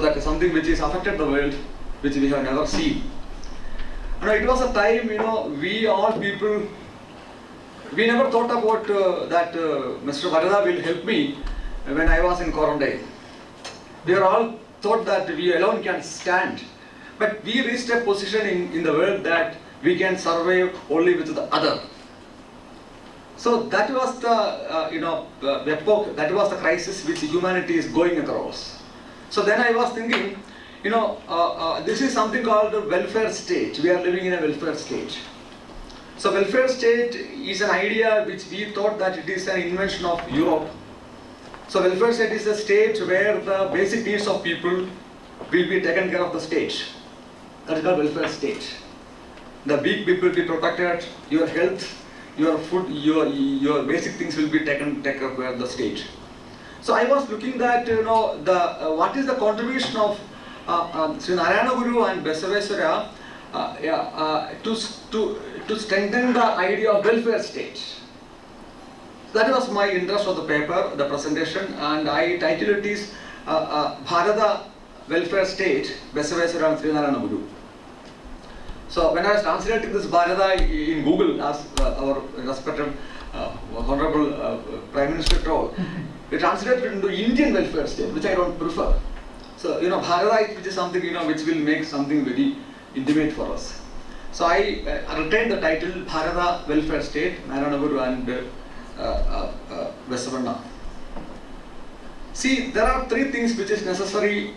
that is something which is affected the world, which we have never seen. It was a time, we all people, we never thought about that Mr. Varada will help me when I was in quarantine. We are all thought that we alone can stand. But we reached a position in the world that we can survive only with the other. So that was the epoch, that was the crisis which humanity is going across. So then I was thinking, this is something called the welfare state. We are living in a welfare state. So welfare state is an idea which we thought that it is an invention of Europe. So welfare state is a state where the basic needs of people will be taken care of the state. That is called welfare state. The weak people will be protected, your health, your food, your basic things will be taken care of by the state. So I was looking at what is the contribution of Sri Narayana Guru and Basaveshwara to strengthen the idea of welfare state. That was my interest of the paper, the presentation, and I titled it is Bharata Welfare State, Basaveshwara and Sri Narayana Guru. So when I was translating this Bharata in Google, as our respected Honorable Prime Minister told, we translated it into Indian welfare state, which I don't prefer. So Bharata, which is something which will make something very intimate for us. So I retained the title Bharata Welfare State, Narayana Guru and Basavana. See, there are three things which is necessary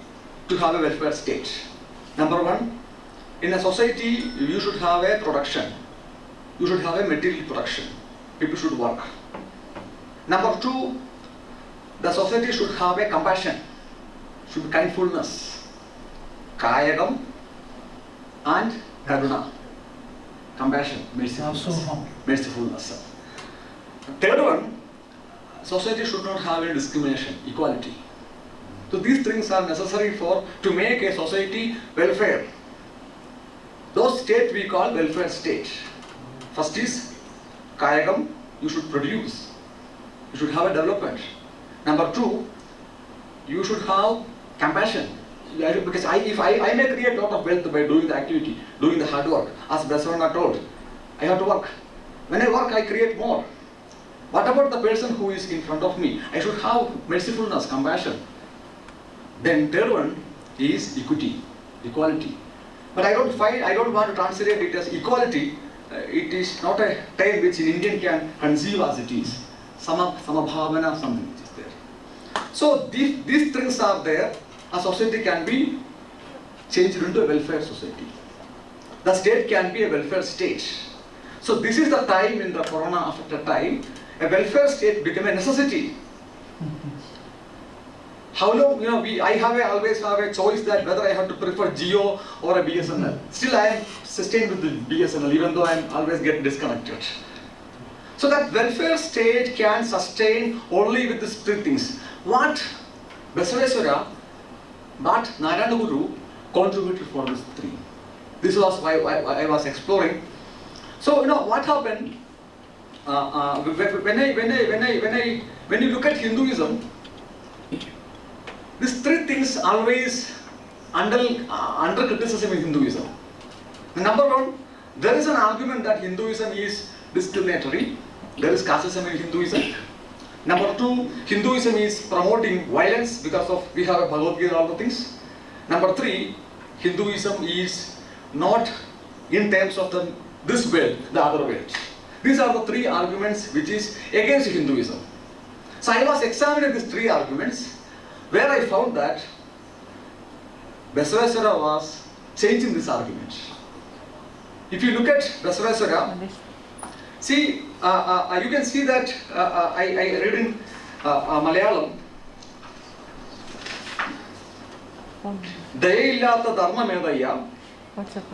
to have a welfare state. Number one, in a society, you should have a production. You should have a material production. People should work. Number two, the society should have a compassion, should be kindfulness, kayagam and karuna, compassion, mercifulness. Third one, society should not have any discrimination, equality. So these things are necessary to make a society welfare. Those state we call welfare state. First is kayagam, you should produce. You should have a development. Number two, you should have compassion. Because if I may create a lot of wealth by doing the activity, doing the hard work, as Basavana told, I have to work. When I work, I create more. What about the person who is in front of me? I should have mercifulness, compassion. Then third one is equity, equality. But I don't want to translate it as equality. It is not a term which in Indian can conceive as it is. Samabhavana, something which is there. So these things are there. A society can be changed into a welfare society. The state can be a welfare state. So this is the time in the corona affected time, a welfare state became a necessity. How long, I always have a choice that whether I have to prefer Jio or a BSNL. Still I am sustained with the BSNL even though I am always get disconnected. So that welfare state can sustain only with these three things. What Basaveshwara, what Narayana Guru contributed for these three. This was why I was exploring. So what happened when you look at Hinduism, these three things always under criticism in Hinduism. Number one, there is an argument that Hinduism is discriminatory. There is casteism in Hinduism. Number two, Hinduism is promoting violence because of we have a Bhagavad Gita and all the things. Number three, Hinduism is not in terms of this world, the other world. These are the three arguments which is against Hinduism. So I was examining these three arguments, where I found that Basaveshwara was changing this argument. If you look at Basaveshwara, see, you can see that I read in Malayalam, ദയയില്ലാത്ത ധർമ്മമേതയ്യ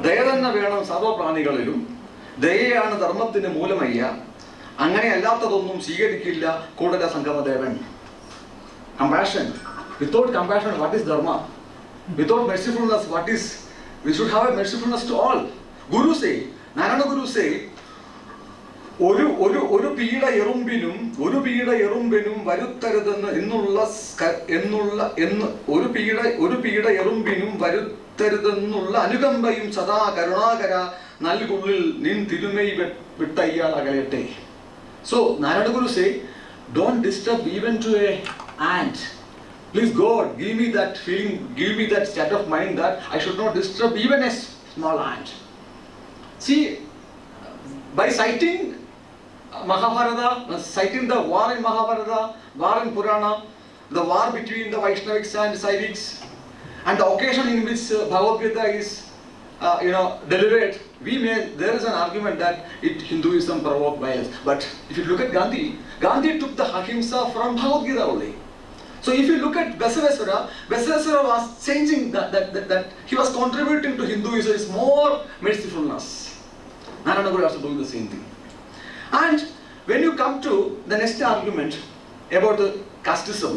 ദയ തന്നെ വേണം സർവപ്രാണികളിലും ദയയാണ് ധർമ്മത്തിന് മൂലമയ്യ അങ്ങനെ അല്ലാത്തതൊന്നും സ്വീകരിക്കില്ല കൂടല സംഗമദേവൻ. Compassion. Without compassion, what is dharma? Without mercifulness, what is? We should have a mercifulness to all. Guru say, Narayana Guru say, ഒരു പീഡ എറുമ്പിനും വരുത്തരുതെന്ന് വരുത്തരുതെന്നുള്ള അനുകമ്പയും സദാ കരുണാകര നൽകുള്ളിൽ നിൻ തിരുമൈ വിട്ടയ്യാൾ അകലട്ടെ. So Narayana Guru say, don't disturb even to a ant. Please God, give me that feeling, give me that state of mind that I should not disturb even a small ant. See, by citing Mahabharata, citing the war in Mahabharata, war in Purana, the war between the Vaishnavics and Saivics, and the occasion in which Bhagavad Gita is delivered, there is an argument that Hinduism provoked violence. But if you look at Gandhi took the ahimsa from Bhagavad Gita only. So if you look at Basaveswara was changing that he was contributing to Hinduism is more mercifulness. Narayana Guru also doing the same thing. And when you come to the next argument about the casteism,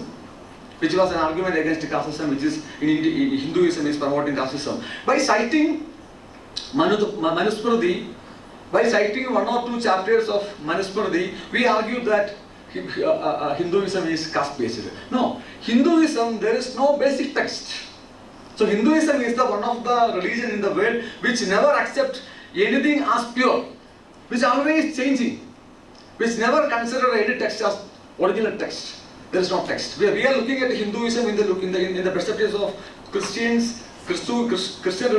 which was an argument against casteism, which is in Hinduism is promoting casteism, by citing Manusmriti, by citing one or two chapters of Manusmriti, we argue that Hinduism is caste-based. No, Hinduism, there is no basic text. So Hinduism is one of the religion in the world which never accept anything as pure, which always changing, which never consider any text as original text. There is no text. We are looking at Hinduism in the perspectives of Christian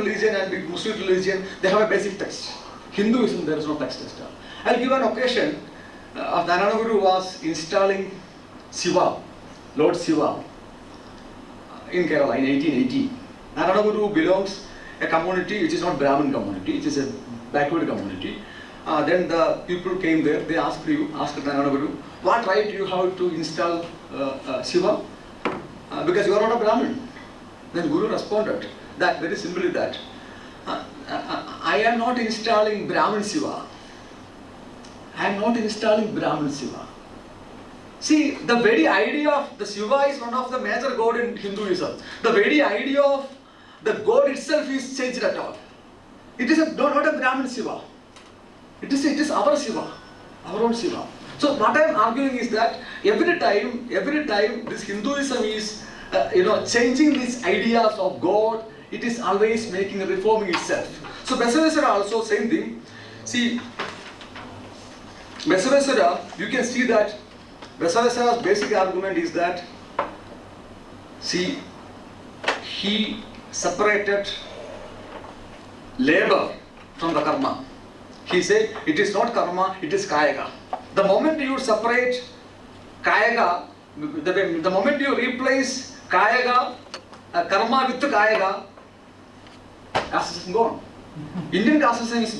religion and Muslim religion. They have a basic text. Hinduism, there is no text. I'll give an occasion of Narayana Guru was installing Shiva, Lord Shiva, in Kerala in 1880. Narayana Guru belongs a community which is not Brahmin community, it is a backward community. Then the people came there, they asked Narayana Guru, what right you have to install Shiva? Because you are not a Brahmin. Then Guru responded that very simply that I am not installing Brahmin Shiva. I am not installing Brahmin Shiva. See, the very idea of the Shiva is one of the major god in Hinduism. The very idea of the god itself is changed at all. It is not a Brahmin Shiva. It is our Shiva, our own Shiva. So what I am arguing is that every time this Hinduism is changing these ideas of God, it is always making reforming itself. So Basaveswara also same thing. See, Basaveswara, you can see that Basaveswara's basic argument is that, see, he separated labor from the karma. He said, it is not karma, it is kayaga. The moment you separate kayaga, the moment you replace kayaga, karma with kayaga, casteism gone. Indian casteism is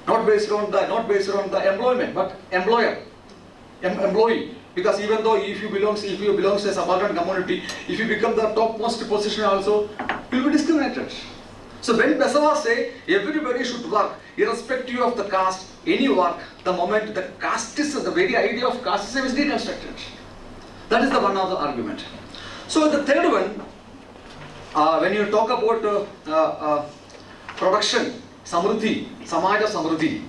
not based on the employment, but employee. Because even though if you belong to a subaltern community, if you become the topmost position also, you will be discriminated. So when Basava say everybody should work, irrespective of the caste, any work, the moment the casteism, the very idea of casteism is deconstructed. That is the one of the argument. So the third one, when you talk about production, samruddhi, samaja samruddhi.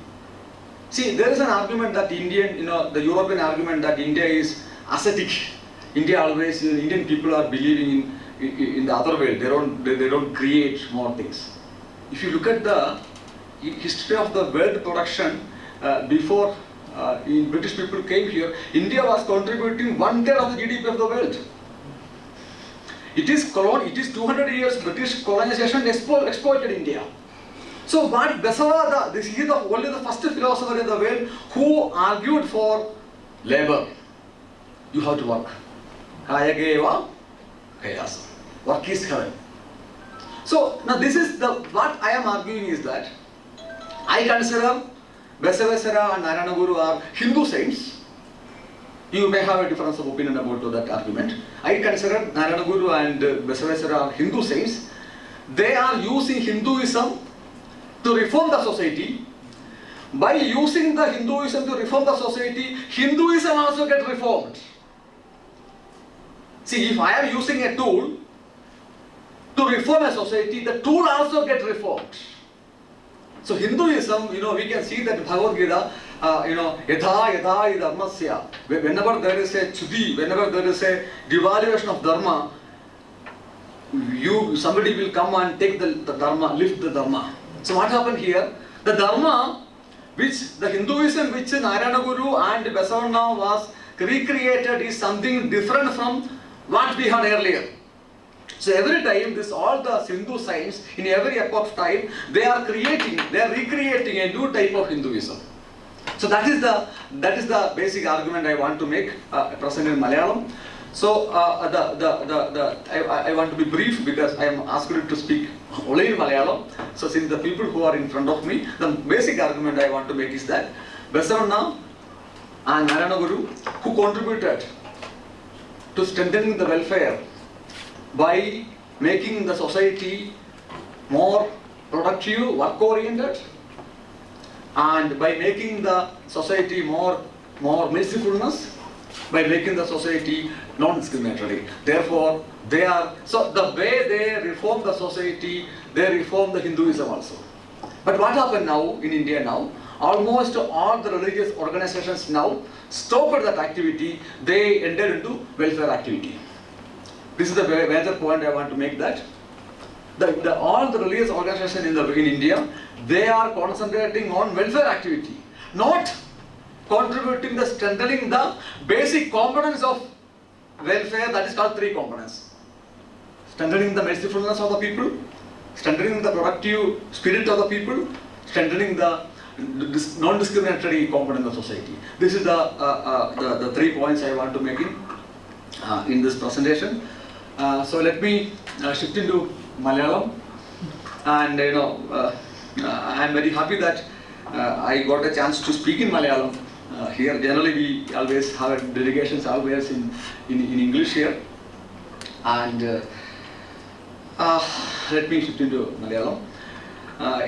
See, there is an argument that the European argument that India is ascetic. Indian people are believing in the other world. They don't create more things. If you look at the history of the world production before British people came here, India was contributing 1/3 of the GDP of the world. It is 200 years British colonization exploited India. So what Basava, he is only the first philosopher in the world who argued for labor. You have to work. Kayageva kayasa. Work is heaven. So now this is what I am arguing is that I consider Basaveswara and Narayana Guru are Hindu saints. You may have a difference of opinion about that argument. I consider Narayana Guru and Basaveswara are Hindu saints. They are using Hinduism to reform the society. By using the Hinduism to reform the society, Hinduism also gets reformed. See, if I am using a tool to reform a society, the tool also gets reformed. So Hinduism, we can see that Bhagavad Gita yatha yatha dharmasya, whenever there is a chuti, whenever there is a devaluation of dharma, somebody will come and take the dharma, lift the dharma. So what happened here? The dharma, which the Hinduism which Narayana Guru and Basavana was recreated, is something different from what we had earlier. So every time all the Hindu saints in every epoch of time, they are recreating a new type of Hinduism. So that is the basic argument I want to make present in Malayalam. So I want to be brief because I am asked to speak only in Malayalam. So since the people who are in front of me, the basic argument I want to make is that Basavana and Narayana Guru, who contributed to strengthening the welfare by making the society more productive, work-oriented, and by making the society more mercifulness, by making the society non-discriminatory. Therefore, so the way they reform the society, they reform the Hinduism also. But what happened now in India now? Almost all the religious organizations now stopped that activity. They entered into welfare activity. This is the major point I want to make, that all the religious organizations in India, they are concentrating on welfare activity, not contributing the strengthening the basic components of welfare, that is called 3 components. Strengthening the mercifulness of the people, strengthening the productive spirit of the people, strengthening the non-discriminatory component of society. This is the 3 points I want to make in this presentation. So let me shift into Malayalam, and I am very happy that I got a chance to speak in Malayalam here. Generally we always have delegations always in English here, and let me shift into Malayalam.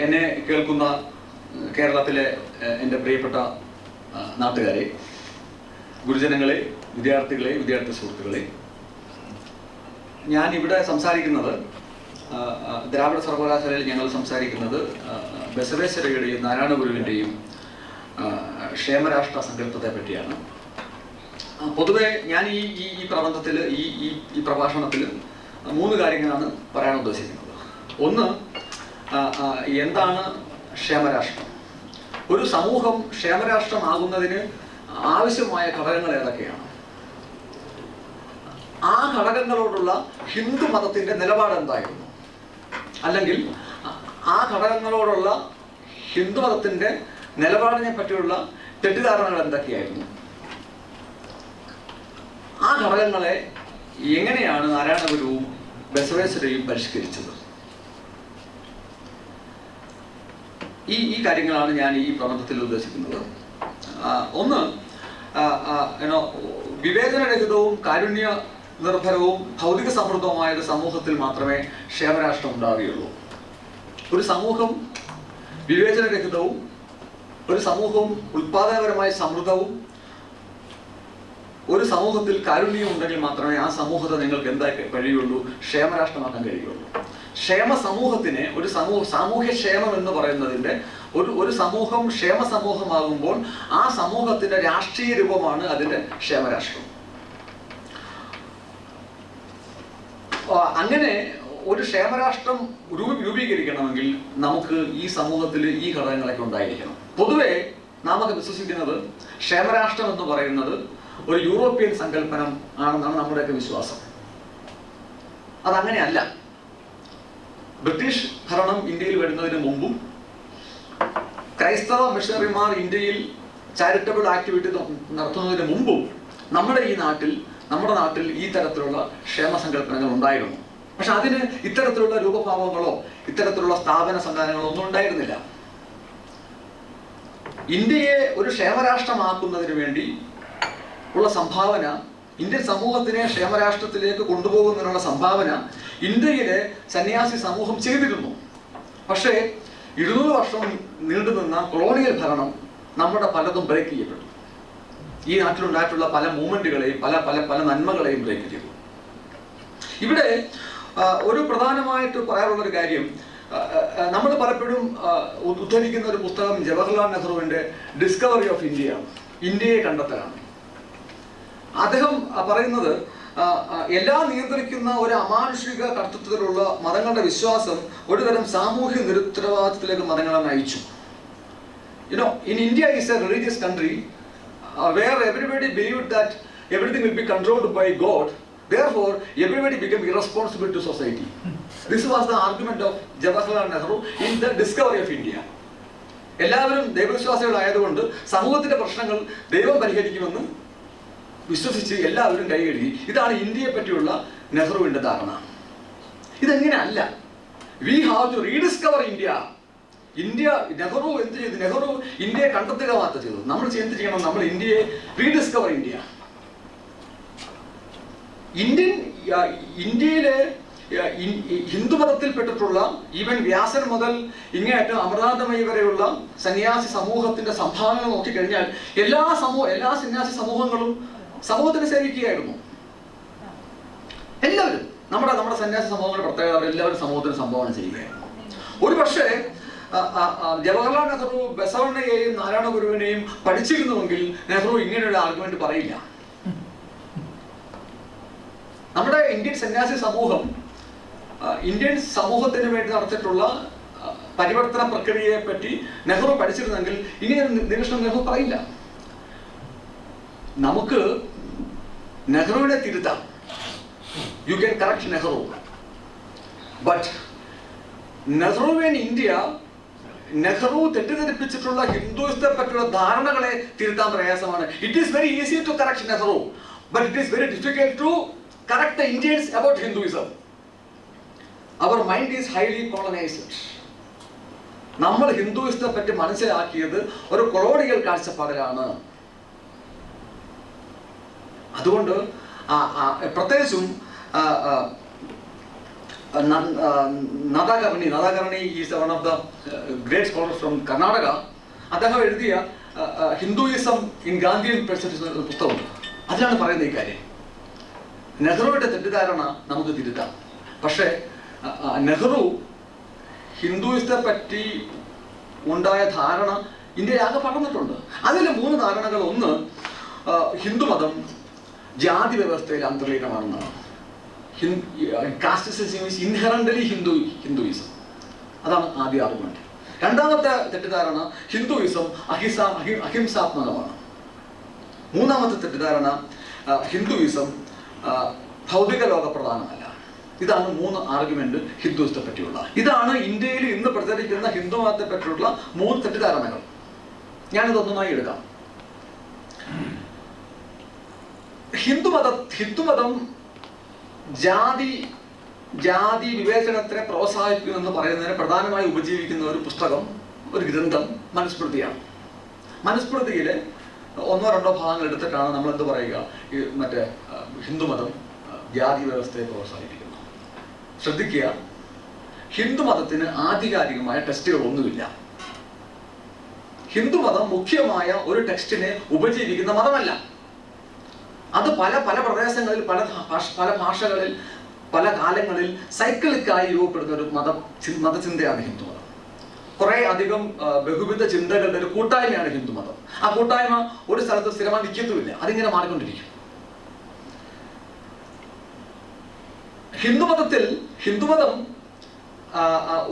എന്നെ കേൾക്കുന്ന കേരളത്തിലെ എൻ്റെ പ്രിയപ്പെട്ട നാട്ടുകാരെ, ഗുരുജനങ്ങളെ, വിദ്യാർത്ഥികളെ, വിദ്യാർത്ഥി സുഹൃത്തുക്കളെ, ഞാൻ ഇവിടെ സംസാരിക്കുന്നത് ദ്രാവിഡ സർവകലാശാലയിൽ ഞങ്ങൾ സംസാരിക്കുന്നത് ബസവേശ്വരയുടെയും നാരായണ ഗുരുവിൻ്റെയും ക്ഷേമരാഷ്ട്ര സങ്കല്പത്തെ പറ്റിയാണ്. പൊതുവെ ഞാൻ ഈ പ്രബന്ധത്തിൽ ഈ പ്രഭാഷണത്തിൽ 3 കാര്യങ്ങളാണ് പറയാൻ ഉദ്ദേശിക്കുന്നത്. ഒന്ന്, എന്താണ് ക്ഷേമരാഷ്ട്രം? ഒരു സമൂഹം ക്ഷേമരാഷ്ട്രമാകുന്നതിന് ആവശ്യമായ ഘടകങ്ങൾ ഏതൊക്കെയാണ്? ആ ഘടകങ്ങളോടുള്ള ഹിന്ദു മതത്തിൻ്റെ നിലപാട് എന്തായിരുന്നു? അല്ലെങ്കിൽ ആ ഘടകങ്ങളോടുള്ള ഹിന്ദു മതത്തിൻ്റെ നിലപാടിനെ പറ്റിയുള്ള തെറ്റിദ്ധാരണകൾ എന്തൊക്കെയായിരുന്നു? ആ ഘടകങ്ങളെ എങ്ങനെയാണ് നാരായണ ഗുരുവും ബസവേശ്വരയും പരിഷ്കരിച്ചത്? ഈ കാര്യങ്ങളാണ് ഞാൻ ഈ പ്രബന്ധത്തിൽ ഉദ്ദേശിക്കുന്നത്. ഒന്ന്, വിവേചനരഹിതവും കാരുണ്യ നിർഭരവും ഭൗതിക സമൃദ്ധവുമായ ഒരു സമൂഹത്തിൽ മാത്രമേ ക്ഷേമരാഷ്ട്രം ഉണ്ടാവുകയുള്ളൂ. ഒരു സമൂഹം വിവേചനരഹിതവും ഒരു സമൂഹവും ഉൽപാദനപരമായ സമൃദ്ധവും ഒരു സമൂഹത്തിൽ കാരുണ്യം ഉണ്ടെങ്കിൽ മാത്രമേ ആ സമൂഹത്തെ നിങ്ങൾക്ക് എന്തായി കഴിയുള്ളൂ? ക്ഷേമരാഷ്ട്രമാക്കാൻ കഴിയുള്ളൂ. ക്ഷേമ സമൂഹത്തിന് സാമൂഹ്യ ക്ഷേമം എന്ന് പറയുന്നതിൻ്റെ ഒരു സമൂഹം ക്ഷേമ സമൂഹമാകുമ്പോൾ ആ സമൂഹത്തിൻ്റെ രാഷ്ട്രീയ രൂപമാണ് അതിൻ്റെ ക്ഷേമരാഷ്ട്രം. അങ്ങനെ ഒരു ക്ഷേമരാഷ്ട്രം രൂപീകരിക്കണമെങ്കിൽ നമുക്ക് ഈ സമൂഹത്തിൽ ഈ ഘടകങ്ങളൊക്കെ ഉണ്ടായിരിക്കണം. പൊതുവെ നാമൊക്കെ വിശ്വസിക്കുന്നത് ക്ഷേമരാഷ്ട്രം എന്ന് പറയുന്നത് ഒരു യൂറോപ്യൻ സങ്കല്പനം ആണെന്നാണ് നമ്മുടെയൊക്കെ വിശ്വാസം. അതങ്ങനെയല്ല. ബ്രിട്ടീഷ് ഭരണം ഇന്ത്യയിൽ വരുന്നതിന് മുമ്പും ക്രൈസ്തവ മിഷണറിമാർ ഇന്ത്യയിൽ ചാരിറ്റബിൾ ആക്ടിവിറ്റി നടത്തുന്നതിന് മുമ്പും നമ്മുടെ നാട്ടിൽ ഈ തരത്തിലുള്ള ക്ഷേമസങ്കല്പനങ്ങൾ ഉണ്ടായിരുന്നു. പക്ഷെ അതിന് ഇത്തരത്തിലുള്ള രൂപഭാവങ്ങളോ ഇത്തരത്തിലുള്ള സ്ഥാപന സംവിധാനങ്ങളോ ഒന്നും ഉണ്ടായിരുന്നില്ല. ഇന്ത്യയെ ഒരു ക്ഷേമരാഷ്ട്രമാക്കുന്നതിന് വേണ്ടി ഉള്ള സംഭാവന, ഇന്ത്യൻ സമൂഹത്തിനെ ക്ഷേമരാഷ്ട്രത്തിലേക്ക് കൊണ്ടുപോകുന്നതിനുള്ള സംഭാവന ഇന്ത്യയിലെ സന്യാസി സമൂഹം ചെയ്തിരുന്നു. പക്ഷേ 200 വർഷം നീണ്ടുനിന്ന കൊളോണിയൽ ഭരണം നമ്മുടെ പലതും ബ്രേക്ക് ചെയ്യപ്പെട്ടു. ഈ നാട്ടിലുണ്ടായിട്ടുള്ള പല മൂവ്മെന്റുകളെയും പല നന്മകളെയും ബ്രേക്ക് ചെയ്തു. ഇവിടെ ഒരു പ്രധാനമായിട്ട് പറയാനുള്ളൊരു കാര്യം, നമ്മൾ പലപ്പോഴും ഉദ്ധരിക്കുന്ന ഒരു പുസ്തകം ജവഹർലാൽ നെഹ്റുവിൻ്റെ ഡിസ്കവറി ഓഫ് ഇന്ത്യ, ഇന്ത്യയെ കണ്ടെത്തലാണ്. അദ്ദേഹം പറയുന്നത് എല്ലാം നിയന്ത്രിക്കുന്ന ഒരു അമാനുഷിക കർത്തൃത്വത്തിലുള്ള മതങ്ങളുടെ വിശ്വാസം ഒരുതരം സാമൂഹ്യ നിരുത്തരവാദിത്വത്തിലേക്ക് മതങ്ങളെ നയിച്ചു. In India is a religious country where everybody believed that everything will be controlled by God. Therefore, everybody became irresponsible to society. This was the argument of Jawaharlal Nehru in the discovery of India. എല്ലാവരും ദൈവവിശ്വാസികളായതുകൊണ്ട് സമൂഹത്തിന്റെ പ്രശ്നങ്ങൾ ദൈവം പരിഹരിക്കുമെന്ന് വിശ്വസിച്ച് എല്ലാവരും കൈകഴുകി. ഇതാണ് ഇന്ത്യയെ പറ്റിയുള്ള നെഹ്റുവിന്റെ ധാരണ. ഇതെങ്ങനെയല്ല. We have to rediscover India. India Nehru എന്ത് ചെയ്തു? നെഹ്റു ഇന്ത്യയെ കണ്ടെത്തുക മാത്രം ചെയ്തു. നമ്മൾ എന്ത് ചെയ്യണം? നമ്മൾ ഇന്ത്യയെ റീഡിസ്കവർ ഇന്ത്യ. ഇന്ത്യയിലെ ഹിന്ദുമതത്തിൽപ്പെട്ടിട്ടുള്ള ഈവൻ വ്യാസൻ മുതൽ ഇങ്ങേയറ്റം അമൃതാനന്ദമയി വരെയുള്ള സന്യാസി സമൂഹത്തിന്റെ സംഭാവനകൾ നോക്കിക്കഴിഞ്ഞാൽ എല്ലാ സന്യാസി സമൂഹങ്ങളും സമൂഹത്തിനെ സേവിക്കുകയായിരുന്നു. എല്ലാവരും നമ്മുടെ സന്യാസി സമൂഹങ്ങളുടെ പ്രത്യേകത എല്ലാവരും സമൂഹത്തിന് സംഭാവന ചെയ്യുകയായിരുന്നു. ഒരു പക്ഷേ ജവഹർലാൽ നെഹ്റു ബസവണ്ണയെയും നാരായണ ഗുരുവിനെയും പഠിച്ചിരുന്നുവെങ്കിൽ നെഹ്റു ഇങ്ങനെയുള്ള ആർഗ്യുമെന്റ് പറയില്ല. നമ്മുടെ ഇന്ത്യൻ സന്യാസി സമൂഹം ഇന്ത്യൻ സമൂഹത്തിന് വേണ്ടി നടത്തിയിട്ടുള്ള പരിവർത്തന പ്രക്രിയയെ പറ്റി നെഹ്റു പഠിച്ചിരുന്നെങ്കിൽ ഇങ്ങനെ നിരീക്ഷണം നെഹ്റു പറയില്ല. നമുക്ക് നെഹ്റുവിനെ തിരുത്താം. You can correct Nehru, but നെഹ്റുവിൻ ഇന്ത്യ നെഹ്റു തെറ്റിദ്ധരിപ്പിച്ചിട്ടുള്ള ഹിന്ദുയിസത്തെ പറ്റിയുള്ള ധാരണകളെ തിരുത്താൻ പ്രയാസമാണ്. It is very easy to correct Nehru, but it is very difficult to correct the Indians about Hinduism. Our mind is highly colonized. നമ്മൾ ഹിന്ദുയിസത്തെ പറ്റി മനസ്സിലാക്കിയത് ഒരു കൊളോണിയൽ കാഴ്ചപ്പാടിലാണ്. അതുകൊണ്ട് പ്രത്യേകിച്ചും Nadkarni is one of the great scholars from Karnataka. അദ്ദേഹം എഴുതിയ ഹിന്ദുയിസം ഇൻ ഗാന്ധിയൻ പെർസ്പെക്റ്റീവ് പുസ്തകമുണ്ട്. അതിലാണ് പറയുന്നത് ഈ കാര്യം. നെഹ്റുവിന്റെ തെറ്റിദ്ധാരണ നമുക്ക് തിരുത്താം. പക്ഷേ നെഹ്റു ഹിന്ദുയിസത്തെ പറ്റി ഉണ്ടായ ധാരണ ഇന്ത്യയിൽ ആകെ പടർന്നിട്ടുണ്ട്. അതിൽ 3 ധാരണകൾ. ഒന്ന്, ഹിന്ദുമതം ജാതി വ്യവസ്ഥയിൽ അന്തർലീനമാണെന്നാണ്. Caste system is inherently Hinduism. അതാണ് ആദ്യ ആർഗ്യുമെന്റ്. രണ്ടാമത്തെ തെറ്റിദ്ധാരണ ഹിന്ദുയിസം അഹിംസാത്മകമാണ്. മൂന്നാമത്തെ തെറ്റിദ്ധാരണ ഹിന്ദുയിസം ഭൗതിക ലോക പ്രധാനമല്ല. ഇതാണ് 3 ആർഗ്യുമെന്റ് ഹിന്ദുയിസത്തെ പറ്റിയുള്ള. ഇതാണ് ഇന്ത്യയിൽ ഇന്ന് പ്രചരിക്കുന്ന ഹിന്ദുമതത്തെ പറ്റിയുള്ള 3 തെറ്റിദ്ധാരണകൾ. ഞാനിതൊന്നായി എടുക്കാം. ഹിന്ദുമതം ജാതി വിവേചനത്തെ പ്രോത്സാഹിപ്പിക്കുമെന്ന് പറയുന്നതിന് പ്രധാനമായി ഉപജീവിക്കുന്ന ഒരു പുസ്തകം, ഒരു ഗ്രന്ഥം മനുസ്മൃതിയാണ്. മനുസ്മൃതിയിലെ 1-2 ഭാഗങ്ങൾ എടുത്തിട്ടാണ് നമ്മൾ എന്ത് പറയുക, മറ്റേ ഹിന്ദുമതം ജാതി വ്യവസ്ഥയെ പ്രോത്സാഹിപ്പിക്കുന്നു. ശ്രദ്ധിക്കുക, ഹിന്ദുമതത്തിന് ആധികാരികമായ ടെസ്റ്റുകളൊന്നുമില്ല. ഹിന്ദുമതം മുഖ്യമായ ഒരു ടെക്സ്റ്റിനെ ഉപജീവിക്കുന്ന മതമല്ല. അത് പല പ്രദേശങ്ങളിൽ പല ഭാഷകളിൽ പല കാലങ്ങളിൽ സൈക്കിളിക്കായി രൂപപ്പെടുന്ന ഒരു മതചിന്തയാണ് ഹിന്ദുമതം. കുറെ അധികം ബഹുവിധ ചിന്തകളുടെ ഒരു കൂട്ടായ്മയാണ് ഹിന്ദുമതം. ആ കൂട്ടായ്മ ഒരു സ്ഥലത്ത് സ്ഥിരമായി നിൽക്കത്തുമില്ല, അതിങ്ങനെ മാറിക്കൊണ്ടിരിക്കും. ഹിന്ദുമതം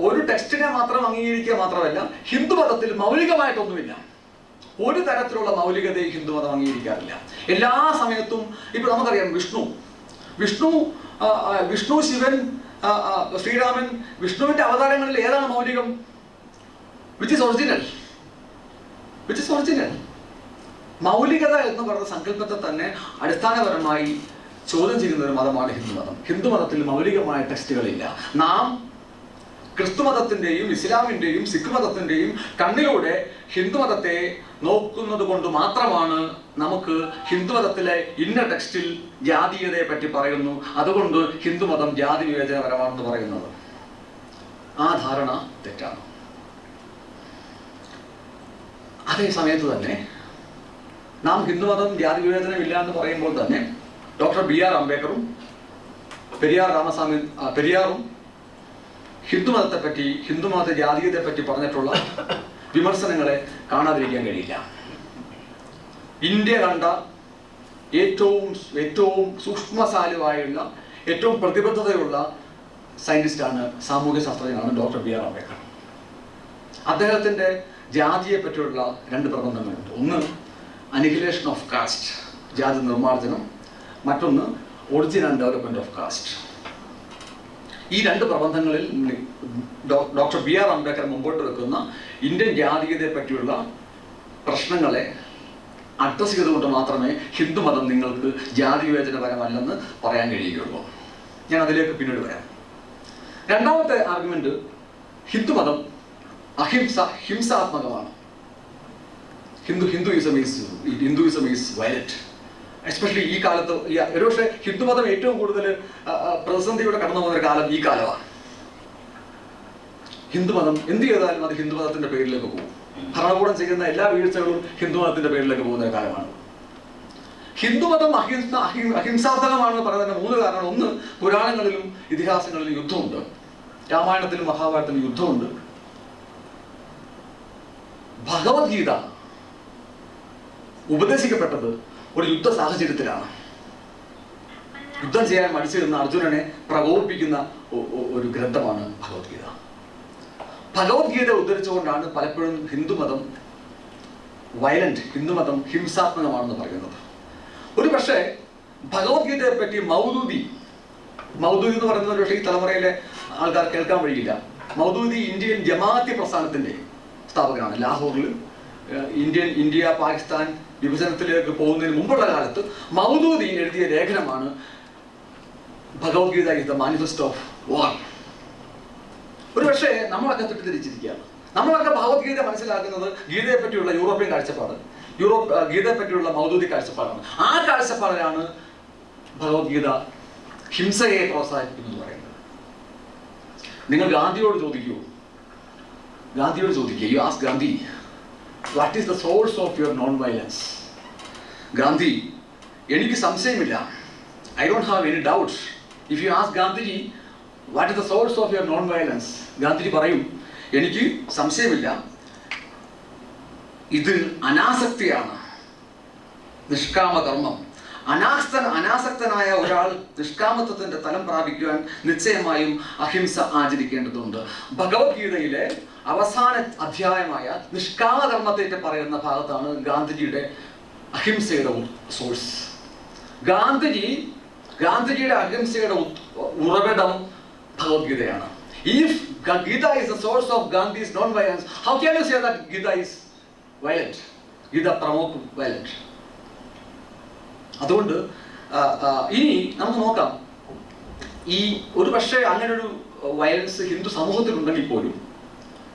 ഒരു ടെക്സ്റ്റിനെ മാത്രം അംഗീകരിക്കുക മാത്രമല്ല, ഹിന്ദുമതത്തിൽ മൗലികമായിട്ടൊന്നുമില്ല. ഒരു തരത്തിലുള്ള മൗലികതയും ഹിന്ദുമതം അംഗീകരിക്കാറില്ല. എല്ലാ സമയത്തും ഇപ്പൊ നമുക്കറിയാം, വിഷ്ണു, ശിവൻ, ശ്രീരാമൻ, വിഷ്ണുവിന്റെ അവതാരങ്ങളിൽ ഏതാണ് മൗലികം? Which is original. മൗലികത എന്ന് പറയുന്ന സങ്കല്പത്തെ തന്നെ അടിസ്ഥാനപരമായി ചോദ്യം ചെയ്യുന്ന ഒരു മതമാണ് ഹിന്ദുമതം. ഹിന്ദുമതത്തിൽ മൗലികമായ ടെക്സ്റ്റുകളില്ല. നാം ക്രിസ്തുമതത്തിന്റെയും ഇസ്ലാമിന്റെയും സിഖ് മതത്തിന്റെയും കണ്ണിലൂടെ ഹിന്ദുമതത്തെ നോക്കുന്നത് കൊണ്ട് മാത്രമാണ് നമുക്ക് ഹിന്ദുമതത്തിലെ ഇന്ന ടെക്സ്റ്റിൽ ജാതീയതയെ പറ്റി പറയുന്നു, അതുകൊണ്ട് ഹിന്ദുമതം ജാതി വിവേചനപരമാണെന്ന് പറയുന്നത്. ആ ധാരണ തെറ്റാണ്. അതേ സമയത്ത് തന്നെ നാം ഹിന്ദുമതം ജാതി വിവേചനമില്ല എന്ന് പറയുമ്പോൾ തന്നെ ഡോക്ടർ B.R. അംബേദ്കറും പെരിയാറും ഹിന്ദുമതത്തെപ്പറ്റി, ഹിന്ദുമത ജാതീയതയെപ്പറ്റി പറഞ്ഞിട്ടുള്ള വിമർശനങ്ങളെ കാണാതിരിക്കാൻ കഴിയില്ല. ഇന്ത്യ കണ്ട ഏറ്റവും സൂക്ഷ്മസാലുവായുള്ള, ഏറ്റവും പ്രതിബദ്ധതയുള്ള സയൻറ്റിസ്റ്റാണ്, സാമൂഹ്യ ശാസ്ത്രജ്ഞനാണ് ഡോക്ടർ ബി ആർ അംബേദ്കർ. അദ്ദേഹത്തിൻ്റെ ജാതിയെ പറ്റിയുള്ള 2 പ്രബന്ധങ്ങളുണ്ട്. ഒന്ന് അനിഹിലേഷൻ ഓഫ് കാസ്റ്റ്, ജാതി നിർമ്മാർജ്ജനം. മറ്റൊന്ന് origin and development of caste. ഈ 2 പ്രബന്ധങ്ങളിൽ ഡോക്ടർ ബി ആർ അംബേദ്കർ മുമ്പോട്ട് വെക്കുന്ന ഇന്ത്യൻ ജാതീയതയെ പറ്റിയുള്ള പ്രശ്നങ്ങളെ അഡ്രസ് ചെയ്തുകൊണ്ട് മാത്രമേ ഹിന്ദുമതം നിങ്ങൾക്ക് ജാതി വിവേചനപരമല്ലെന്ന് പറയാൻ കഴിയുകയുള്ളൂ. ഞാൻ അതിലേക്ക് പിന്നീട് വരാം. രണ്ടാമത്തെ ആർഗ്യുമെന്റ്, ഹിന്ദുമതം ഹിംസാത്മകമാണ്. Hinduism is violent. എസ്പെഷ്യലി ഈ കാലത്ത്. ഒരുപക്ഷെ ഹിന്ദുമതം ഏറ്റവും കൂടുതൽ പ്രതിസന്ധിയുടെ കടന്നു പോകുന്ന ഒരു കാലം ഈ കാലമാണ്. ഹിന്ദുമതം എന്ത് ചെയ്താലും അത് ഹിന്ദുമതത്തിന്റെ പേരിലേക്ക് പോകും. ഭരണകൂടം ചെയ്യുന്ന എല്ലാ വീഴ്ചകളും ഹിന്ദുമതത്തിന്റെ പേരിലേക്ക് പോകുന്ന ഒരു കാലമാണ്. ഹിന്ദുമതം അഹിംസാത്മകമാണെന്ന് പറയുന്നതിന് 3 കാരണങ്ങൾ. ഒന്ന്, പുരാണങ്ങളിലും ഇതിഹാസങ്ങളിലും യുദ്ധമുണ്ട്. രാമായണത്തിലും മഹാഭാരതത്തിലും യുദ്ധമുണ്ട്. ഭഗവത്ഗീത ഉപദേശിക്കപ്പെട്ടത് ഒരു യുദ്ധ സാഹചര്യത്തിലാണ്. യുദ്ധം ചെയ്യാൻ മടിച്ചിരുന്ന അർജുനനെ പ്രകോപിപ്പിക്കുന്ന ഒരു ഗ്രന്ഥമാണ് ഭഗവത്ഗീത. ഭഗവത്ഗീത ഉദ്ധരിച്ചുകൊണ്ടാണ് പലപ്പോഴും ഹിന്ദുമതം ഹിന്ദുമതം ഹിംസാത്മകമാണെന്ന് പറയുന്നത്. ഒരു പക്ഷേ ഭഗവത്ഗീതയെ പറ്റി മൗദൂദി എന്ന് പറയുന്നത് പക്ഷേ ഈ തലമുറയിലെ ആൾക്കാർ കേൾക്കാൻ വഴിയില്ല. മൗദൂദി ഇന്ത്യൻ ജമാഅത്തി പ്രസ്ഥാനത്തിന്റെ സ്ഥാപകനാണ്. ലാഹോറിൽ ഇന്ത്യ പാകിസ്ഥാൻ വിഭജനത്തിലേക്ക് പോകുന്നതിന് മുമ്പുള്ള കാലത്ത് മൗദൂദി എഴുതിയ ലേഖനമാണ് Bhagavadgita is the manifesto of war. ഒരു പക്ഷേ നമ്മളൊക്കെ തെറ്റിദ്ധരിച്ചിരിക്കുകയാണ്. നമ്മളൊക്കെ ഭഗവത്ഗീത മനസ്സിലാക്കുന്നത് ഗീതയെ പറ്റിയുള്ള യൂറോപ്യൻ കാഴ്ചപ്പാട്, ഗീതയെ പറ്റിയുള്ള മൗദൂദി കാഴ്ചപ്പാടാണ്. ആ കാഴ്ചപ്പാടിലാണ് ഭഗവത്ഗീത ഹിംസയെ പ്രോത്സാഹിപ്പിക്കുന്നു എന്ന് പറയുന്നത്. നിങ്ങൾ ഗാന്ധിയോട് ചോദിക്കൂ, you ask Gandhi, what is the source of your non violence? Gandhi, എനിക്ക് സംശയമില്ല, I don't have any doubts. If you ask Gandhiji what is the source of your non violence, Gandhiji പറയും, എനിക്ക് സംശയമില്ല, ഇത് അനാസക്തിയാണ്, നിഷ്കാമകർമ്മം. അനാസക്തനായ ഒരാൾ നിഷ്കാമത്വത്തിന്റെ തലം പ്രാപിക്കുവാൻ നിശ്ചയമായും അഹിംസ ആചരിക്കേണ്ടതുണ്ട്. ഭഗവത്ഗീതയിലെ അവസാന അധ്യായമായ നിഷ്കാമകർമ്മത്തെ പറയുന്ന ഭാഗത്താണ് ഗാന്ധിജിയുടെ അഹിംസയുടെ സോഴ്സ്. ഗാന്ധിജിയുടെ അഹിംസയുടെ ഉറവിടം ഭഗവത്ഗീതയാണ്. If Gita is the source of Gandhi's non-violence, how can you say that Gita is violent? Gita promotes violence. അതുകൊണ്ട് ഇനി നമുക്ക് നോക്കാം, ഈ ഒരു പക്ഷേ അങ്ങനൊരു വയലൻസ് ഹിന്ദു സമൂഹത്തിലുണ്ടെങ്കിൽ പോലും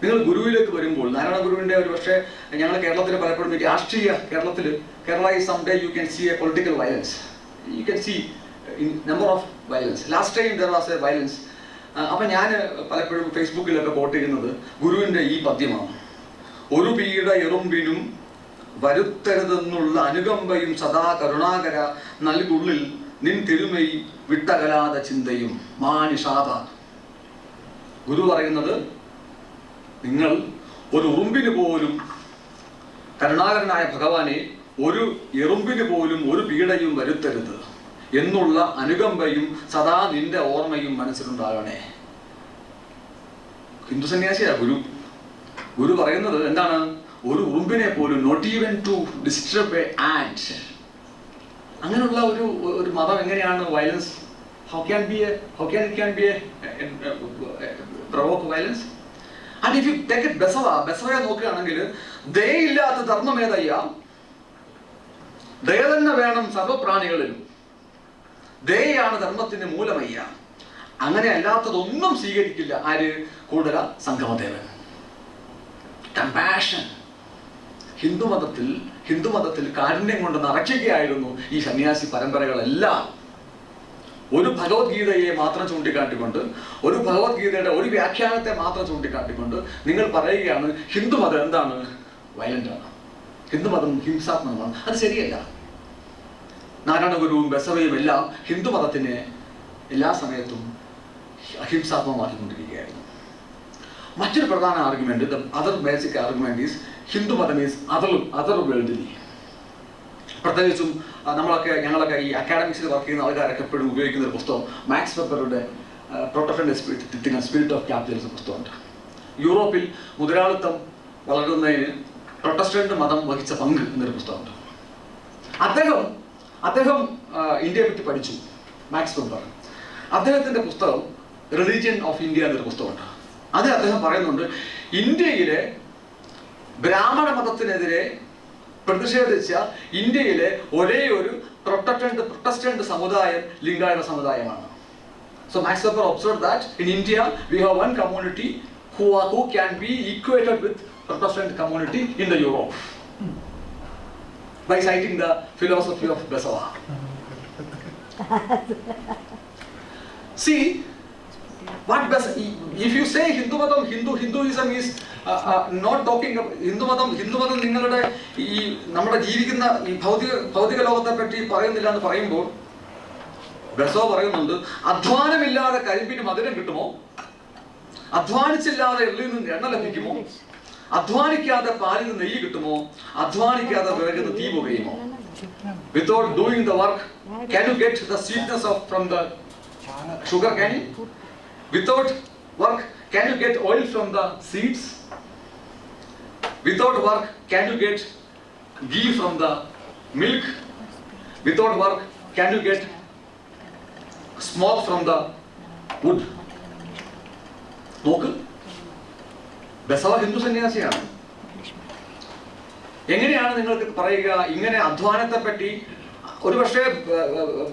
നിങ്ങൾ ഗുരുവിലേക്ക് വരുമ്പോൾ, നാരായണ ഗുരുവിൻ്റെ ഒരു പക്ഷേ ഞങ്ങൾ കേരളത്തിൽ പലപ്പോഴും Kerala is someday you can see a political violence. You can see in number of violence. Last time there was a violence. അപ്പം ഞാൻ പലപ്പോഴും ഫേസ്ബുക്കിലൊക്കെ പോട്ട് ചെയ്യുന്നത് ഗുരുവിൻ്റെ ഈ പദ്യമാണ്. ഒരു പീഡ എറുമ്പിനും വരുത്തരുതെന്നുള്ള അനുകമ്പയും സദാ കരുണാകര നൽകുള്ളിൽ നിൻ തിരുമൈ വിട്ടകലാത ചിന്തയും മാനിഷാദ. ഗുരു പറയുന്നത്, നിങ്ങൾ ഒരു ഉറുമ്പിന് പോലും, കരുണാകരനായ ഭഗവാനെ, ഒരു എറുമ്പിന് പോലും ഒരു പീഡയും വരുത്തരുത് എന്നുള്ള അനുകമ്പയും സദാ നിന്റെ ഓർമ്മയും മനസ്സിലുണ്ടാകണേ. ഹിന്ദു സന്യാസിയാ ഗുരു പറയുന്നത് എന്താണ്? ഒരു ഉറുമ്പിനെ പോലും, not even to disturb a ant. അങ്ങനെയുള്ള ഒരു മതം എങ്ങനെയാണ് violence? How can it can be provoke violence? And if you take it ബസവയെ നോക്കുകയാണെങ്കിൽ, ദയയില്ലാത്ത ധർമ്മം ഏതയ്യ? ദയ തന്നെ വേണം സർവപ്രാണികളിലും, ദയയാണ് ധർമ്മത്തിന്റെ മൂലമയ്യ. അങ്ങനെ അല്ലാത്തതൊന്നും സ്വീകരിക്കില്ല ആര്? കൂടല സംഗമദേവൻ. കമ്പാഷൻ. ഹിന്ദുമതത്തിൽ കാരുണ്യം കൊണ്ട് നിറയ്ക്കുകയായിരുന്നു ഈ സന്യാസി പരമ്പരകളെല്ലാം. ഒരു ഭഗവത്ഗീതയെ മാത്രം ചൂണ്ടിക്കാട്ടിക്കൊണ്ട്, ഒരു ഭഗവത്ഗീതയുടെ ഒരു വ്യാഖ്യാനത്തെ മാത്രം ചൂണ്ടിക്കാട്ടിക്കൊണ്ട് നിങ്ങൾ പറയുകയാണ് ഹിന്ദുമതം എന്താണ്? വയലന്റ് ആണ്, ഹിന്ദുമതം ഹിംസാത്മകമാണ്. അത് ശരിയല്ല. നാരായണ ഗുരുവും ബസവയും എല്ലാം ഹിന്ദുമതത്തിനെ എല്ലാ സമയത്തും അഹിംസാത്മകമാക്കിക്കൊണ്ടിരിക്കുകയായിരുന്നു. മറ്റൊരു പ്രധാന argument, the other basic argument is Hindu മതം ഈസ് അതർ വേൾഡിലി. പ്രത്യേകിച്ചും ഞങ്ങളൊക്കെ ഈ അക്കാഡമിക്സിൽ വർക്ക് ചെയ്യുന്ന ആൾക്കാരൊക്കെ എപ്പോഴും ഉപയോഗിക്കുന്ന ഒരു പുസ്തകം മാക്സ് വെബറുടെ പ്രൊട്ടസ്റ്റന്റ് സ്പിരിറ്റ് ഓഫ് ക്യാപിറ്റലിസം പുസ്തകമുണ്ട്. യൂറോപ്പിൽ മുതലാളിത്തം വളരുന്നതിന് പ്രൊട്ടസ്റ്റന്റ് മതം വഹിച്ച പങ്ക് എന്നൊരു പുസ്തകമുണ്ട്. അദ്ദേഹം ഇന്ത്യയെ പറ്റി പഠിച്ചു, മാക്സ് വെബർ. അദ്ദേഹത്തിന്റെ പുസ്തകം റിലീജിയൻ ഓഫ് ഇന്ത്യ എന്നൊരു പുസ്തകമുണ്ട്. അതിൽ അദ്ദേഹം പറയുന്നുണ്ട്, ഇന്ത്യയിലെ ബ്രാഹ്മണ മതത്തിനെതിരെ പ്രതിഷേധിച്ച ഇന്ത്യയിലെ ഒരേ ഒരു പ്രൊട്ടസ്റ്റന്റ് സമുദായം ലിംഗായത സമുദായമാണ്. So Max Weber observed that in India we have one community who can be equated with Protestant community in the Europe by citing the philosophy of Basava. See, if you say Hinduism is not talking about ഹിന്ദുമതം നിങ്ങളുടെ ഈ നമ്മുടെ ജീവിക്കുന്ന ഈ ഭൗതിക ലോകത്തെ പറ്റി പറയുന്നില്ല എന്ന് പറയുമ്പോൾ ബെസോ പറയുന്നുണ്ട്, അധ്വാനമില്ലാതെ കരിമ്പിന് മധുരം കിട്ടുമോ? അധ്വാനിച്ചില്ലാതെ എള്ളിൽ നിന്ന് എണ്ണ ലഭിക്കുമോ? അധ്വാനിക്കാതെ പാലിൽ നിന്ന് നെയ്യ് കിട്ടുമോ? അധ്വാനിക്കാതെ വിറകുന്ന തീ പുകയുമോ? Without doing the work, can you get the sweetness from the sugar cane? Without work, can you get oil from the seeds? Without work, can you get ghee from the milk? Without work, can you get smoke from the wood? നോക്ക്, ബസവ ഹിന്ദു സന്യാസിയാണ്. എങ്ങനെയാണ് നിങ്ങൾക്ക് പറയുക ഇങ്ങനെ അധ്വാനത്തെ പറ്റി? ഒരുപക്ഷെ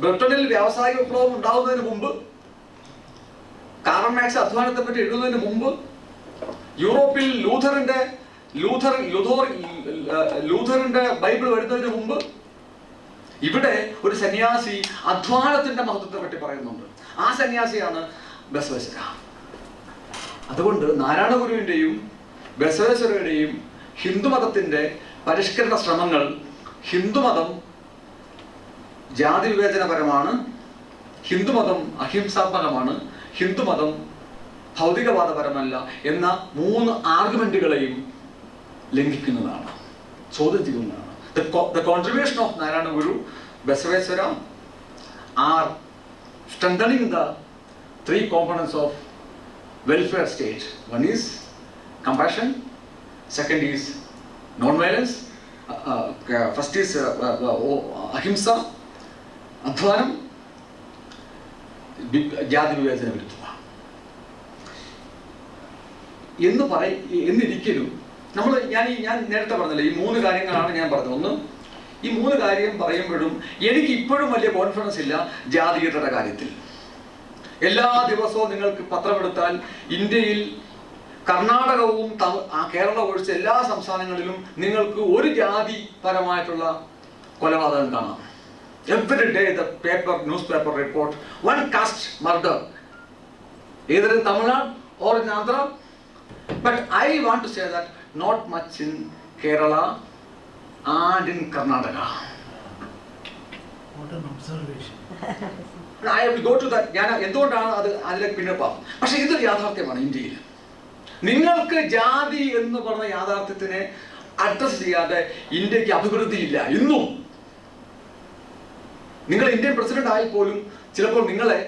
ബ്രിട്ടനിൽ വ്യാവസായിക വിപ്ലവം ഉണ്ടാവുന്നതിന് മുമ്പ്, കാറൽ മാർക്സ് അധ്വാനത്തെ പറ്റി എഴുതുന്നതിന് മുമ്പ്, യൂറോപ്പിൽ ലൂഥറിന്റെ ബൈബിൾ വരുന്നതിന് മുമ്പ്, ഇവിടെ ഒരു സന്യാസി അധ്വാനത്തിന്റെ മഹത്വത്തെ പറ്റി പറയുന്നുണ്ട്. ആ സന്യാസിയാണ് ബസവേശ്വര. അതുകൊണ്ട് നാരായണഗുരുവിന്റെയും ബസവേശ്വരയുടെയും ഹിന്ദുമതത്തിന്റെ പരിഷ്കരണ ശ്രമങ്ങൾ, ഹിന്ദുമതം ജാതി വിവേചനപരമാണ്, ഹിന്ദുമതം അഹിംസാത്മകമാണ്, ഹിന്ദുമതം ഭൗതികവാദപരമല്ല എന്ന 3 ആർഗ്യുമെന്റുകളെയും ലംഘിക്കുന്നതാണ്, ചോദ്യം ചെയ്യുന്നതാണ്. The contribution of Narayana Guru, Basaveshwara are strengthening the 3 components of welfare state. One is compassion, second is non-violence, first is ahimsa, adhvanam, jati vivechana viruddha. എന്നിരിക്കലും ഞാൻ നേരത്തെ പറഞ്ഞില്ല, ഈ 3 കാര്യങ്ങളാണ് ഞാൻ പറഞ്ഞത്. ഒന്ന്, ഈ 3 കാര്യം പറയുമ്പോഴും എനിക്ക് ഇപ്പോഴും വലിയ കോൺഫിഡൻസ് ഇല്ല ജാതീയതയുടെ കാര്യത്തിൽ. എല്ലാ ദിവസവും നിങ്ങൾക്ക് പത്രമെടുത്താൽ ഇന്ത്യയിൽ കർണാടകവും കേരള ഒഴിച്ച് എല്ലാ സംസ്ഥാനങ്ങളിലും നിങ്ങൾക്ക് ഒരു ജാതിപരമായിട്ടുള്ള കൊലപാതകം കാണാം. Every day the newspaper report one caste murder, either in Tamil Nadu or in Andhra. But I want to say that not much in Kerala and in Karnataka. What an observation. I will go to that. എന്തുകൊണ്ടാണ് അതിലേക്ക് പിന്നെ പോകാം. പക്ഷെ ഇതൊരു യാഥാർത്ഥ്യമാണ് ഇന്ത്യയിൽ. നിങ്ങൾക്ക് ജാതി എന്ന് പറഞ്ഞ യാഥാർത്ഥ്യത്തിനെ അഡ്രസ് ചെയ്യാതെ ഇന്ത്യക്ക് അഭിവൃദ്ധിയില്ല ഇന്നും. നിങ്ങൾ ഇന്ത്യൻ പ്രസിഡന്റ് ആയി പോലും ചിലപ്പോൾ നിങ്ങളെ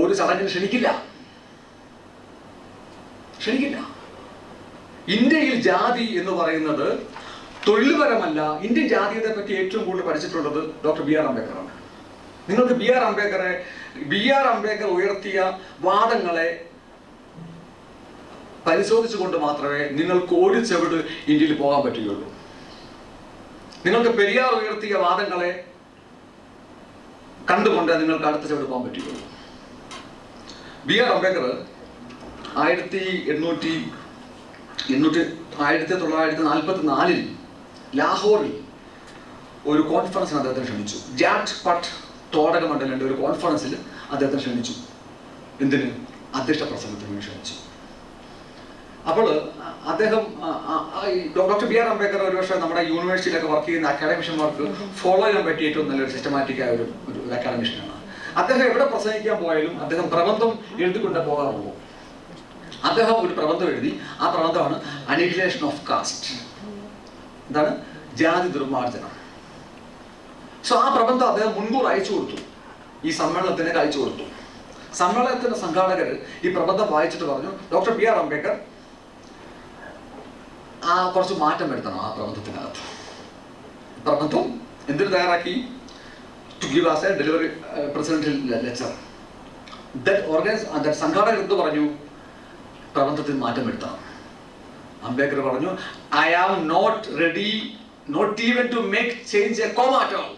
ഒരു ചടങ്ങിന് ക്ഷണിക്കില്ല. ഇന്ത്യയിൽ ജാതി എന്ന് പറയുന്നത് തൊഴിൽപരമല്ല. ഇന്ത്യൻ ജാതീയത്തെ പറ്റി ഏറ്റവും കൂടുതൽ പഠിച്ചിട്ടുള്ളത് ഡോക്ടർ ബി ആർ അംബേദ്കറാണ്. നിങ്ങൾക്ക് ബി ആർ അംബേദ്കർ ഉയർത്തിയ വാദങ്ങളെ പരിശോധിച്ചുകൊണ്ട് മാത്രമേ നിങ്ങൾക്ക് ഒരു ചെവിട് ഇന്ത്യയിൽ പോകാൻ പറ്റുകയുള്ളൂ. നിങ്ങൾക്ക് പെരിയാർ ഉയർത്തിയ വാദങ്ങളെ കണ്ടുകൊണ്ട് നിങ്ങൾക്ക് അടുത്ത ചെവിട് പോകാൻ പറ്റുകയുള്ളൂ. ബി ആർ അംബേദ്കർ 1944 ലാഹോറിൽ ഒരു കോൺഫറൻസിന് അദ്ദേഹത്തെ ക്ഷണിച്ചു. ജാറ്റ് പട്ട് തോടക മണ്ഡലന്റെ ഒരു കോൺഫറൻസിൽ അദ്ദേഹത്തെ ക്ഷണിച്ചു. എന്തിന്? അധ്യക്ഷ പ്രസംഗത്തിന് ക്ഷണിച്ചു. അപ്പോൾ അദ്ദേഹം ഡോക്ടർ ബി ആർ അംബേദ്കർ ഒരുപക്ഷെ നമ്മുടെ യൂണിവേഴ്സിറ്റിയിലൊക്കെ വർക്ക് ചെയ്യുന്ന അക്കാഡമിഷ്യന്മാർക്ക് ഫോളോ ചെയ്യാൻ പറ്റിയ ഏറ്റവും നല്ലൊരു സിസ്റ്റമാറ്റിക് ആയ ഒരു അക്കാഡമിഷ്യനാണ്. അദ്ദേഹം എവിടെ പ്രസംഗിക്കാൻ പോയാലും അദ്ദേഹം പ്രബന്ധം എഴുതിക്കൊണ്ടേ പോകാറുള്ളൂ. അദ്ദേഹം ഒരു പ്രബന്ധം എഴുതി. ആ പ്രബന്ധമാണ് അനിഹിലേഷൻ ഓഫ് കാസ്റ്റ്. എന്താണ്? ജാതി നിർമ്മാർജ്ജനം. സോ ആ പ്രബന്ധം അദ്ദേഹം മുൻകൂർ അയച്ചു കൊടുത്തു, ഈ സമ്മേളനത്തിന് അയച്ചു കൊടുത്തു. സമ്മേളനത്തിന്റെ സംഘാടകർ ഈ പ്രബന്ധം വായിച്ചിട്ട് പറഞ്ഞു, ഡോക്ടർ ബി ആർ അംബേദ്കർ കുറച്ച് മാറ്റം വരുത്തണം ആ പ്രബന്ധത്തിനകത്ത്. പ്രബന്ധം എന്തിനു തയ്യാറാക്കി? To give as a delivery presidential lecture. സംഘാടകർ എന്ത് പറഞ്ഞു? പ്രബന്ധത്തിൽ മാറ്റം വരുത്തണം. അംബേദ്കർ പറഞ്ഞു, I am not ready not even to make change a comma at all.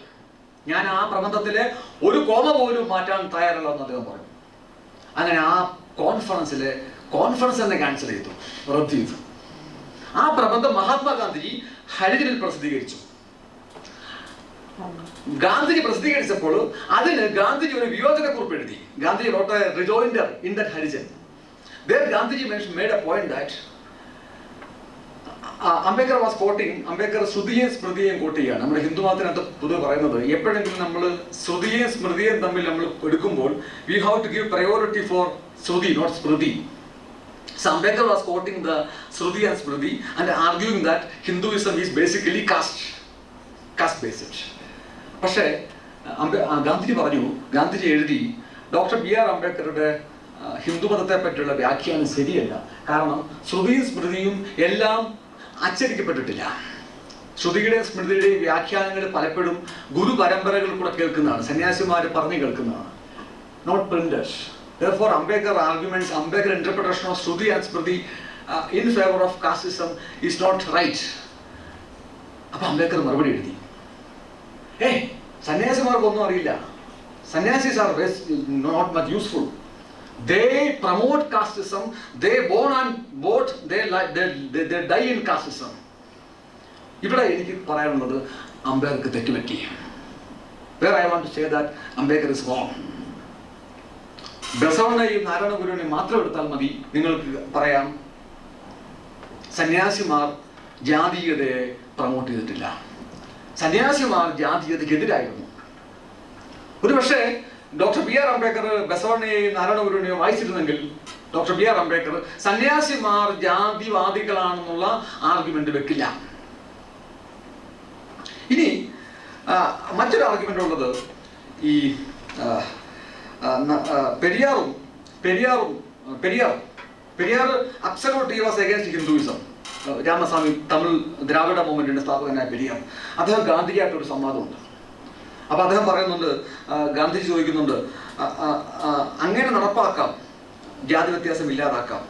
ഞാൻ ആ പ്രബന്ധത്തിലെ ഒരു കോമ പോലും മാറ്റാൻ തയ്യാറല്ല എന്ന് അദ്ദേഹം പറഞ്ഞു. അങ്ങനെ ആ കോൺഫറൻസ് തന്നെ ക്യാൻസൽ ചെയ്തു, റദ്ദ് ചെയ്തു. ആ പ്രബന്ധം മഹാത്മാഗാന്ധി ഹരിജനിൽ പ്രസിദ്ധീകരിച്ചു. ഗാന്ധിജി പ്രസിദ്ധീകരിച്ചപ്പോൾ അതിന് ഗാന്ധിജി ഒരു വിയോജനക്കുറിപ്പ് എഴുതി. Gandhiji wrote a rejoinder in that Harijan. There Gandhiji made a point that Ambedkar was quoting. Ambedkar ശ്രുതിയെയും സ്മൃതിയെയും കോട്ട് ചെയ്യാണ്. നമ്മുടെ ഹിന്ദു മതത്തിനകത്ത് പൊതുവെ പറയുന്നത്, എപ്പോഴെങ്കിലും നമ്മൾ ശ്രുതിയെയും സ്മൃതിയെയും തമ്മിൽ നമ്മൾ എടുക്കുമ്പോൾ we have to give priority for Shruti, not Smriti. So Ambedkar was quoting the Shruti and Smriti and arguing that Hinduism is basically caste based. പക്ഷേ ഗാന്ധിജി പറഞ്ഞു, ഗാന്ധിജി എഴുതി, ഡോക്ടർ ബി ആർ അംബേദ്കറുടെ ഹിന്ദുമതത്തെ പറ്റിയുള്ള വ്യാഖ്യാനം ശരിയല്ല. കാരണം ശ്രുതിയും സ്മൃതിയും എല്ലാം അച്ചടിക്കപ്പെട്ടിട്ടില്ല. ശ്രുതിയുടെയും സ്മൃതിയുടെയും വ്യാഖ്യാനങ്ങൾ പലപ്പോഴും ഗുരു പരമ്പരകൾ കൂടെ കേൾക്കുന്നതാണ്, സന്യാസിമാർ പറഞ്ഞു കേൾക്കുന്നതാണ്, not printers. Therefore, Ambedkar arguments, Ambedkar interpretation of Shruti and Smriti in favor of casteism is not right. അപ്പോൾ അംബേദ്കർ മറുപടി എഴുതി, സന്യാസിമാർക്കൊന്നും അറിയില്ല. Sanyasis R not much useful. They promote casteism. They born and vote. They die in casteism. ഇവിടെ എനിക്ക് പറയാനുള്ളത്, അംബേദ്കർക്ക് തെറ്റുപറ്റി. Where I want to say that Ambedkar is wrong. ബസവണ്ണയും Narayana ഗുരുവിനെയും മാത്രം എടുത്താൽ മതി, നിങ്ങൾക്ക് പറയാം സന്യാസിമാർ ജാതീയതയെ പ്രൊമോട്ട് ചെയ്തിട്ടില്ല. സന്യാസിമാർ ജാതീയതയ്ക്കെതിരായിരുന്നു. ഒരുപക്ഷെ ഡോക്ടർ ബി ആർ അംബേദ്കർ ബസവണ്ണയെയും നാരായണ ഗുരുവിനെയും വായിച്ചിരുന്നെങ്കിൽ ഡോക്ടർ ബി ആർ അംബേദ്കർ സന്യാസിമാർ ജാതിവാദികളാണെന്നുള്ള ആർഗ്യുമെന്റ് വെക്കില്ല. ഇനി മറ്റൊരു ആർഗ്യുമെന്റ് ഉള്ളത്, ഈ Periyar absolutely was against Hinduism. Ramaswamy, Tamil Dravida മൂവ്മെന്റിന്റെ സ്ഥാപകനായ പെരിയാർ, അദ്ദേഹം ഗാന്ധിജിയായിട്ടൊരു സംവാദമുണ്ട്. അപ്പൊ അദ്ദേഹം പറയുന്നുണ്ട്, ഗാന്ധിജി ചോദിക്കുന്നുണ്ട്, അങ്ങനെ നടപ്പാക്കാം, ജാതി വ്യത്യാസം ഇല്ലാതാക്കാം.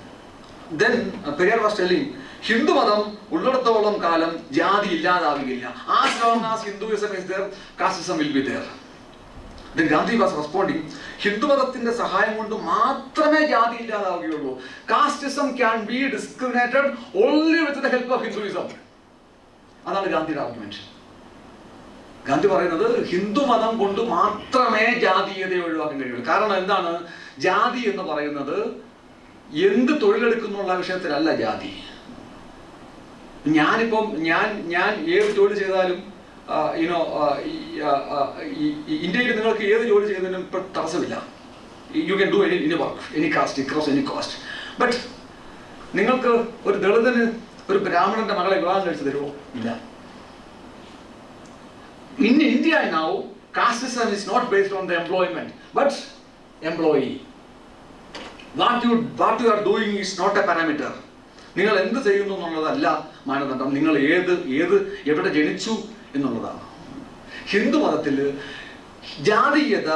ദെൻ പെരിയാർ വാസ് ടെല്ലിംഗ്, ഹിന്ദുമതം ഉള്ളിടത്തോളം കാലം ജാതി ഇല്ലാതാവുകയില്ല. As long as Hinduism is there, casteism will be there. Then Gandhi was responding, ഹിന്ദുമതത്തിന്റെ സഹായം കൊണ്ട് മാത്രമേ ജാതി ഇല്ലാതാവുകയുള്ളൂ. Casteism can be discriminated only with the help of Hinduism. അതാണ് ഗാന്ധിയുടെ ആർഗ്യുമെന്റ്. ഗാന്ധി പറയുന്നത് ഹിന്ദുമതം കൊണ്ട് മാത്രമേ ജാതീയതയെ ഒഴിവാക്കാൻ കഴിയുള്ളൂ. കാരണം എന്താണ്? ജാതി എന്ന് പറയുന്നത് എന്ത് തൊഴിലെടുക്കുന്നുള്ള വിഷയത്തിലല്ല ജാതി. ഞാനിപ്പം ഞാൻ ഏത് ജോലി ചെയ്താലും ഇന്ത്യയിൽ നിങ്ങൾക്ക് ഏത് ജോലി ചെയ്യുന്നതിനും ഇപ്പം തടസ്സമില്ല. You can do any work, any caste, across any caste. But നിങ്ങൾക്ക് ഒരു ദളിതന് ഒരു ബ്രാഹ്മണന്റെ മകളെ വിവാഹം കഴിച്ചു തരുമോ? ഇല്ല. In India now, casteism is not based on the employment, but employee. What you are doing is not a parameter. നിങ്ങൾ എന്ത് ചെയ്യുന്നു എന്നുള്ളതല്ല മാനദണ്ഡം, നിങ്ങൾ എവിടെ ജനിച്ചു എന്നുള്ളതാണ്. ഹിന്ദുമതത്തിൽ ജാതീയത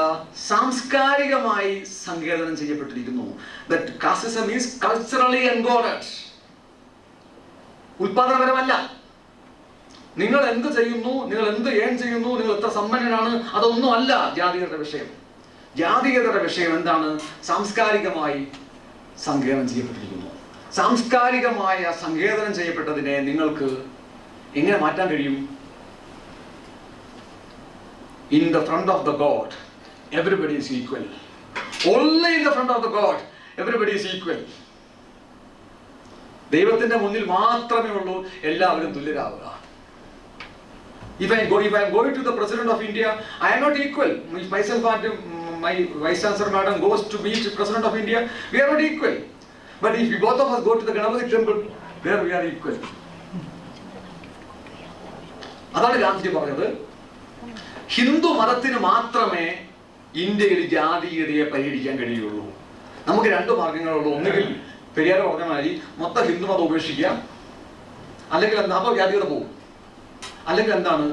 സാംസ്കാരികമായി സങ്കേതനം ചെയ്യപ്പെട്ടിരിക്കുന്നു. That casteism is culturally encoded. ഉൽപാദനപരമല്ല. നിങ്ങൾ എന്ത് ചെയ്യുന്നു, നിങ്ങൾ എന്ത് ഏൺ ചെയ്യുന്നു, നിങ്ങൾ എത്ര സമ്പന്നനാണ്, അതൊന്നും അല്ല ജാതീയതയുടെ വിഷയം. ജാതീയതയുടെ വിഷയം എന്താണ്? സാംസ്കാരികമായി സങ്കേതനം ചെയ്യപ്പെട്ടിരിക്കുന്നു. സാംസ്കാരികമായ സങ്കേതനം ചെയ്യപ്പെട്ടതിനെ നിങ്ങൾക്ക് എങ്ങനെ മാറ്റാൻ കഴിയും? In the front of the God, everybody is equal. Only in the front of the God, everybody is equal. ദൈവത്തിന്റെ മുന്നിൽ മാത്രമേ ഉള്ളൂ എല്ലാവരും തുല്യരാവുക. If I am going to the President of India, I am not equal. If myself and my Vice Chancellor Madam goes to meet the President of India, we are not equal. But if we both of us go to the Ganapati temple, there we are equal. അതാണ് ഗാന്ധിജി പറഞ്ഞത്. ഹിന്ദു മതത്തിന് മാത്രമേ ഇന്ത്യയിൽ ജാതീയതയെ പരിഹരിക്കാൻ കഴിയുള്ളൂ. നമുക്ക് രണ്ട് മാർഗങ്ങളുള്ളൂ. ഒന്നുകിൽ പെരിയാർ പറഞ്ഞ മാതിരി മൊത്തം ഹിന്ദു മതം ഉപേക്ഷിക്കുക, അല്ലെങ്കിൽ എന്താ അപ്പോൾ ജാതീയത പോകും. അല്ലെങ്കിൽ എന്താണ്,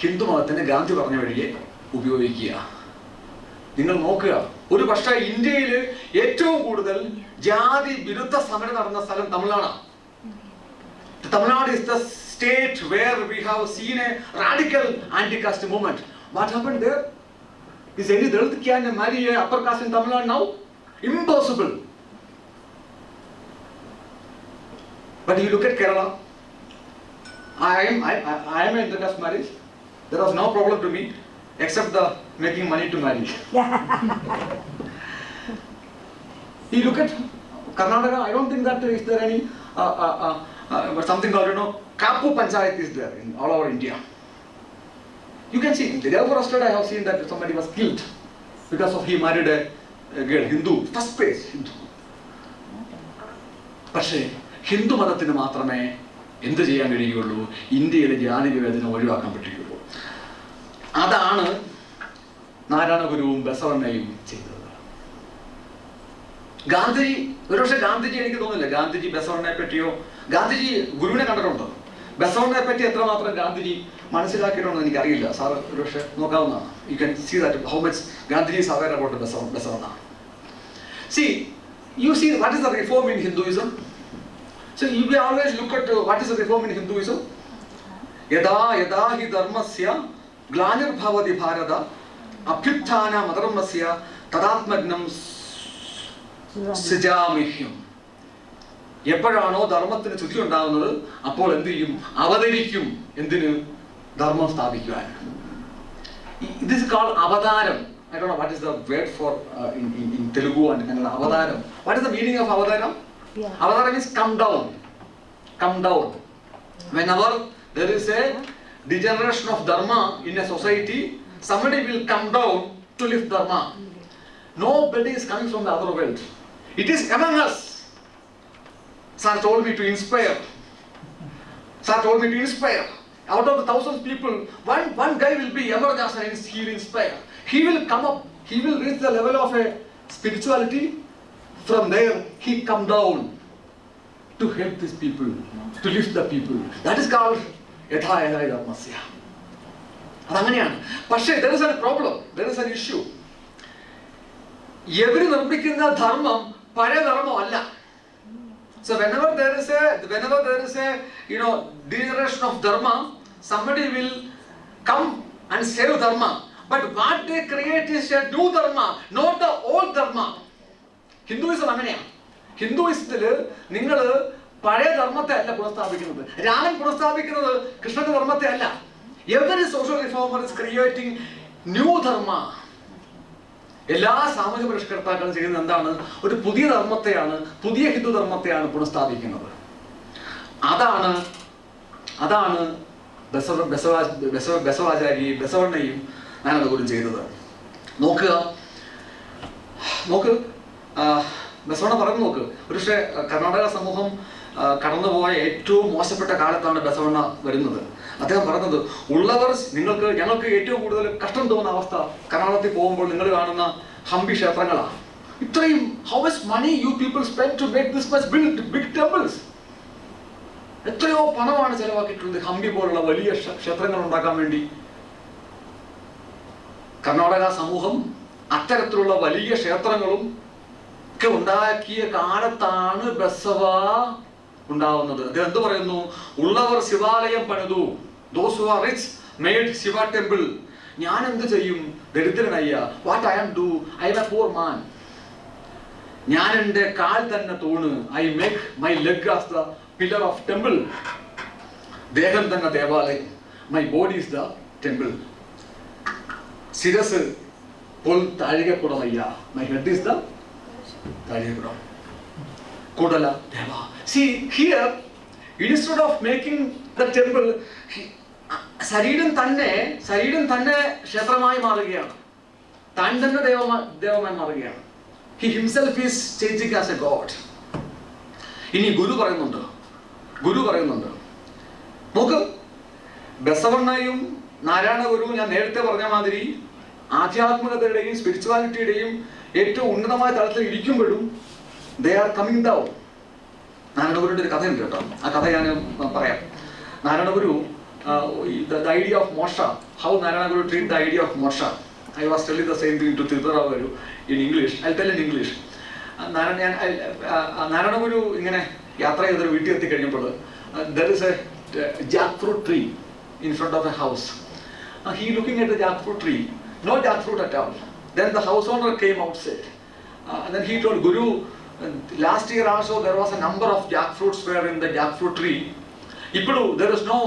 ഹിന്ദു മതത്തിന് ഗാന്ധി പറഞ്ഞ വഴിയെ ഉപയോഗിക്കുക. നിങ്ങൾ നോക്കുക, ഒരു പക്ഷേ ഇന്ത്യയിൽ ഏറ്റവും കൂടുതൽ ജാതി വിരുദ്ധ സമരം നടന്ന സ്ഥലം തമിഴ്നാടാണ്. Tamil Nadu is the state where we have seen a radical anti-caste movement. What happened there? Is any Dalit can marry a upper caste in Tamil Nadu now? Impossible. But you look at Kerala. I am an intercaste marriage. There was no problem to me, except the making money to marry. You look at Karnataka. I don't think that is there any but something called Kapu Panchayat is there in all over India. You can see the day before yesterday I have seen that somebody was killed because of he married a girl, Hindu, first place Hindu. പക്ഷേ ഹിന്ദു മതത്തിന് മാത്രമേ എന്ത് ചെയ്യാൻ കഴിയുള്ളൂ, ഇന്ത്യയിലെ ജാതി വിവേചനം ഒഴിവാക്കാൻ പറ്റുകയുള്ളൂ. അതാണ് നാരായണ ഗുരുവും ബസവണ്ണയും ചെയ്തത്. ഗാന്ധിജി, ഒരുപക്ഷെ ഗാന്ധിജി, എനിക്ക് തോന്നുന്നില്ല ഗാന്ധിജി ബസവണ്ണയെ പറ്റിയോ, ഗാന്ധിജി ഗുരുവിനെ കണ്ടിട്ടുണ്ടോ, ബസവണ്ണയെ പറ്റി എത്രമാത്രം ഗാന്ധിജി മനസ്സിലാക്കിയിട്ടുണ്ടെന്ന് എനിക്കറിയില്ല. സാർ ഒരുപക്ഷെ നോക്കാവുന്നതാണ്. You can see that how much Gandhiji is aware about Basavanna. See, you see what is the reform in Hinduism? So you will always look at what is the reform in Hinduism. Yada yada hi dharmasya glanirбhavati bharata abhyuthana madharmasya tadatmagnam sijamihim. എപ്പോഴാണോ ധർമ്മത്തിന് ചുറ്റി ഉണ്ടാകുന്നത് അപ്പോൾ എന്ത് ചെയ്യും, അവതരിക്കും. എന്തിന്? ധർമ്മം സ്ഥാപിക്കുവാൻ. This is called അവതാരം. I don't know what is the word for in Telugu and Kannada. Avadaram. What is the meaning of avadaram? Yeah. Avadaram means come down. Come down. Whenever there is a degeneration of dharma in a society, somebody will come down to lift dharma. Nobody is coming from the other world. It is among us. Sir told me to inspire. Sir told me to inspire. Out of the thousands people, one guy will be emerge and he will inspire. He will come up. He will reach the level of a spirituality. From there, he come down to help these people, to lift the people. That is called yatha yatha dharmasya. അതങ്ങനെയാണ്. പക്ഷേ there is a problem. There is an issue. ഇവർ നിർമ്മിക്കുന്ന ധർമ്മം പഴയ ധർമ്മം അല്ല. So whenever there is a degeneration of dharma, somebody will come and save dharma. But what they create is a new dharma, not the old dharma. Hinduism അങ്ങനെയാണ്. ഹിന്ദുയിസത്തില് നിങ്ങൾ പഴയ ധർമ്മത്തെ അല്ല പുനഃസ്ഥാപിക്കുന്നത്. രാമൻ പുനഃസ്ഥാപിക്കുന്നത് കൃഷ്ണന്റെ ധർമ്മത്തെ അല്ല. Every social reformer is creating new dharma. എല്ലാ സാമൂഹ്യ പരിഷ്കർത്താക്കളും ചെയ്യുന്നത് എന്താണ്? ഒരു പുതിയ ധർമ്മത്തെയാണ്, പുതിയ ഹിന്ദു ധർമ്മത്തെയാണ് പുനഃസ്ഥാപിക്കുന്നത്. അതാണ് ബസവാചാരി ബസവണ്ണയും ഞാനതുപോലും ചെയ്തത്. നോക്ക് ബസവണ്ണ പറഞ്ഞു നോക്ക്. പക്ഷേ കർണാടക സമൂഹം കടന്നുപോയ ഏറ്റവും മോശപ്പെട്ട കാലത്താണ് ബസവണ്ണ വരുന്നത്. അദ്ദേഹം പറഞ്ഞത് ഞങ്ങൾക്ക് ഏറ്റവും കൂടുതൽ കഷ്ടം തോന്നുന്ന അവസ്ഥ കർണാടകത്തിൽ പോകുമ്പോൾ നിങ്ങൾ കാണുന്ന ഹംപി ക്ഷേത്രങ്ങളാണ്. ഇത്രയും how much money you people spend to make this much big temples. എത്രയോ പണമാണ് ചെലവാക്കിയിട്ടുള്ളത് ഹംപി പോലുള്ള വലിയ ക്ഷേത്രങ്ങൾ ഉണ്ടാക്കാൻ വേണ്ടി. കർണാടക സമൂഹം അത്തരത്തിലുള്ള വലിയ ക്ഷേത്രങ്ങളും ഒക്കെ ഉണ്ടാക്കിയ കാലത്താണ് ബസവ ഉണ്ടാവുന്നത്. അത് എന്ത് പറയുന്നു? ഉള്ളവർ ശിവാലയം പണിതു. Those who are rich made Shiva temple. ഞാൻ എന്ത് ചെയ്യും? ദരിദ്രനയ്യ. What I am do? I am a poor man. ഞാൻ എൻ്റെ കാൽ തന്നെ തൂണ്. I make my leg as the pillar of temple. ദേഹം തന്നെ ദേവാലയം. My body is the temple. ശിരസ് പോൽ താഴികക്കുടമയ്യ. My head is the താഴികക്കുടം. കുടല Deva. See here, instead of making the temple, ശരീരം തന്നെ ക്ഷേത്രമായി മാറുകയാണ്. താൻ തന്നെ ദൈവമായി മാറുകയാണ്. He himself is changing as a god. ഇനി ഗുരു പറയുന്നുണ്ട്, നോക്ക്, ബസവണ്ണയും നാരായണ ഗുരുവും ഞാൻ നേരത്തെ പറഞ്ഞ മാതിരി ആധ്യാത്മികതയുടെയും സ്പിരിച്വാലിറ്റിയുടെയും ഏറ്റവും ഉന്നതമായ തലത്തിൽ ഇരിക്കുമ്പോഴും ദേ ആർ കമ്മിങ് ഡൗൺ. നാരായണഗുരുവിൻ്റെ ഒരു കഥയുണ്ട് കേട്ടോ, ആ കഥ ഞാൻ പറയാം. Narayana Guru, the idea of moksha, how Narayana Guru treat the idea of moksha. I was telling the same thing to Tripura Guru in English. I'll tell in English. Narayana Guru ഇങ്ങനെ യാത്ര ചെയ്തൊരു വീട്ടിൽ എത്തിക്കഴിഞ്ഞപ്പോൾ there is a jackfruit tree in front of a house. He looking at the jackfruit tree, no jackfruit at all. Then the house owner came outside. And then he told Guru, last year also there was a number of jackfruits were in the jackfruit tree. Ippudu there is no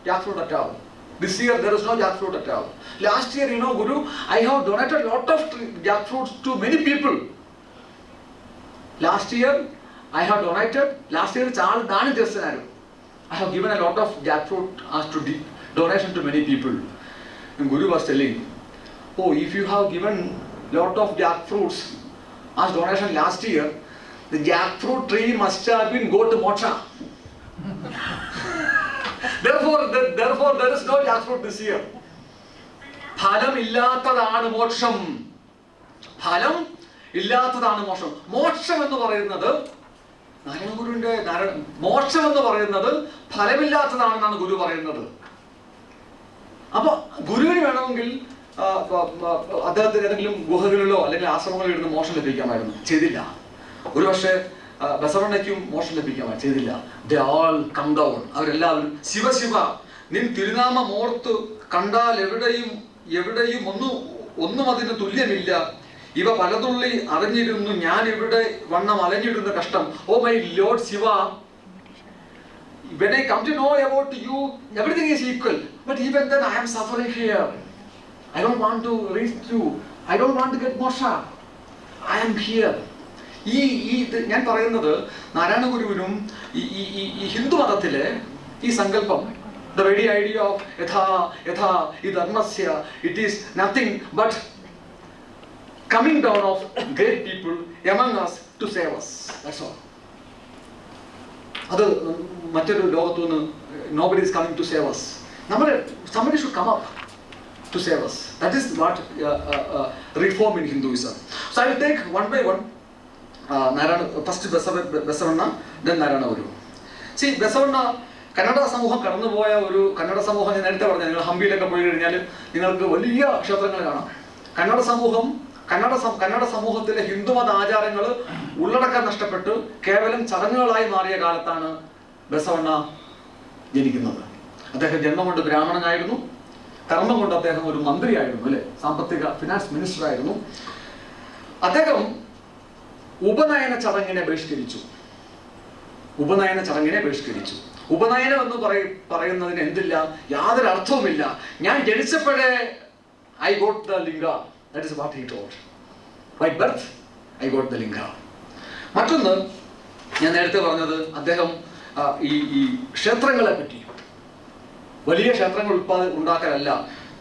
jackfruit at all. This year there is no jackfruit at all. Last year, Guru, I have donated lot of jackfruits to many people. Last year I have donated. Last year I have given a lot of jackfruit as to donation to many people. And Guru was telling, oh, if you have given lot of jackfruits as donation last year, the jackfruit tree must have been go to moksha. Therefore there is no jackfruit this year. ഫലം ഇല്ലാത്തതാണ് മോക്ഷം. ഫലം ഇല്ലാത്തതാണ് മോക്ഷം. മോക്ഷം എന്ന് പറയുന്നത് നാരായണഗുരുവിന്റെ മോക്ഷം എന്ന് പറയുന്നത് ഫലമില്ലാത്തതാണെന്നാണ് ഗുരു പറയുന്നത്. അപ്പൊ ഗുരുവിന് വേണമെങ്കിൽ അദ്ദേഹത്തിന് ഏതെങ്കിലും ഗുഹകളിലോ അല്ലെങ്കിൽ ആശ്രമങ്ങളിലോ ഇരുന്ന് മോക്ഷം ലഭിക്കാമായിരുന്നു, ചെയ്തില്ല. ഒരു പക്ഷേ ബസവണ്ണയ്ക്കും മോക്ഷം ലഭിക്കാമായിരുന്നു, ചെയ്തില്ല. ദേ ആൾ കം ഡൗൺ. അവരെല്ലാവരും ശിവ ശിവ നിൻ തിരുനാമം ഓർത്ത് കണ്ടാൽ എവിടെയും ഒന്നും അതിന് തുല്യമില്ല. ഇവ പലതുള്ളി അറിഞ്ഞിരുന്നു ഞാൻ ഇവിടെ വണ്ണം അലഞ്ഞിടുന്ന കഷ്ടം. Oh my lord Shiva, when I come to know about you, everything is equal. But even then I am suffering here. I don't want to reach you. I don't want to get moksha. I am here. ഞാൻ പറയുന്നത് നാരായണ ഗുരുവിനും ഈ ഹിന്ദു മതത്തിലെ ഈ സങ്കല്പം, the very idea of yatha idharmasya, it is nothing but coming down of great people among us to save us. That's all. അത് മറ്റൊരു ലോകത്തുനിന്ന് nobody is coming to save us. Somebody should come up to save us. That is what reform in Hinduism. So I will take one by one. First Basavanna, then Narayana Guru. See, Basavanna Kannada സമൂഹം കടന്നുപോയ ഒരു കന്നഡ സമൂഹം. ഞാൻ നേരത്തെ പറഞ്ഞ, നിങ്ങൾ ഹംപിയിലൊക്കെ പോയി കഴിഞ്ഞാൽ നിങ്ങൾക്ക് വലിയ ക്ഷേത്രങ്ങൾ കാണാം. കന്നഡ സമൂഹത്തിലെ ഹിന്ദുമത ആചാരങ്ങൾ ഉള്ളടക്കം നഷ്ടപ്പെട്ട് കേവലം ചടങ്ങുകളായി മാറിയ കാലത്താണ് ബസവണ്ണ ജനിക്കുന്നത്. അദ്ദേഹം ജന്മം കൊണ്ട് ബ്രാഹ്മണനായിരുന്നു, കർമ്മം കൊണ്ട് അദ്ദേഹം ഒരു മന്ത്രിയായിരുന്നു, അല്ലെ, സാമ്പത്തിക ഫിനാൻസ് മിനിസ്റ്റർ ആയിരുന്നു. അദ്ദേഹം ഉപനയന ചടങ്ങിനെ ബഹിഷ്കരിച്ചു. ഉപനയനം എന്ന് പറയുന്നതിന് എന്തില്ല, യാതൊരു അർത്ഥവുമില്ല. ഞാൻ ജനിച്ചപ്പോഴേ I got the linga. That is what he told. By birth I got the linga. മറ്റൊന്ന് ഞാൻ നേരത്തെ പറഞ്ഞത്, അദ്ദേഹം ഈ ക്ഷേത്രങ്ങളെ പറ്റി, വലിയ ക്ഷേത്രങ്ങൾ ഉണ്ടാക്കലല്ല,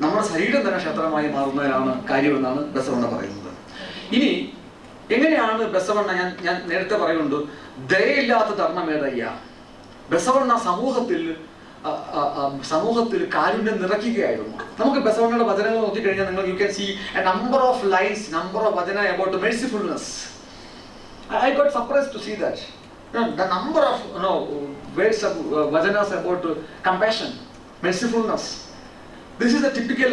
നമ്മുടെ ശരീരം തന്നെ ക്ഷേത്രമായി മാറുന്നതിനാണ് കാര്യമെന്നാണ് ബസവണ്ണ പറയുന്നത്. ഇനി എങ്ങനെയാണ് ബസവണ്ണ, ഞാൻ നേരത്തെ പറയുന്നുണ്ട്, ദയയില്ലാത്ത ധർമ്മമേതയ്യ. ബസവണ്ണ സമൂഹത്തിൽ കാരുണ്യം നിറയ്ക്കുകയായിരുന്നു. നമുക്ക് ബസവണ്ണയുടെ വചനങ്ങൾ നോക്കിക്കഴിഞ്ഞാൽ നിങ്ങൾ you can see a number of lines, number of vachana about mercifulness. I got surprised to see that. The number of words of vajanas about compassion, mercifulness. This is the typical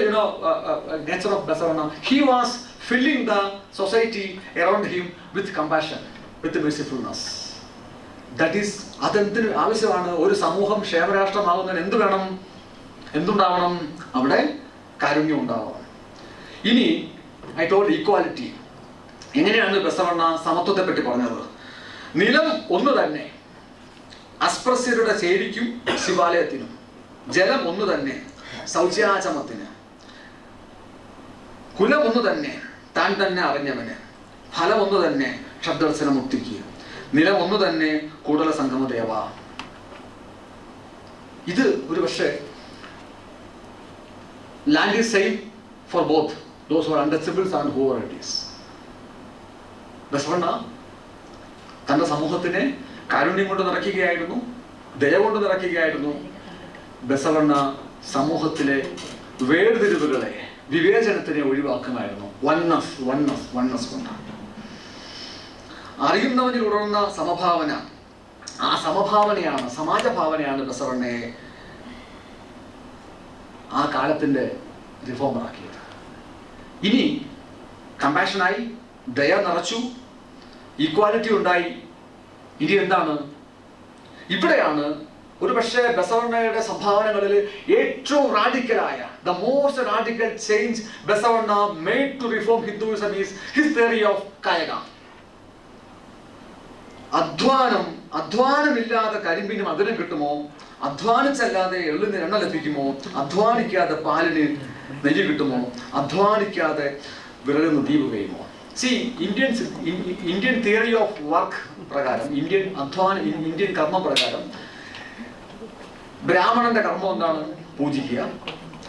nature of Basavanna. He was filling the society around him with compassion, with mercifulness. That is, അതെന്തിന് ആവശ്യമാണ്? ഒരു സമൂഹം ക്ഷേമരാഷ്ട്രമാകുന്നതിന് എന്തുണ്ടാവണം? അവിടെ കാരുണ്യം ഉണ്ടാവണം. ഇനി I told equality. എങ്ങനെയാണ് ബസവണ്ണ സമത്വത്തെ പറ്റി പറഞ്ഞത്? നിലം ഒന്ന് തന്നെ അസ്പൃശ്യരുടെ ചേരിക്കും ശിവാലയത്തിനും, ജലം ഒന്ന് തന്നെ ശൗചാചമത്തിന്, കുലം ഒന്ന് തന്നെ താൻ തന്നെ അറിഞ്ഞവന്, ഫലം ഒന്ന് തന്നെ ക്ഷബ്ദർശന മുക്തിക്ക്, നിലം ഒന്ന് തന്നെ കൂടല സംഗമദേവ. ഇത് ഒരു പക്ഷേ land is same for both those who are Untouchables and Hoover it is. Basavanna തന്റെ സമൂഹത്തിനെ കാരുണ്യം കൊണ്ട് നിറയ്ക്കുകയായിരുന്നു, ദയ കൊണ്ട് നിറയ്ക്കുകയായിരുന്നു. ബസവണ്ണ സമൂഹത്തിലെ വേർതിരിവുകളെ, വിവേചനത്തിനെ ഒഴിവാക്കുമായിരുന്നു. വണ്ണസ് കൊണ്ട് അറിയുന്നവനിൽ ഉണർന്ന സമഭാവന, ആ സമഭാവനയാണ്, സമാജഭാവനയാണ് ബസവണ്ണയെ ആ കാലത്തിന്റെ റിഫോമറാക്കിയത്. ഇനി കമ്പാഷനായി, ദയ നിറച്ചു, ഈക്വാലിറ്റി ഉണ്ടായി. ഇനി എന്താണ്? ഇവിടെയാണ് ഒരു പക്ഷേ ബസവണ്ണയുടെ സംഭാവനകളിൽ ഏറ്റവും റാഡിക്കലായ, the most radical change Basavanna made to reform Hinduism is his theory of kayaka. അധ്വാനമില്ലാതെ കരിമ്പിന് മധുരം കിട്ടുമോ? അധ്വാനിച്ചല്ലാതെ എള്ളിന് എണ്ണ ലഭിക്കുമോ? അധ്വാനിക്കാതെ പാലിന് നെയ്യ് കിട്ടുമോ? അധ്വാനിക്കാതെ വിറകുന്ന ദീപ് കഴിയുമോ? ഇന്ത്യൻ തിയറി ഓഫ് വർക്ക് പ്രകാരം, ഇന്ത്യൻ കർമ്മ പ്രകാരം ബ്രാഹ്മണന്റെ കർമ്മം എന്താണ്? പൂജിക്കുക.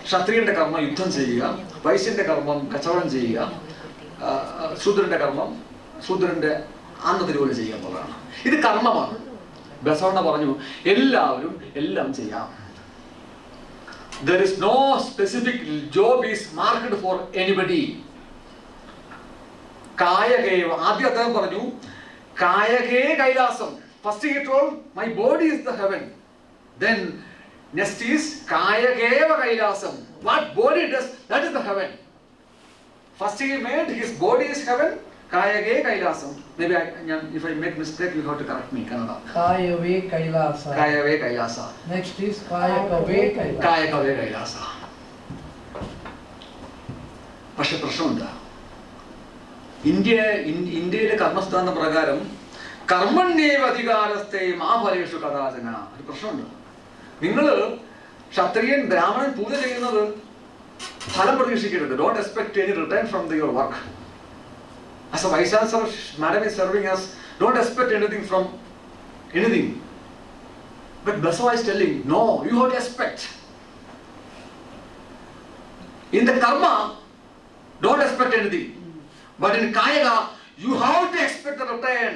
ക്ഷത്രിയന്റെ കർമ്മം യുദ്ധം ചെയ്യുക. വൈശ്യന്റെ കർമ്മം കച്ചവടം ചെയ്യുക. ശൂദ്രന്റെ കർമ്മം ശൂദ്രന്റെ അന്നത്തെ ജോലി ചെയ്യുക എന്നുള്ളതാണ്. ഇത് കർമ്മമാണ്. ബസവണ്ണ പറഞ്ഞു എല്ലാവരും എല്ലാം ചെയ്യാം. There is no specific job is marked for anybody. കായകേവ, ആദ്യം അദ്ദേഹം പറഞ്ഞു കായകേ കൈലാസം. First he told my body is the heaven. Then next is kayakeva kailasam. What body does, that is the heaven. First he made his body is heaven. Kayake kailasam. Maybe if I make mistake, you have to correct me. Kannada. Kayave kailasa. Kayave kailasa. Next is kayakave kailasa. Kayakave kailasa. പക്ഷെ പ്രശ്നമുണ്ട്. ഇന്ത്യയിലെ കർമ്മസ്ഥാന പ്രകാരം കർമ്മണ്യേവ അധികാരസ്ഥേ മാഫലേഷു കഥാചന. ഒരു പ്രശ്നമുണ്ട്. നിങ്ങൾ ക്ഷത്രിയൻ ബ്രാഹ്മണൻ പൂജ ചെയ്യുന്നത് ഫലം പ്രതീക്ഷിക്കരുത്. Don't expect any return from your work. As a vice chancellor, madam is serving us. Don't expect anything from anything. But Basava is telling, no, you have to expect. In the karma, don't expect anything. But in Kayaga, you have to expect the return.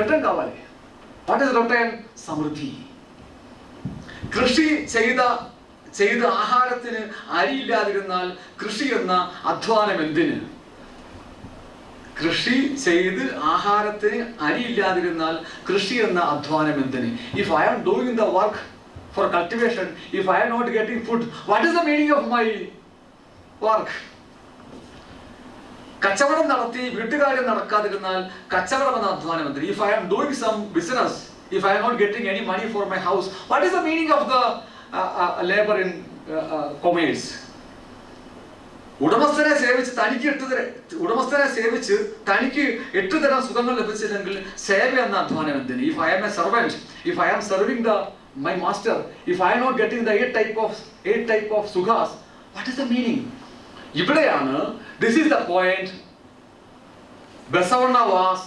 Return kavali. What is return? Samruddhi. കൃഷി ചെയ്ത് ആഹാരത്തിന് അരിയില്ലാതിരുന്നാൽ കൃഷി എന്ന അധ്വാനം എന്തിന്? കൃഷി ചെയ്ത് ആഹാരത്തിന് അരിയില്ലാതിരുന്നാൽ കൃഷി എന്ന അധ്വാനം എന്തിന്? If I am doing the work for cultivation, if I am not getting food, what is the meaning of my work? കച്ചവടം നടത്തി വീട്ടുകാര്യം നടക്കാതിരുന്നാൽ കച്ചവടം എന്ന അധ്വാനം എന്തിന്? If I am doing some business, if I am not getting any money for my house, what is the meaning of the labor in commerce? ഉടമസ്ഥനെ സേവിച്ച് തനിക്ക് 8 തരം സുഖങ്ങൾ ലഭിച്ചില്ലെങ്കിൽ സേവ എന്ന അധ്വാനം എന്തിന്? If I am a servant, if I am serving my master, if I am not getting the 8 type of sukhas, what is the meaning? ഇവിടെയാണ്, this is the point, Basavanna was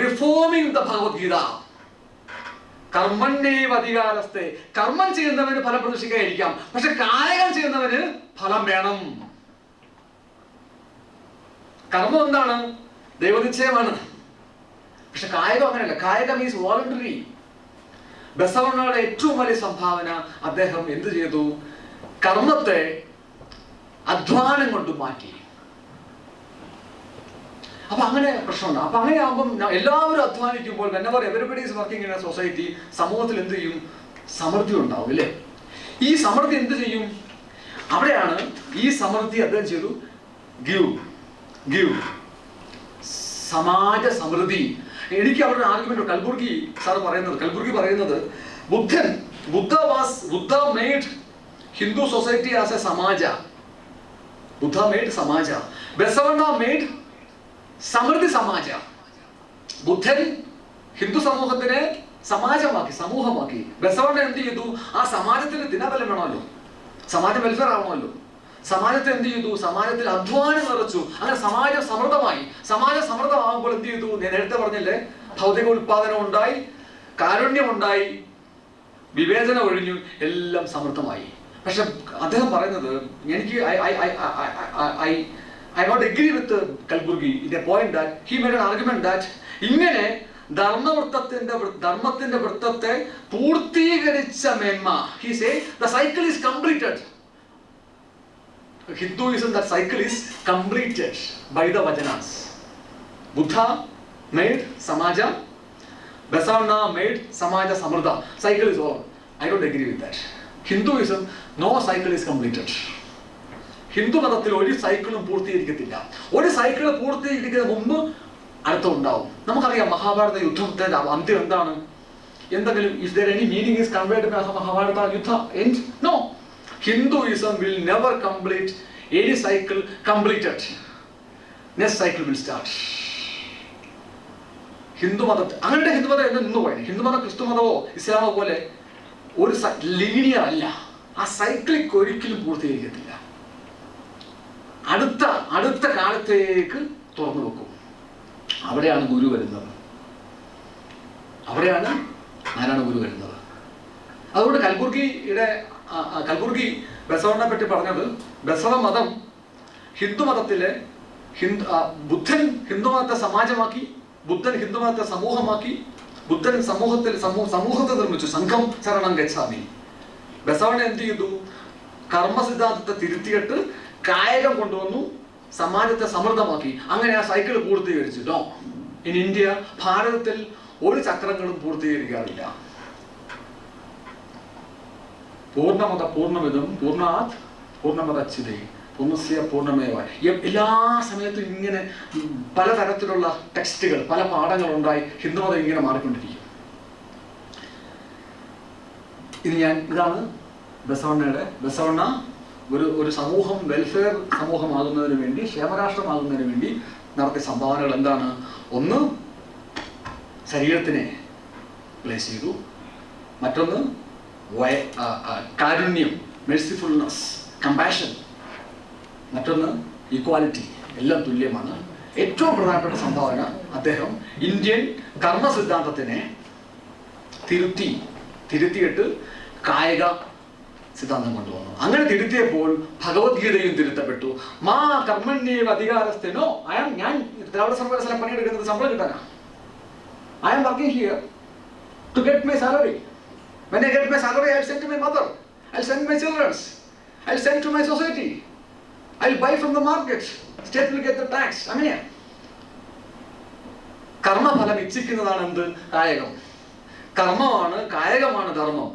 reforming the Bhagavad Gita. കർമ്മണ്യേവ അധികാരസ്ഥേ. കർമ്മം ചെയ്യുന്നവന് ഫലം പ്രതീക്ഷിക്കാതിരിക്കാം, പക്ഷെ കായകം ചെയ്യുന്നവന് ഫലം വേണം. കർമ്മം എന്താണ്? ദൈവനിശ്ചയമാണ്. പക്ഷെ കായകം അങ്ങനെയല്ല. കായകം ഈസ് വോളണ്ടറി. ബസവണ്ണയുടെ ഏറ്റവും വലിയ സംഭാവന, അദ്ദേഹം എന്ത് ചെയ്തു? കർമ്മത്തെ അധ്വാനം കൊണ്ട് മാറ്റി. അപ്പൊ അങ്ങനെ പ്രശ്നമുണ്ട്. അപ്പൊ അങ്ങനെ ആകുമ്പോൾ എല്ലാവരും അധ്വാനിക്കുമ്പോൾ, whenever everybody is working in a society, സമൂഹത്തിൽ എന്ത് ചെയ്യും? സമൃദ്ധി ഉണ്ടാവും, ഇല്ലേ? ഈ സമൃദ്ധി എന്ത് ചെയ്യും? അവിടെയാണ് ഈ സമൃദ്ധി അദ്ദേഹം ചെയ്തു ഗിവ് സമാജ സമൃദ്ധി. എനിക്ക് അവിടെ ഒരു ആർഗ്യുമെന്റ് കൽബുർഗി പറയുന്നത് Buddha made Hindu society as a samaja. Buddha made samaja. Basavanna made samruddhi samaja. ബുദ്ധൻ ഹിന്ദു സമൂഹത്തിനെ സമൂഹമാക്കി. ബസവണ്ണ എന്ത് ചെയ്തു? ആ സമാജത്തിന് ദിനബലം വേണമല്ലോ, സമാജം വെൽഫെയർ ആവണമല്ലോ. സമാജത്തിൽ എന്ത് ചെയ്തു? സമാജത്തിൽ അധ്വാനം നിറച്ചു. അങ്ങനെ സമാജം സമൃദ്ധമാകുമ്പോൾ എന്ത് ചെയ്തു? ഞാൻ നേരത്തെ പറഞ്ഞില്ലേ, ഭൗതിക ഉൽപാദനം ഉണ്ടായി, കാരുണ്യമുണ്ടായി, വിവേചനം ഒഴിഞ്ഞു, എല്ലാം സമൃദ്ധമായി. പക്ഷെ അദ്ദേഹം പറയുന്നത്, എനിക്ക് I don't agree with Kalburgi in the point that he made an argument that ഇങ്ങനെ ധർമ്മത്തിന്റെ വൃത്തത്തെ പൂർത്തീകരിച്ച മേന്മ, he said the cycle is completed. Hinduism, that cycle is completed by the Vajanas. Buddha made Samaja, Basavana made Samaja Samruddha. Cycle is over. I don't agree with that. Hinduism, no cycle is completed. Hindu മതത്തിൽ ഒരു സൈക്കിളും പൂർത്തീകരിക്കത്തില്ല. ഒരു cycle പൂർത്തീകരിക്കുന്ന മുമ്പ് അടുത്ത ഉണ്ടാവും. നമുക്കറിയാം മഹാഭാരത യുദ്ധത്തിന്റെ അന്ത്യം എന്താണ്? എന്തെങ്കിലും if there any meaning is conveyed by Mahabharata Yuddha end? No. Hinduism will never complete any cycle completed. Next cycle will start. ഹിന്ദുമതം അങ്ങനെ ഹിന്ദുമതം എന്ന് നിന്ന് പോയത്. ഹിന്ദുമതം ക്രിസ്തുമതമോ ഇസ്ലാമോ പോലെ ഒരു ലീനിയർ അല്ല. ആ സൈക്ലിക് ഒരിക്കലും പൂർത്തീകരിക്കത്തില്ല. അടുത്ത കാലത്തേക്ക് തുറന്നു വെക്കും. അവിടെയാണ് ഗുരു വരുന്നത്. അവിടെയാണ് ആരാണ് ഗുരു വരുന്നത്. അതുകൊണ്ട് കൽബുർഗി ബസവണ്ണെ പറ്റി പറഞ്ഞത്, ബസവ മതം ഹിന്ദുമതത്തിലെ ബുദ്ധൻ ഹിന്ദുമതത്തെ സമാജമാക്കി, ബുദ്ധൻ ഹിന്ദുമതത്തെ സമൂഹമാക്കി, ബുദ്ധൻ സമൂഹത്തെ നിർമ്മിച്ചു. സംഘം ശരണം ഗച്ഛാമി. ബസവണ്ണ എന്ത് ചെയ്തു? കർമ്മ സിദ്ധാന്തത്തെ തിരുത്തിയിട്ട് കായകം കൊണ്ടുവന്നു, സമാജത്തെ സമൃദ്ധമാക്കി. അങ്ങനെ ആ സൈക്കിൾ പൂർത്തീകരിച്ചു. നോ, ഇൻ ഇന്ത്യ, ഭാരതത്തിൽ ഒരു ചക്രങ്ങളും പൂർത്തീകരിക്കാറില്ല. പൂർണ്ണമിതം പൂർണ്ണാത് പൂർണ്ണമദച്ഛിതേ പൂർണ്ണസ്യ പൂർണ്ണമേവ. എല്ലാ സമയത്തും ഇങ്ങനെ പലതരത്തിലുള്ള ടെക്സ്റ്റുകൾ, പല പാഠങ്ങൾ ഉണ്ടായി ഹിന്ദുമതം ഇങ്ങനെ മാറിക്കൊണ്ടിരിക്കും. ഇതാണ് ബസവണ്ണ ഒരു സമൂഹം വെൽഫെയർ സമൂഹമാകുന്നതിന് വേണ്ടി, ക്ഷേമരാഷ്ട്രമാകുന്നതിന് വേണ്ടി നടത്തിയ സംഭാവനകൾ എന്താണ്? ഒന്ന്, ശരീരത്തിനെ പ്ലേസ് ചെയ്തു. മറ്റൊന്ന് കാരുണ്യം, മെഴ്സിഫുൾനെസ്, കമ്പാഷൻ. മറ്റൊന്ന് ഈക്വാലിറ്റി. എല്ലാം തുല്യമാണ്. ഏറ്റവും പ്രധാനപ്പെട്ട സംഭാവന അദ്ദേഹം ഇന്ത്യൻ കർമ്മ സിദ്ധാന്തത്തിനെ തിരുത്തിയിട്ട് കായിക സിദ്ധാന്തം കൊണ്ടുവന്നു. അങ്ങനെ തിരുത്തിയപ്പോൾ ഭഗവത്ഗീതയും തിരുത്തപ്പെട്ടു. മാ കർമ്മണ്യേവ അധികാരസ്ഥനോ, ഞാൻ ദ്രാവിഡ സർവകലാശാല പണിയെടുക്കുന്നത് ശമ്പളം കിട്ടാനാ. I am working here to get my salary. When I get my salary, I'll send to my mother, I'll send my children, I'll send to my society, I'll buy from the market, state will get the tax. അങ്ങനെയാ. കർമ്മഫലം ഇച്ഛിക്കുന്നതാണ് എന്ത്? കായകം. കർമ്മമാണ്, കായകമാണ് ധർമ്മം.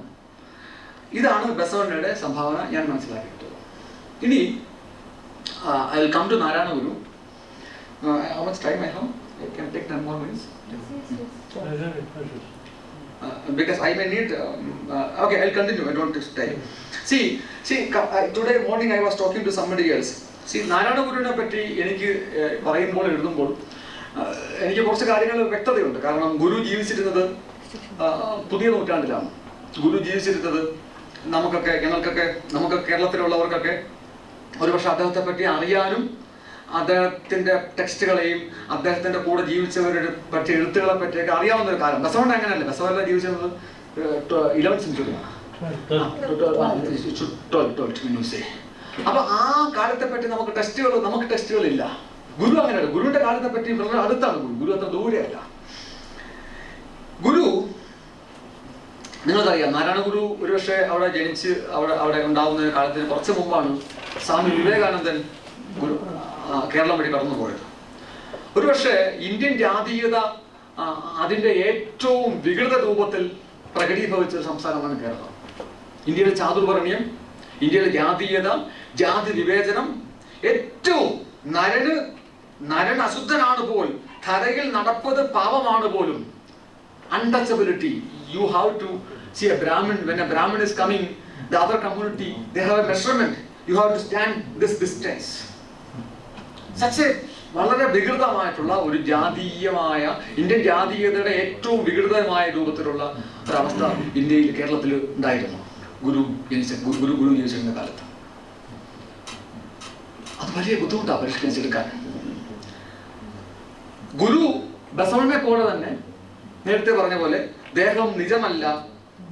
ഇതാണ് ബസവണ്ണയുടെ സംഭാവന ഞാൻ മനസ്സിലാക്കിയിട്ടുള്ളത്. ഇനി I will come to Narayana Guru. How much time I have? I can take 10 more minutes. Because I may need okay, I'll continue. I don't take time. See, today morning I was talking to somebody else. See, Narayana Guruവിനെ പറ്റി എനിക്ക് പറയുമ്പോൾ എഴുതുമ്പോൾ എനിക്ക് കുറച്ച് കാര്യങ്ങൾ വ്യക്തതയുണ്ട്. കാരണം ഗുരു ജീവിച്ചിരുന്നത് പുതിയ നൂറ്റാണ്ടിലാണ്. ഗുരു ജീവിച്ചിരുന്നത് നമുക്ക് കേരളത്തിലുള്ളവർക്കൊക്കെ ഒരുപക്ഷെ അദ്ദേഹത്തെ പറ്റി അറിയാനും അദ്ദേഹത്തിന്റെ ടെക്സ്റ്റുകളെയും അദ്ദേഹത്തിന്റെ കൂടെ ജീവിച്ചവരുടെ പറ്റി എഴുത്തുകളെ പറ്റിയൊക്കെ അറിയാവുന്ന ഒരു കാലം. ബസവണ്ണ അങ്ങനെയല്ല. ബസവണ്ണ ജീവിച്ചത് 11th സെഞ്ചുറിയാണ്. അപ്പൊ ആ കാലത്തെ പറ്റി നമുക്ക് ടെക്സ്റ്റുകളില്ല. ഗുരു അങ്ങനെയല്ല. ഗുരുവിന്റെ കാലത്തെ പറ്റി വളരെ അടുത്താണ് ഗുരു അത്ര ദൂരെയല്ല. ഗുരു നിങ്ങൾക്കറിയാം, നാരായണ ഗുരു ഒരുപക്ഷെ അവിടെ ജനിച്ച് അവിടെ ഉണ്ടാവുന്ന കാലത്തിന് കുറച്ച് മുമ്പാണ് സ്വാമി വിവേകാനന്ദൻ കേരളം വഴി കടന്നുപോയത്. ഒരുപക്ഷെ ഇന്ത്യൻ ജാതീയത അതിൻ്റെ ഏറ്റവും വികൃത രൂപത്തിൽ പ്രകടീഭവിച്ച ഒരു സംസ്ഥാനമാണ് കേരളം. ഇന്ത്യയുടെ ചാതുർവർണ്ണ്യം, ഇന്ത്യയുടെ ജാതീയത, ജാതി വിവേചനം, ഏറ്റവും നരൻ അശുദ്ധനാണ് പോൽ, ധരയിൽ നടപ്പത് പാപമാണ് പോലും. Untouchability. You have to see a Brahmin. When a Brahmin is coming, the other community, they have a measurement. You have to stand this distance. Such a വളരെ വികൃതമായിട്ടുള്ള ഒരു ജാതീയമായ ഇന്ത്യൻ ജാതീയതയുടെ ഏറ്റവും വികൃതമായ രൂപത്തിലുള്ള ഒരവസ്ഥ ഇന്ത്യയിൽ, കേരളത്തിൽ ഉണ്ടായിരുന്നു ഗുരു ജീവിച്ചിരുന്ന കാലത്ത്. അത് വലിയ ബുദ്ധിമുട്ടാണ് പരിഷ്കരിച്ചെടുക്കാൻ. ഗുരു ബസവണ്ണെ പോലെ തന്നെ നേരത്തെ പറഞ്ഞ പോലെ ദേഹം നിജമല്ല,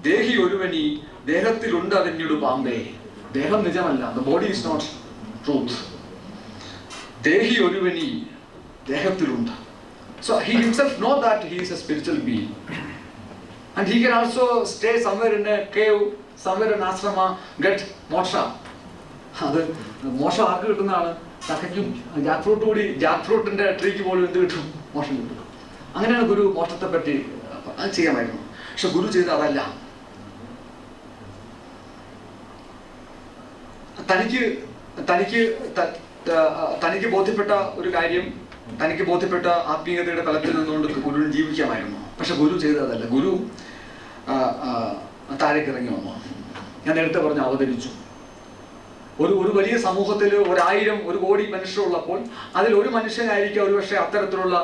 ദേഹി ഒരുവനി, ദേഹത്തിലുണ്ട് അതിഞ്ഞൊരു പാമ്പേ. ദേഹം നിജമല്ല. The body is not truth. Dehi Orivani, Dehathirunda. So he himself knows that he is a spiritual being. And he can also stay somewhere in a cave, somewhere in ashrama, get moksha. Moksha ആർക്ക് കിട്ടുന്നതാണ്? ചക്കയ്ക്കും Jack fruit കൂടി Jack ഫ്രൂട്ടിന്റെ ട്രീക്ക് പോലും എന്ത് കിട്ടും? മോക്ഷം കിട്ടും. അങ്ങനെയാണ് ഗുരു മോക്ഷത്തെ പറ്റി അത് ചെയ്യാമായിരുന്നു. പക്ഷെ ഗുരു ചെയ്ത് അതല്ല. തനിക്ക് ബോധ്യപ്പെട്ട ഒരു കാര്യം, തനിക്ക് ബോധ്യപ്പെട്ട ആത്മീയതയുടെ തലത്തിൽ നിന്നുകൊണ്ട് ഗുരുവിന് ജീവിക്കാമായിരുന്നു. പക്ഷെ ഗുരു ചെയ്തതല്ല. ഗുരു താഴേക്ക് ഇറങ്ങി വന്നു. ഞാൻ നേരത്തെ പറഞ്ഞ് അവതരിച്ചു. ഒരു വലിയ സമൂഹത്തിൽ 1000 1 കോടി മനുഷ്യരുള്ളപ്പോൾ അതിൽ ഒരു മനുഷ്യനായിരിക്കും ഒരുപക്ഷെ അത്തരത്തിലുള്ള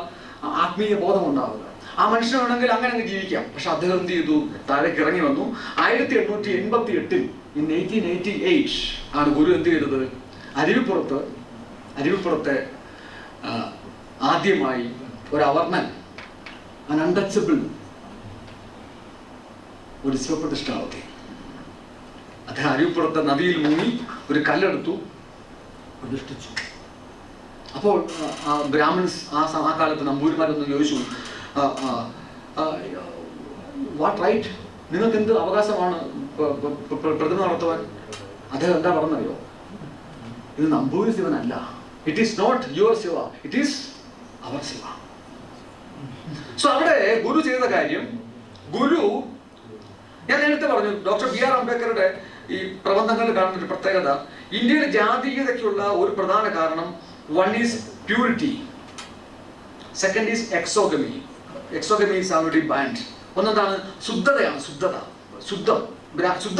ആത്മീയ ബോധം ഉണ്ടാവുക. ആ മനുഷ്യൻ വേണമെങ്കിൽ അങ്ങനെ അങ്ങ് ജീവിക്കാം. പക്ഷെ അദ്ദേഹം എന്ത് ചെയ്തു? താഴേക്ക് ഇറങ്ങി വന്നു. 1888 in 1888 ആണ് ഗുരു എന്ത് ചെയ്തത്? അരുവിപ്പുറത്തെ ആദ്യമായി ഒരു അവർണൻ, അൺടച്ചബിൾ, ഒരു ശിവപ്രതിഷ്ഠ നടത്തി. അദ്ദേഹം അരുവിപ്പുറത്തെ നദിയിൽ മുങ്ങി ഒരു കല്ലെടുത്തു, പ്രതിഷ്ഠിച്ചു. അപ്പോൾ ബ്രാഹ്മിൻസ് ആ കാലത്ത് നമ്പൂരിമാരൊന്ന് ചോദിച്ചു, വാട്ട് റൈറ്റ്, നിങ്ങൾക്ക് എന്ത് അവകാശമാണ് പ്രതിമ നടത്തുവാൻ? അദ്ദേഹം എന്താ പറഞ്ഞറിയോ? ഇത് നമ്പൂരി ശിവനല്ല. It is not your Shiva, it is our Shiva. So അവിടെ ഗുരു ചെയ്ത കാര്യം, ഗുരു, ഞാൻ നേരത്തെ പറഞ്ഞു, ഡോക്ടർ ബി ആർ അംബേദ്കറുടെ ഈ പ്രബന്ധങ്ങളിൽ കാണുന്ന ഒരു പ്രത്യേകത, ഇന്ത്യയിലെ ജാതീയതയ്ക്കുള്ള ഒരു പ്രധാന കാരണം, one is purity, second is exogamy. Exogamy is already banned. ഒന്നെന്താണ്? ശുദ്ധതയാണ്. ശുദ്ധ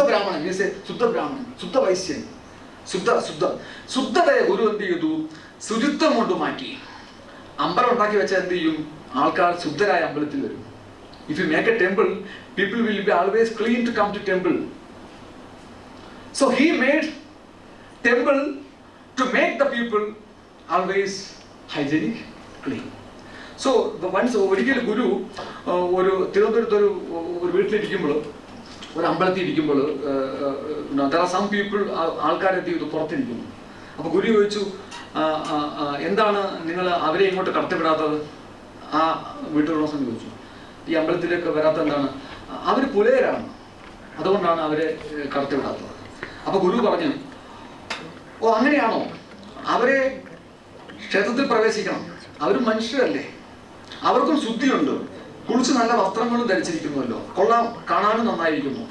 ബ്രാഹ്മണൻ മീൻസ് ശുദ്ധ ബ്രാഹ്മണൻ, ശുദ്ധ വൈശ്യൻ, ശുദ്ധതയെ ഗുരു എന്ത് ചെയ്തു? ശുചിത്വം കൊണ്ട് മാറ്റി. അമ്പലം ഉണ്ടാക്കി വെച്ചാൽ എന്ത് ചെയ്യും? ആൾക്കാർ ശുദ്ധരായ അമ്പലത്തിൽ വരും. If you make a temple, people will be always clean to come to temple. So he made temple to make the people always hygienic, clean. So once ഒരിക്കൽ ഗുരു ഒരു തിരുവനന്തപുരത്ത് ഒരു വീട്ടിലിരിക്കുമ്പോൾ, ഒരു അമ്പലത്തിൽ ഇരിക്കുമ്പോൾ, there are some people, ആൾക്കാരെത്തി പുറത്തിരിക്കുന്നു. അപ്പോൾ ഗുരു ചോദിച്ചു, എന്താണ് നിങ്ങൾ അവരെ ഇങ്ങോട്ട് കടത്തിവിടാത്തത്? ആ വീട്ടിലുള്ളവൻ ചോദിച്ചു, ഈ അമ്പലത്തിലേക്ക് വരാത്ത എന്താണ്? അവർ പുലയരാണ്, അതുകൊണ്ടാണ് അവരെ കടത്തിവിടാത്തത്. അപ്പൊ ഗുരു പറഞ്ഞു, ഓ അങ്ങനെയാണോ? അവരെ ക്ഷേത്രത്തിൽ പ്രവേശിക്കണം, അവരും മനുഷ്യരല്ലേ, അവർക്കും ശുദ്ധിയുണ്ട്, കുളിച്ച് നല്ല വസ്ത്രങ്ങളും ധരിച്ചിരിക്കുന്നുവല്ലോ, കൊള്ളാം, കാണാനും നന്നായിരിക്കുന്നു.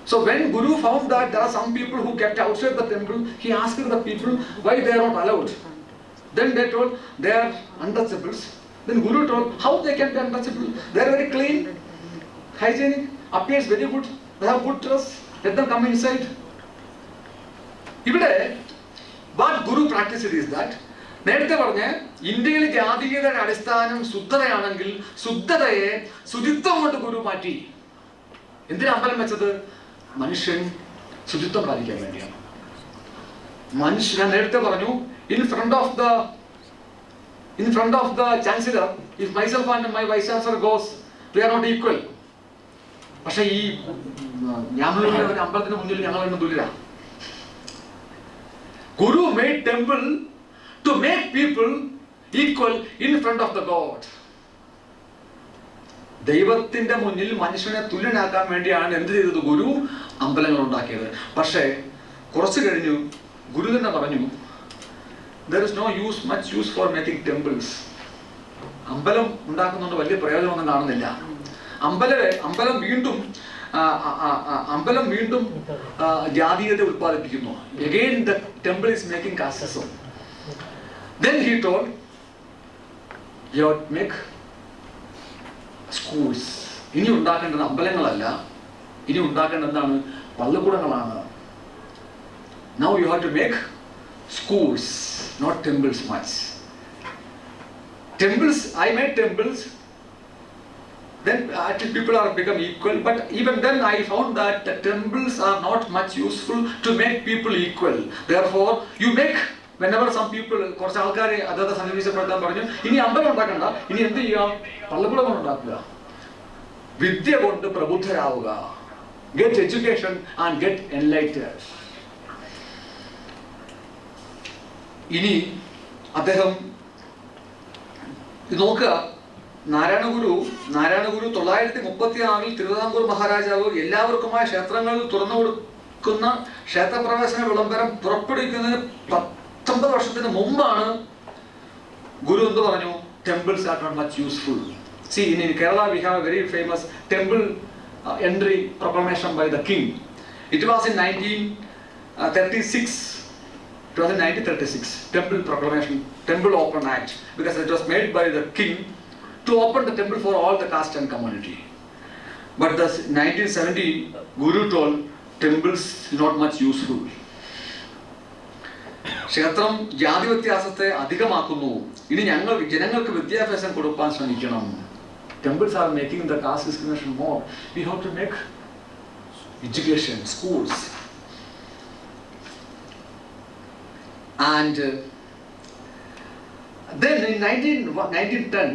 So when Guru found that there are some people who kept outside the temple, he asked the people why they are not allowed. Then they told they are untouchables. Then Guru told how they can be untouchable. They are very clean, hygienic, appears very good, they have good dress, let them come inside. ഇവിടെ what Guru practiced is that, നേരത്തെ പറഞ്ഞ ഇന്ത്യയിലെ ജാതീയതയുടെ അടിസ്ഥാനം ശുദ്ധതയാണെങ്കിൽ ശുദ്ധതയെ ശുചിത്വം കൊണ്ട് ഗുരു മാറ്റി. എന്തിനാ അമ്പലം വെച്ചത്? മനുഷ്യൻ ശുചിത്വം പാലിക്കാൻ വേണ്ടിയാണ്. ഞാൻ നേരത്തെ പറഞ്ഞു, in front of the chancellor, if myself and my vice chancellor goes, we are not equal. പക്ഷെ ഈ ഞാനുള്ള ഒരു അമ്പലത്തിന് മുന്നിൽ ഞങ്ങൾ എന്നെ തുല്യരാ. Guru made temple to make people equal in front of the God. ദൈവത്തിന്റെ മുന്നിൽ മനുഷ്യനെ തുല്യനാക്കാൻ വേണ്ടിയാണ് എന്ത് ചെയ്തത്? ഗുരു അമ്പലങ്ങൾ ഉണ്ടാക്കിയത്. പക്ഷേ കുറച്ചു കഴിഞ്ഞു ഗുരു തന്നെ പറഞ്ഞു, there is no much use for making temples. അമ്പലം ഉണ്ടാക്കുന്നുണ്ട് വലിയ പ്രയോജനമൊന്നും കാണുന്നില്ല. അമ്പലം വീണ്ടും ജാതീയത ഉത്പാദിപ്പിക്കുന്നു. Again the temple is making casteism. Then he told, you have to make schools. ഇനി ഉണ്ടാക്കേണ്ടത് അമ്പലങ്ങളല്ല, ഇനി ഉണ്ടാക്കേണ്ടത് എന്താണ്? പള്ളിക്കൂടങ്ങളാണ്. Now you have to make schools, not temples much. Temples, I made temples, then actually people are become equal, but even then I found that the temples are not much useful to make people equal. Therefore you make, whenever some people, കുറച്ച് ആൾക്കാരെ അതത് സമീപിച്ചപ്പെടുത്താൻ പറഞ്ഞു, ഇനി അമ്പലം ഉണ്ടാക്കണ്ട, ഇനി എന്ത് ചെയ്യാം? പള്ളിക്കൂടങ്ങൾ ഉണ്ടാക്കുക, വിദ്യ കൊണ്ട് പ്രബുദ്ധരാവുക, get education and get enlightened. ഇനി അദ്ദേഹം നോക്കുക, നാരായണഗുരു 936 തിരുവിതാംകൂർ മഹാരാജാവ് എല്ലാവർക്കുമായ ക്ഷേത്രങ്ങൾ തുറന്നു കൊടുക്കുന്ന ക്ഷേത്രപ്രവേശന വിളംബരം പുറപ്പെടുവിക്കുന്നതിന് 19 വർഷത്തിന് മുമ്പാണ് ഗുരു എന്ത് പറഞ്ഞു? Temples are not much useful. See, in Kerala we have a very famous temple entry proclamation by the king. It was in 1936. It was in 1936. Temple proclamation, Temple Open Act, because it was made by the king to open the temple for all the caste and community. But the 1970 Guru told temples not much useful. ക്ഷേത്രം ജാതി വ്യത്യാസത്തെ അധികമാക്കുന്നു. ഇനി ഞങ്ങൾ ജനങ്ങൾക്ക് വിദ്യാഭ്യാസം കൊടുക്കാൻ ശ്രമിക്കണം. Temples are making the caste discrimination more. We have to make education, schools. And then in 1910,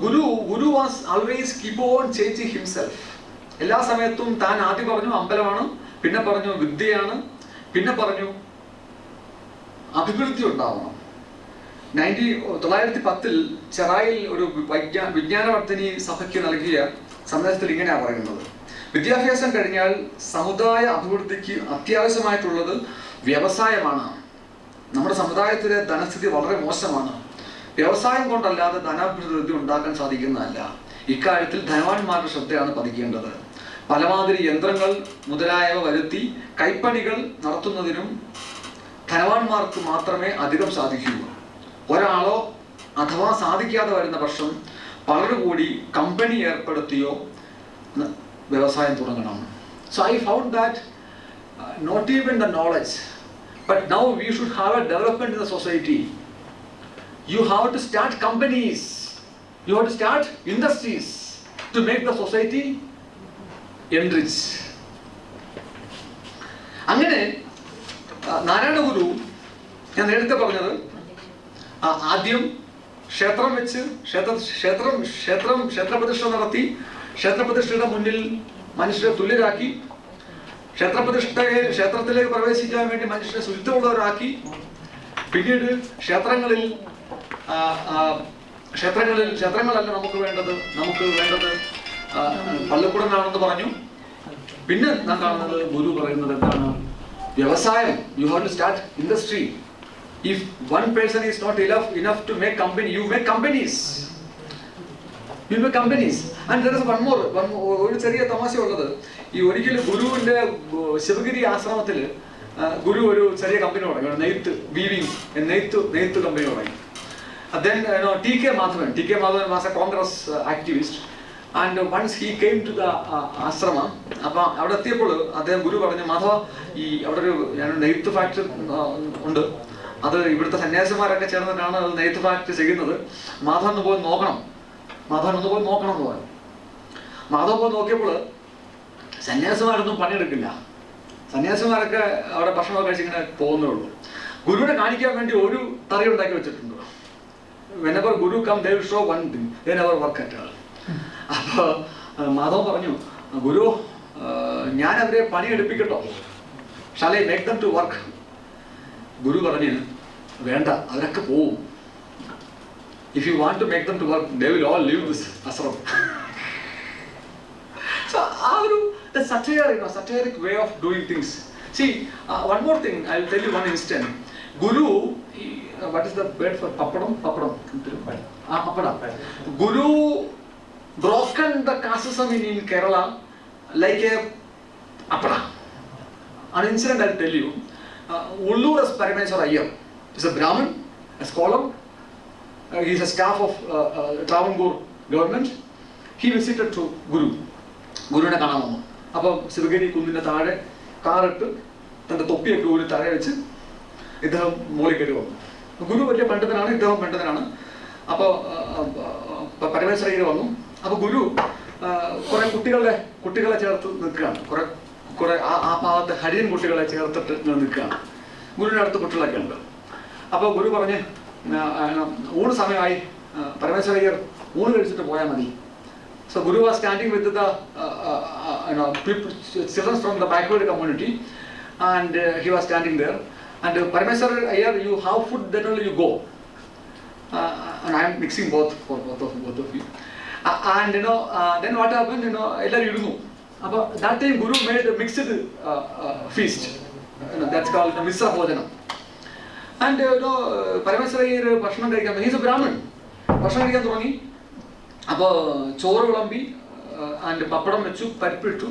Guru was always keep on changing himself. എല്ലാ സമയത്തും താൻ ആദ്യം പറഞ്ഞു അമ്പലമാണ്, പിന്നെ പറഞ്ഞു വിദ്യയാണ്, പിന്നെ പറഞ്ഞു അഭിവൃദ്ധി ഉണ്ടാവണം. 1910 ചെറായിൽ ഒരു വിജ്ഞാനവർദ്ധനി സഭയ്ക്ക് നൽകിയ സന്ദേശത്തിൽ ഇങ്ങനെയാണ് പറയുന്നത്: വിദ്യാഭ്യാസം കഴിഞ്ഞാൽ സമുദായ അഭിവൃദ്ധിക്ക് അത്യാവശ്യമായിട്ടുള്ളത് വ്യവസായമാണ്. നമ്മുടെ സമുദായത്തിലെ ധനസ്ഥിതി വളരെ മോശമാണ്. വ്യവസായം കൊണ്ടല്ലാതെ ധനാഭിവൃദ്ധി ഉണ്ടാക്കാൻ സാധിക്കുന്നതല്ല. ഇക്കാര്യത്തിൽ ധനവാന്മാരുടെ ശ്രദ്ധയാണ് പതിക്കേണ്ടത്. പലമാതിരി യന്ത്രങ്ങൾ മുതലായവ വരുത്തി കൈപ്പണികൾ നടത്തുന്നതിനും ധനവാന്മാർക്ക് മാത്രമേ അധികം സാധിക്കൂ. ഒരാളോ അഥവാ സാധിക്കാതെ വരുന്ന പക്ഷം പലരും കൂടി കമ്പനി ഏർപ്പെടുത്തിയോ വ്യവസായം തുടങ്ങണം. So I found that not even the knowledge, but now we should have a development in the society. You have to start companies, you have to start industries to make the society enrich. അങ്ങനെ നാരായണ ഗുരു ഞാൻ നേരത്തെ പറഞ്ഞത് ആദ്യം ക്ഷേത്രം വെച്ച് ക്ഷേത്രപ്രതിഷ്ഠ നടത്തി, ക്ഷേത്രപ്രതിഷ്ഠയുടെ മുന്നിൽ മനുഷ്യരെ തുല്യരാക്കി, ക്ഷേത്രത്തിലേക്ക് പ്രവേശിക്കാൻ വേണ്ടി മനുഷ്യരെ ശുചിത്വമുള്ളവരാക്കി, പിന്നീട് ക്ഷേത്രങ്ങളല്ല നമുക്ക് വേണ്ടത് പള്ളിക്കൂടങ്ങളാണെന്ന് പറഞ്ഞു. പിന്നെ നാം കാണുന്നത് ഗുരു പറയുന്നത് എന്താണ്? വ്യവസായം. You have to start industry. If one person is not enough to make company, you make companies. You make companies. And there is one more. ഒരു ചെറിയ തമാശ ഉള്ളത്. ഈ ഒരിക്കലും ഗുരുവിന്റെ ശിവഗിരി ആശ്രമത്തിൽ ഗുരു ഒരു ചെറിയ കമ്പനി തുടങ്ങി, നെയ്ത്ത് കമ്പനി തുടങ്ങി. Then T.K. Madhavan was a Congress activist. And once he came to the ashrama, അപ്പോൾ അവിടെ എത്തിയപ്പോൾ അദ്ദേഹം ഗുരു പറഞ്ഞു, മാധവ, ഈ അവിടെ ഒരു നെയ്ത്ത് ഫാക്ടറി ഉണ്ട്, അത് ഇവിടുത്തെ സന്യാസിമാരൊക്കെ ചേർന്നിട്ടാണ് നെയ്ത്ത് ഫാക്ടറി ചെയ്യുന്നത്. മാധവൻ ഒന്ന് പോയി നോക്കണം എന്ന് പറഞ്ഞു. മാധവൻ പോയി നോക്കിയപ്പോൾ സന്യാസിമാരൊന്നും പണിയെടുക്കില്ല. സന്യാസിമാരൊക്കെ അവിടെ ഭക്ഷണമൊക്കെ കഴിച്ചിങ്ങനെ പോകുന്നേ ഉള്ളൂ. ഗുരുവിനെ കാണിക്കാൻ വേണ്ടി ഒരു തറി ഉണ്ടാക്കി വെച്ചിട്ടുണ്ട്. Whenever Guru come, they will show one thing. They never work at all. അപ്പോൾ മാധവൻ പറഞ്ഞു, ഗുരു, ഞാൻ അവരെ പണിയെടുപ്പിക്കട്ടോ? Shall I make them to work? ഗുരു പറഞ്ഞു, വേണ്ട, അവരൊക്കെ പോവും. If you want to make them to work, they will all leave this ashram. So the satiric way of doing things. See, one more thing, I will tell you one instant. Guru, what is the word for papadam? Papadam. Guru broken the casteism in Kerala like a appada. An incident I'll tell you. Ulluras Parameswara Iyer is a Brahmin, a scholar. He is a staff of Travancore government. He visited to Guru. Gurune കാണാൻ വന്നു. അപ്പോൾ ശിവഗിരി കുന്നിൻ്റെ താഴെ കാറിട്ട് തൻ്റെ തൊപ്പിയൊക്കെ ഒരു തറ വെച്ച് ഇദ്ദേഹം മോളിൽ കയറി വന്നു. ഗുരു വലിയ പണ്ഡിതനാണ്, ഇദ്ദേഹം പണ്ഡിതനാണ്. അപ്പോൾ പരമേശ്വരയ്യർ വന്നു. അപ്പോൾ ഗുരു കുറെ കുട്ടികളെ ചേർത്ത് നിൽക്കുകയാണ്. കുറെ ആ ഭാഗത്ത് ഹരിയൻ കുട്ടികളെ ചേർത്തിട്ട് നിൽക്കുകയാണ്. ഗുരുവിൻ്റെ അടുത്ത് കുട്ടികളൊക്കെ ഉണ്ട്. അപ്പോൾ ഗുരു പറഞ്ഞ്, ഊണ് സമയമായി, പരമേശ്വരയ്യർ ഊണ് കഴിച്ചിട്ട് പോയാൽ മതി. So Guru was standing with the people, children from the backward community, and he was standing there. And Parameswar Iyer, you have food, then only you go. And I am mixing both for both of you. And then what happened? Ellaru irunnu. That time Guru made a mixed feast. That's called Misra Bhojanam. And Parameswar Iyer Bhashanam കഴിക്കാൻ, he is a Brahmin. ഭക്ഷണം കഴിക്കാൻ തുടങ്ങി. അപ്പോൾ ചോറ് വിളമ്പി and പപ്പടം വെച്ചു, പരിപ്പിട്ടു.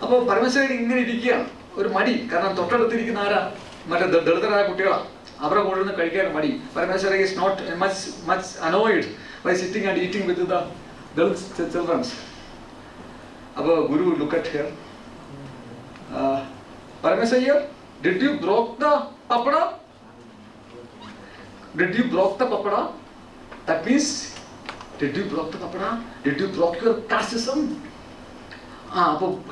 അപ്പോൾ പരമേശ്വരൻ ഇങ്ങനെ ഇരിക്കുകയാണ്, ഒരു മടി. കാരണം തൊട്ടടുത്തിരിക്കുന്ന ആരാ? മറ്റേ ദളിതരായ കുട്ടികളാണ്. അവരെ കൊണ്ടുവന്ന് കഴിക്കാൻ മടി. Parameshwara is not much annoyed by sitting and eating with the Dalit childrens. അപ്പോൾ Guru look at here. Parameshwara, did you broke the pappada? Did you broke the papada? That means, did you broke the papada? Did you broke your casteism?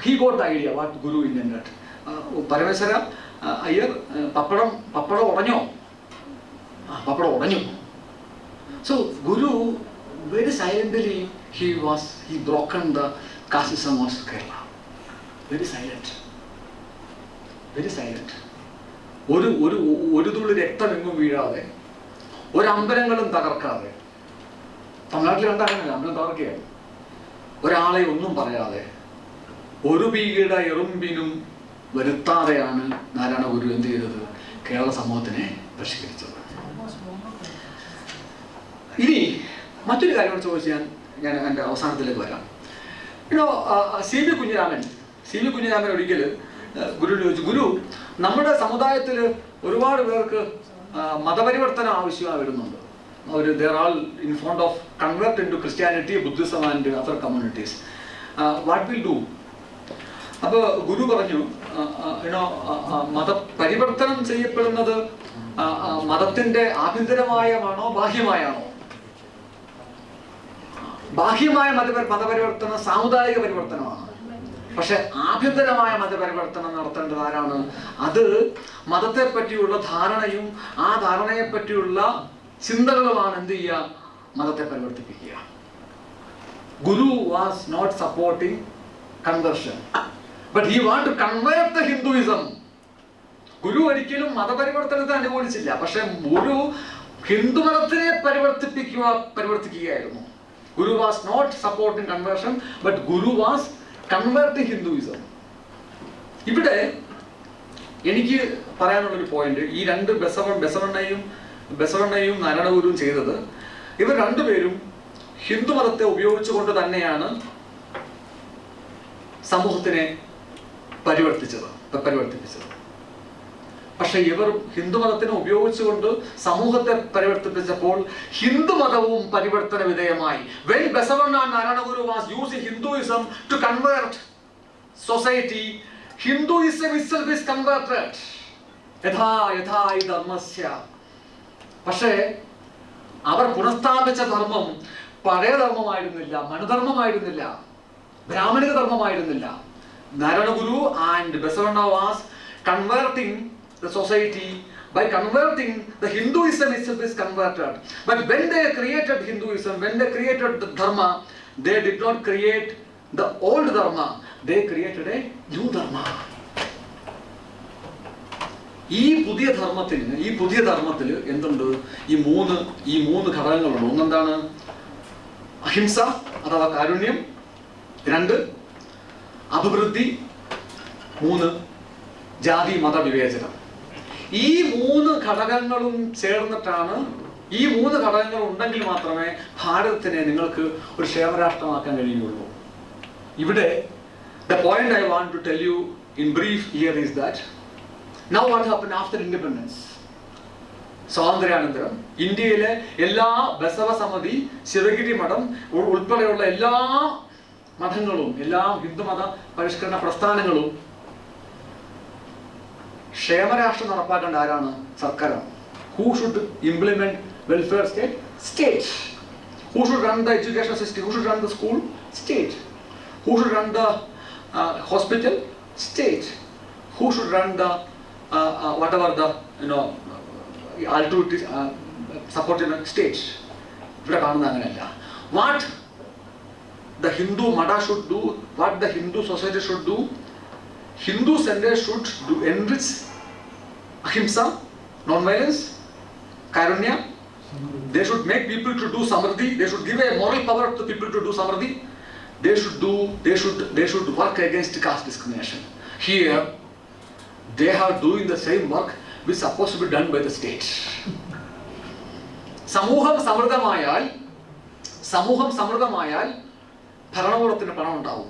He got the idea what Guru intended. Parameswara Iyer, papada odanyo. Papada odanyo. So Guru very silently he broken the casteism of Kerala. Very silent. Very silent. ഒരു തുള്ളി രക്തം എങ്ങും വീഴാതെ, ഒരമ്പലങ്ങളും തകർക്കാതെ. തമിഴ്നാട്ടിൽ കണ്ടാകുന്നില്ല, അമ്പലം തകർക്കുകയാണ്. ഒരാളെ ഒന്നും പറയാതെ, ഒരു പീകിട എറുമ്പിനും വരുത്താതെയാണ് നാരായണ ഗുരു എന്ത് ചെയ്തത്? കേരള സമൂഹത്തിനെ ബഹിഷ്കരിച്ചത്. ഇനി മറ്റൊരു കാര്യം ചോദിച്ചാൽ ഞാൻ എൻ്റെ അവസാനത്തിലേക്ക് വരാം. സി വി കുഞ്ഞിരാമൻ ഒരിക്കൽ ഗുരു ചോദിച്ചു, ഗുരു, നമ്മുടെ സമുദായത്തിൽ ഒരുപാട് പേർക്ക് മതപരിവർത്തനം ആവശ്യമായി വരുന്നുണ്ട്. They are all in front of convert into Christianity, Buddhism and other communities. What will do? അപ്പോൾ ഗുരു പറഞ്ഞു, മതപരിവർത്തനം ചെയ്യപ്പെടുന്നത് മതത്തിന്റെ ആഭ്യന്തരമായാണോ ബാഹ്യമായാണോ? ബാഹ്യമായ മതപരിവർത്തനം സാമുദായിക പരിവർത്തനമാണ്. പക്ഷെ ആഭ്യന്തരമായ മതപരിവർത്തനം നടത്തേണ്ടത് ആരാണ്? അത് മതത്തെ പറ്റിയുള്ള ധാരണയും ആ ധാരണയെ പറ്റിയുള്ള ചിന്തകളുമാണ് എന്ത് ചെയ്യുക? മതത്തെ പരിവർത്തിപ്പിക്കുക. Guru was not supporting conversion, but he want to convert the Hinduism. Guru ഒരിക്കലും മതപരിവർത്തനത്തെ അനുകൂലിച്ചില്ല, പക്ഷെ ഗുരു ഹിന്ദു മതത്തിനെ പരിവർത്തിക്കുകയായിരുന്നു. Guru was not supporting conversion, but Guru was converting Hinduism. ഇവിടെ എനിക്ക് പറയാനുള്ളൊരു പോയിന്റ്, ഈ രണ്ട് ബസവണ്ണയും നാരായണ ഗുരുവും ചെയ്തത്, ഇവർ രണ്ടുപേരും ഹിന്ദു മതത്തെ ഉപയോഗിച്ചുകൊണ്ട് തന്നെയാണ് സമൂഹത്തിനെ പരിവർത്തിപ്പിച്ചത്. പക്ഷെ ഇവർ ഹിന്ദു മതത്തിനെ ഉപയോഗിച്ചുകൊണ്ട് സമൂഹത്തെ പരിവർത്തിപ്പിച്ചപ്പോൾ ഹിന്ദു മതവും പരിവർത്തന വിധേയമായി. When Basavanna and Narayana Guru was using Hinduism to convert society, Hinduism itself is converted. Yatha hi dharmasya. പക്ഷേ അവർ പുനഃസ്ഥാപിച്ച ധർമ്മം പഴയ ധർമ്മമായിരുന്നില്ല, മനുധർമ്മമായിരുന്നില്ല, ബ്രാഹ്മണിക ധർമ്മമായിരുന്നില്ല. Narayana Guru and Basavanna was converting the society. By converting, the Hinduism itself is converted. But when they created Hinduism, when they created the dharma, they did not create the old dharma, they created a new dharma. ഈ പുതിയ ധർമ്മത്തിൽ എന്തുണ്ട്? ഈ മൂന്ന് ഘടകങ്ങളുണ്ട്. ഒന്നെന്താണ്? അഹിംസ അഥവാ കാരുണ്യം. 2 അഭിവൃദ്ധി. 3 ജാതി മത വിവേചനം. ഈ 3 ഘടകങ്ങളും ചേർന്നിട്ടാണ്, ഈ 3 ഘടകങ്ങൾ ഉണ്ടെങ്കിൽ മാത്രമേ ഭാരതത്തിനെ നിങ്ങൾക്ക് ഒരു ക്ഷേമരാഷ്ട്രമാക്കാൻ കഴിയുകയുള്ളൂ. ഇവിടെ the point I want to tell you in brief here is that now what happened after independence? സ്വാതന്ത്ര്യാനന്തരം ഇന്ത്യയിലെ എല്ലാ ബസവ സമിതി, ശിവഗിരി മഠം ഉൾപ്പെടെയുള്ള എല്ലാ മഠങ്ങളും, എല്ലാ ഹിന്ദുമത പരിഷ്കരണ പ്രസ്ഥാനങ്ങളും ക്ഷേമരാഷ്ട്രം നടപ്പാക്കേണ്ട ആരാണ്? സർക്കാരാണ്. Who should implement welfare state? State. Who should run the education system? Who should run the school? State. Who should run the hospital? State. Who should run the whatever the altruistic supported state? ഇവിടെ കാണുന്നത് അങ്ങനെയല്ല. What the Hindu Mata should do, what the Hindu society should do, Hindu Sunday should enrich ahimsa, non-violence, karunya. They should make people to do samriddhi. They should give a moral power to people to do samriddhi. They should work against caste discrimination. Here, they are doing the same work which is supposed to be done by the state. സമൂഹം സമൃദ്ധമായാൽ ഭരണകൂടത്തിന് പണം ഉണ്ടാവും.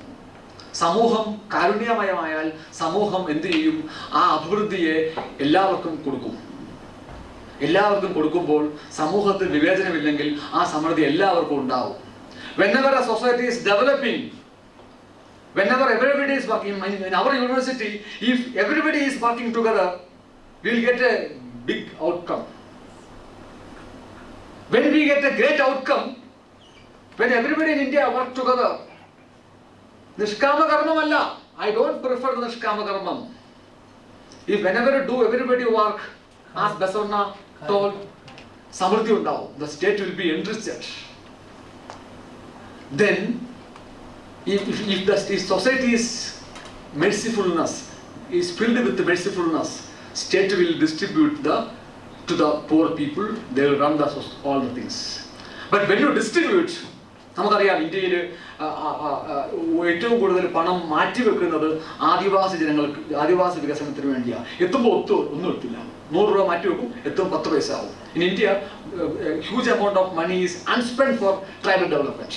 സമൂഹം കാരുണ്യമയമായാൽ സമൂഹം എന്ത് ചെയ്യും? ആ അഭിവൃദ്ധിയെ എല്ലാവർക്കും കൊടുക്കുമ്പോൾ സമൂഹത്തിൽ വിവേചനമില്ലെങ്കിൽ ആ സമൃദ്ധി എല്ലാവർക്കും ഉണ്ടാവും. Whenever a society is developing, whenever everybody is working, in our university, if everybody is working together, we will get a big outcome. When we get a great outcome, when everybody in India work together, Nishkama Karmamalla, I don't prefer Nishkama Karmam. If whenever everybody work, as Basavanna told, Samriddhi undavu, the state will be enriched. Then, if the society's mercifulness is filled with mercifulness, state will distribute to the poor people. They will run all the things. But when you distribute, നമുക്കറിയാം ഇന്ത്യയിൽ ഏറ്റവും കൂടുതൽ പണം മാറ്റിവെക്കുന്നത് ആദിവാസി വികസനത്തിന് വേണ്ടിയാണ്. എത്തുമ്പോൾ ഒന്നും എത്തില്ല. 100 രൂപ മാറ്റിവെക്കും, എത്തും 10 പൈസ ആവും. In India, huge amount of money is unspent for tribal development.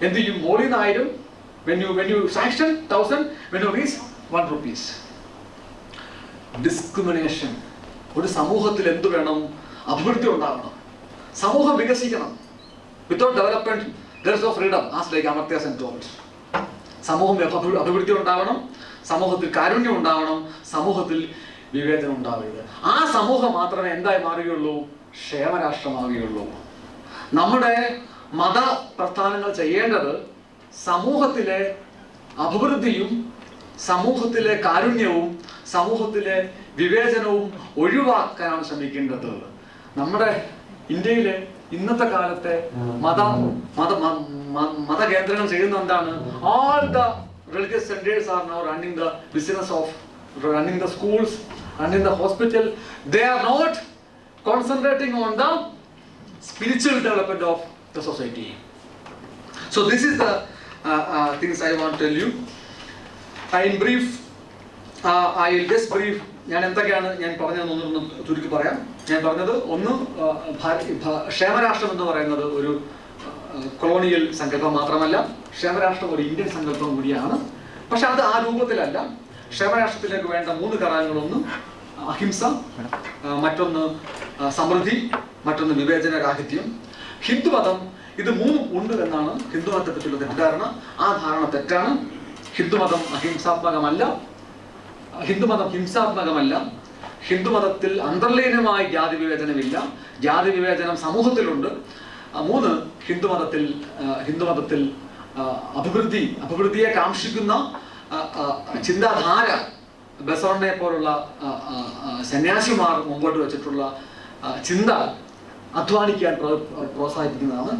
എന്ത് ചെയ്യും? മോളിൽ 1000, when you sanction 1000, when you reach 1 rupees. Discrimination. ഒരു സമൂഹത്തിൽ എന്ത് വേണം? അഭിവൃദ്ധി ഉണ്ടാകണം, സമൂഹം വികസിക്കണം. Without development, there is no freedom, as like Amartya Sen told. സമൂഹം അഭിവൃദ്ധി ഉണ്ടാവണം, സമൂഹത്തിൽ കാരുണ്യം ഉണ്ടാവണം, സമൂഹത്തിൽ വിവേചനം ഉണ്ടാവരുത്. ആ സമൂഹം മാത്രമേ എന്തായി മാറുകയുള്ളൂ? ക്ഷേമരാഷ്ട്രമാവുകയുള്ളൂ. നമ്മുടെ മത പ്രസ്ഥാനങ്ങൾ ചെയ്യേണ്ടത് സമൂഹത്തിലെ അഭിവൃദ്ധിയും സമൂഹത്തിലെ കാരുണ്യവും സമൂഹത്തിലെ വിവേചനവും ഒഴിവാക്കാനാണ് ശ്രമിക്കേണ്ടത്. നമ്മുടെ ഇന്ത്യയിലെ ഇന്നത്തെ കാലത്തെ മതകേന്ദ്രങ്ങൾ ചെയ്യുന്ന എന്താണ്? All the religious centers are now running the business of running the schools, running the hospital. They are not concentrating on the spiritual development of the society. So this is the things I want to tell you. In brief, I will just brief. ഞാൻ എന്തൊക്കെയാണ് ഞാൻ പറഞ്ഞതെന്നൊന്നും ചുരുക്കി പറയാം. ഞാൻ പറഞ്ഞത് ഒന്ന്, ക്ഷേമരാഷ്ട്രം എന്ന് പറയുന്നത് ഒരു കൊളോണിയൽ സങ്കല്പം മാത്രമല്ല, ക്ഷേമരാഷ്ട്രം ഒരു ഇന്ത്യൻ സങ്കല്പം കൂടിയാണ്. പക്ഷെ അത് ആ രൂപത്തിലല്ല. ക്ഷേമരാഷ്ട്രത്തിലേക്ക് വേണ്ട 3 ഘടകങ്ങളൊന്ന് അഹിംസ, മറ്റൊന്ന് സമൃദ്ധി, മറ്റൊന്ന് വിവേചനരാഹിത്യം. ഹിന്ദുമതം ഇത് 3 ഉണ്ട് എന്നാണ് ഹിന്ദുമതത്തെ പറ്റിയുള്ള തെറ്റിദ്ധാരണ. ആ ധാരണ തെറ്റാണ്. ഹിന്ദുമതം ഹിംസാത്മകമല്ല. ഹിന്ദുമതത്തിൽ അന്തർലീനമായ ജാതി വിവേചനമില്ല. ജാതി വിവേചനം സമൂഹത്തിലുണ്ട്. 3, ഹിന്ദുമതത്തിൽ അഭിവൃദ്ധിയെ കാംക്ഷിക്കുന്ന ചിന്താധാര ബസവണ്ണയെ പോലുള്ള സന്യാസിമാർ മുമ്പോട്ട് വെച്ചിട്ടുള്ള ചിന്ത അധ്വാനിക്കാൻ പ്രോത്സാഹിപ്പിക്കുന്നതാണ്.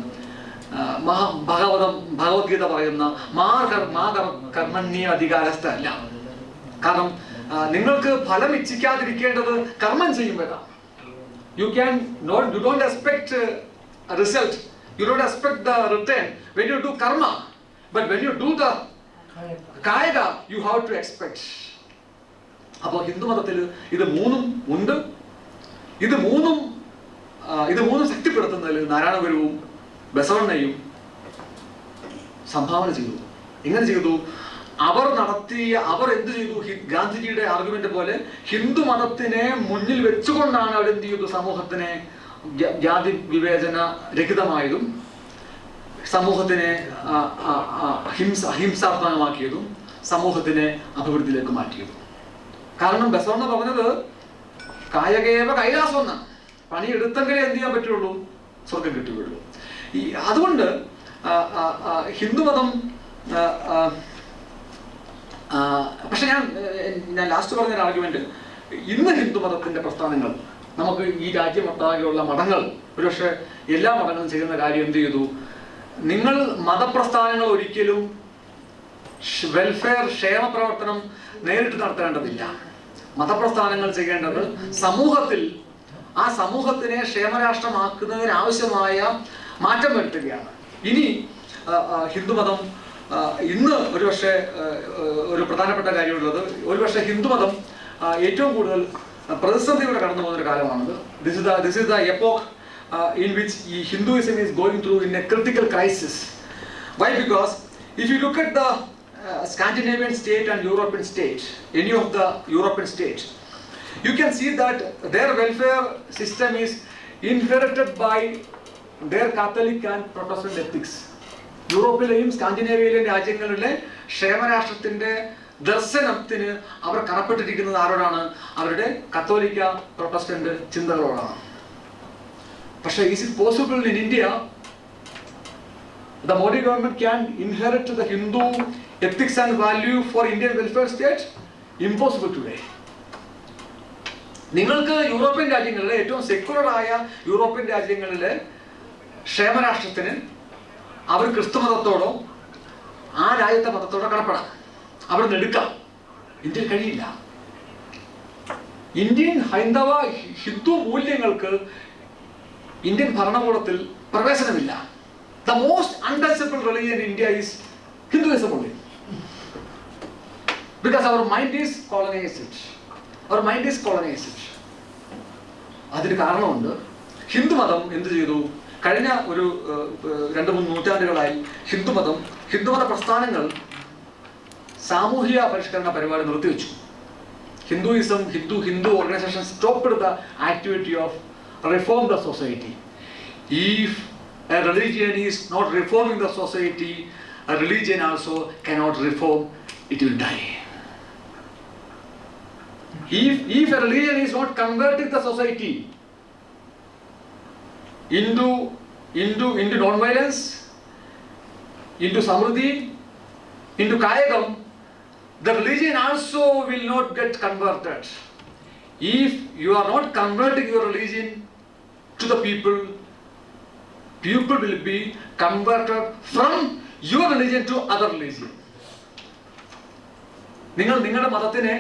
ഭഗവത്ഗീത പറയുന്ന കർമ്മണ്യ അധികാരസ്ഥ അല്ല. കാരണം നിങ്ങൾക്ക് ഫലം ഇച്ഛിക്കാതിരിക്കേണ്ടത് കർമ്മം ചെയ്യുമ്പോഴാണ്. You don't expect a result. You don't expect the return when you do karma. But when you do the kayaka, you have to expect. അപ്പോൾ ഹിന്ദുമതത്തിൽ ഇത് 3 ഉണ്ട്. ഇത് മൂന്നും ശക്തിപ്പെടുത്തുന്നതിൽ നാരായണഗുരുവും ബസവണ്ണയും സംഭാവന ചെയ്തു. എങ്ങനെ ചെയ്തു? അവർ എന്ത് ചെയ്തു? ഗാന്ധിജിയുടെ ആർഗ്യുമെന്റ് പോലെ ഹിന്ദു മതത്തിനെ മുന്നിൽ വെച്ചുകൊണ്ടാണ് അവർ എന്ത് ചെയ്തു? സമൂഹത്തിനെ ജാതി വിവേചന രഹിതമായതും സമൂഹത്തിനെ അഹിംസാത്മകമാക്കിയതും സമൂഹത്തിനെ അഭിവൃദ്ധിയിലേക്ക് മാറ്റിയതും. കാരണം ബസവണ്ണ പറഞ്ഞത് കായകേവ കൈലാസം എന്നാണ്. പണിയെടുത്തെങ്കിലേ എന്ത് ചെയ്യാൻ പറ്റുള്ളൂ? സ്വർഗം കിട്ടുകയുള്ളൂ. അതുകൊണ്ട് ഹിന്ദുമതം പക്ഷെ ഞാൻ ലാസ്റ്റ് പറഞ്ഞ ആർഗ്യുമെന്റ്, ഇന്ന് ഹിന്ദുമതത്തിന്റെ പ്രസ്ഥാനങ്ങൾ, നമുക്ക് ഈ രാജ്യമൊട്ടാകെയുള്ള മതങ്ങൾ, ഒരുപക്ഷെ എല്ലാ മതങ്ങളും ചെയ്യുന്ന കാര്യം എന്ത് ചെയ്തു? നിങ്ങൾ മതപ്രസ്ഥാനങ്ങൾ ഒരിക്കലും വെൽഫെയർ ക്ഷേമ പ്രവർത്തനം നേരിട്ട് നടത്തേണ്ടതില്ല. മതപ്രസ്ഥാനങ്ങൾ ചെയ്യേണ്ടത് സമൂഹത്തിൽ ആ സമൂഹത്തിനെ ക്ഷേമരാഷ്ട്രമാക്കുന്നതിന് ആവശ്യമായ മാറ്റം വരുത്തുകയാണ്. ഇനി ഹിന്ദുമതം ഇന്ന് ഒരുപക്ഷെ ഒരു പ്രധാനപ്പെട്ട കാര്യമുള്ളത്, ഒരുപക്ഷെ ഹിന്ദുമതം ഏറ്റവും കൂടുതൽ പ്രതിസന്ധിയുടെ കടന്നു പോകുന്ന ഒരു കാലമാണത്. This is the epoch in which Hinduism is going through in a critical crisis. Why? Because if you look at the Scandinavian state and European state, any of the European states, you can see that their welfare system is inherited by their Catholic and Protestant ethics. യൂറോപ്പിലെയും സ്കാൻഡിനേവിയയിലെയും രാജ്യങ്ങളിലെ ക്ഷേമരാഷ്ട്രത്തിന്റെ ദർശനത്തിന് അവർ കടപ്പെട്ടിരിക്കുന്നത് ആരോടാണ്? അവരുടെ കത്തോലിക്ക Protestant ചിന്തകളോടാണ്. പക്ഷേ is it possible in India the Modi government can inherit the Hindu ethics and value for Indian welfare state? Impossible today. നിങ്ങൾക്ക് European രാജ്യങ്ങളിലെ ഏറ്റവും സെക്യുലറായ European രാജ്യങ്ങളിലെ ക്ഷേമരാഷ്ട്രത്തിന് അവർ ക്രിസ്തുമതത്തോടോ ആ രാജ്യത്തെ മതത്തോടോ കടപ്പെടാം, അവർ നെടുക്കാം. ഇന്ത്യയിൽ കഴിയില്ല. ഇന്ത്യൻ ഹൈന്ദവ ഹിന്ദു മൂല്യങ്ങൾക്ക് ഇന്ത്യൻ ഭരണകൂടത്തിൽ പ്രവേശനമില്ല. The most untouchable religion in India is Hinduism only. Because our mind is colonized. Our mind is colonized. അതിന് കാരണമുണ്ട്. ഹിന്ദുമതം എന്ത് ചെയ്തു? കഴിഞ്ഞ ഒരു 2-3 നൂറ്റാണ്ടുകളായി ഹിന്ദുമത പ്രസ്ഥാനങ്ങൾ സാമൂഹിക പരിഷ്കരണ പരിപാടി നിർത്തിവെച്ചു. Hindu organization stopped the activity of reform the society. If a religion is not reforming the society, a religion also cannot reform, it will die. If a religion is not converting the society into non-violence, into samruddhi, into kayagam, the religion also will not get converted. If you are not converting your religion to the people will be converted from your religion to other religion. നിങ്ങളുടെ മതത്തിനെ,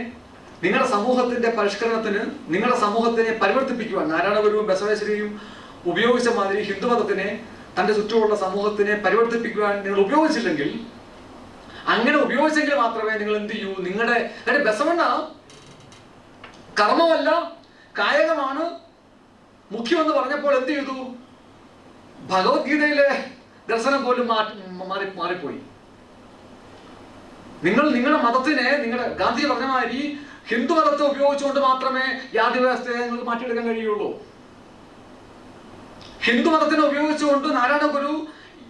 നിങ്ങളുടെ സമൂഹത്തിന്റെ പരിഷ്കരണത്തിന്, നിങ്ങളുടെ സമൂഹത്തിനെ പരിവർത്തിപ്പിക്കുവാൻ നാരായണഗുരുവും ബസവേശ്വരിയും ഉപയോഗിച്ച മാതിരി ഹിന്ദുമതത്തിനെ തന്റെ ചുറ്റുമുള്ള സമൂഹത്തിനെ പരിവർത്തിപ്പിക്കുവാൻ നിങ്ങൾ ഉപയോഗിച്ചില്ലെങ്കിൽ, അങ്ങനെ ഉപയോഗിച്ചെങ്കിൽ മാത്രമേ നിങ്ങൾ എന്ത് ചെയ്യൂ? നിങ്ങളുടെ ബസവണ്ണ കർമ്മമല്ല കായകമാണ് മുഖ്യമെന്ന് പറഞ്ഞപ്പോൾ എന്ത് ചെയ്തു? ഭഗവത്ഗീതയിലെ ദർശനം പോലും മാറിപ്പോയി. നിങ്ങളുടെ മതത്തിനെ, ഗാന്ധി പറഞ്ഞ മാതിരി ഹിന്ദു മതത്തെ ഉപയോഗിച്ചുകൊണ്ട് മാത്രമേ ജാതി വ്യവസ്ഥയെ നിങ്ങൾക്ക് മാറ്റിയെടുക്കാൻ കഴിയുള്ളൂ. ഹിന്ദു മതത്തിനെ ഉപയോഗിച്ചുകൊണ്ട് നാരായണഗുരു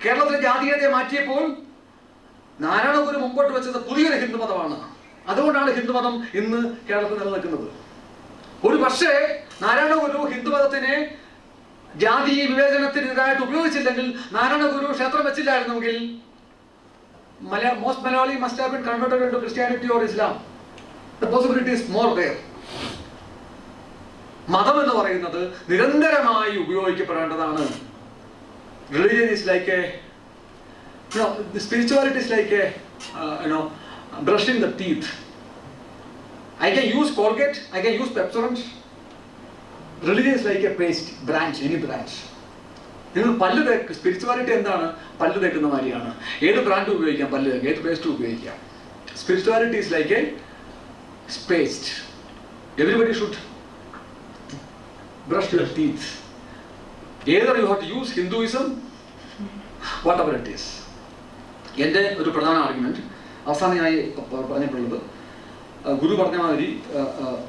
കേരളത്തിലെ ജാതീയതയെ മാറ്റിയപ്പോൾ നാരായണഗുരു മുമ്പോട്ട് വെച്ചത് പുതിയൊരു ഹിന്ദുമതമാണ്. അതുകൊണ്ടാണ് ഹിന്ദുമതം ഇന്ന് കേരളത്തിൽ നിലനിൽക്കുന്നത്. ഒരു പക്ഷേ നാരായണഗുരു ഹിന്ദുമതത്തിനെ ജാതി വിവേചനത്തിനെതിരായിട്ട് ഉപയോഗിച്ചില്ലെങ്കിൽ, നാരായണഗുരു ക്ഷേത്രം വെച്ചില്ലായിരുന്നെങ്കിൽ most Malayali must have been converted into Christianity or Islam. The possibility is more there. മതം എന്ന് പറയുന്നത് നിരന്തരമായി ഉപയോഗിക്കപ്പെടേണ്ടതാണ്. Religion is like the spirituality is like brushing the teeth. I can use Colgate, I can use Pepsodent. Religion is like a paste, any branch. നിങ്ങൾ പല്ല് തേക്ക്, spirituality എന്താണ്? പല്ല് തേക്കുന്ന മാതിരിയാണ്. ഏത് ബ്രാൻഡ് ഉപയോഗിക്കാം, പല്ല് തേക്ക്, ഏത് പേസ്റ്റ് ഉപയോഗിക്കാം. Spirituality is like a paste. Everybody should brush your teeth. Either you have to use Hinduism, whatever it is. എൻ്റെ ഒരു പ്രധാന ആർഗ്യുമെന്റ് അവസാനമായി പറഞ്ഞിട്ടുള്ളത്, ഗുരു പറഞ്ഞ മാതിരി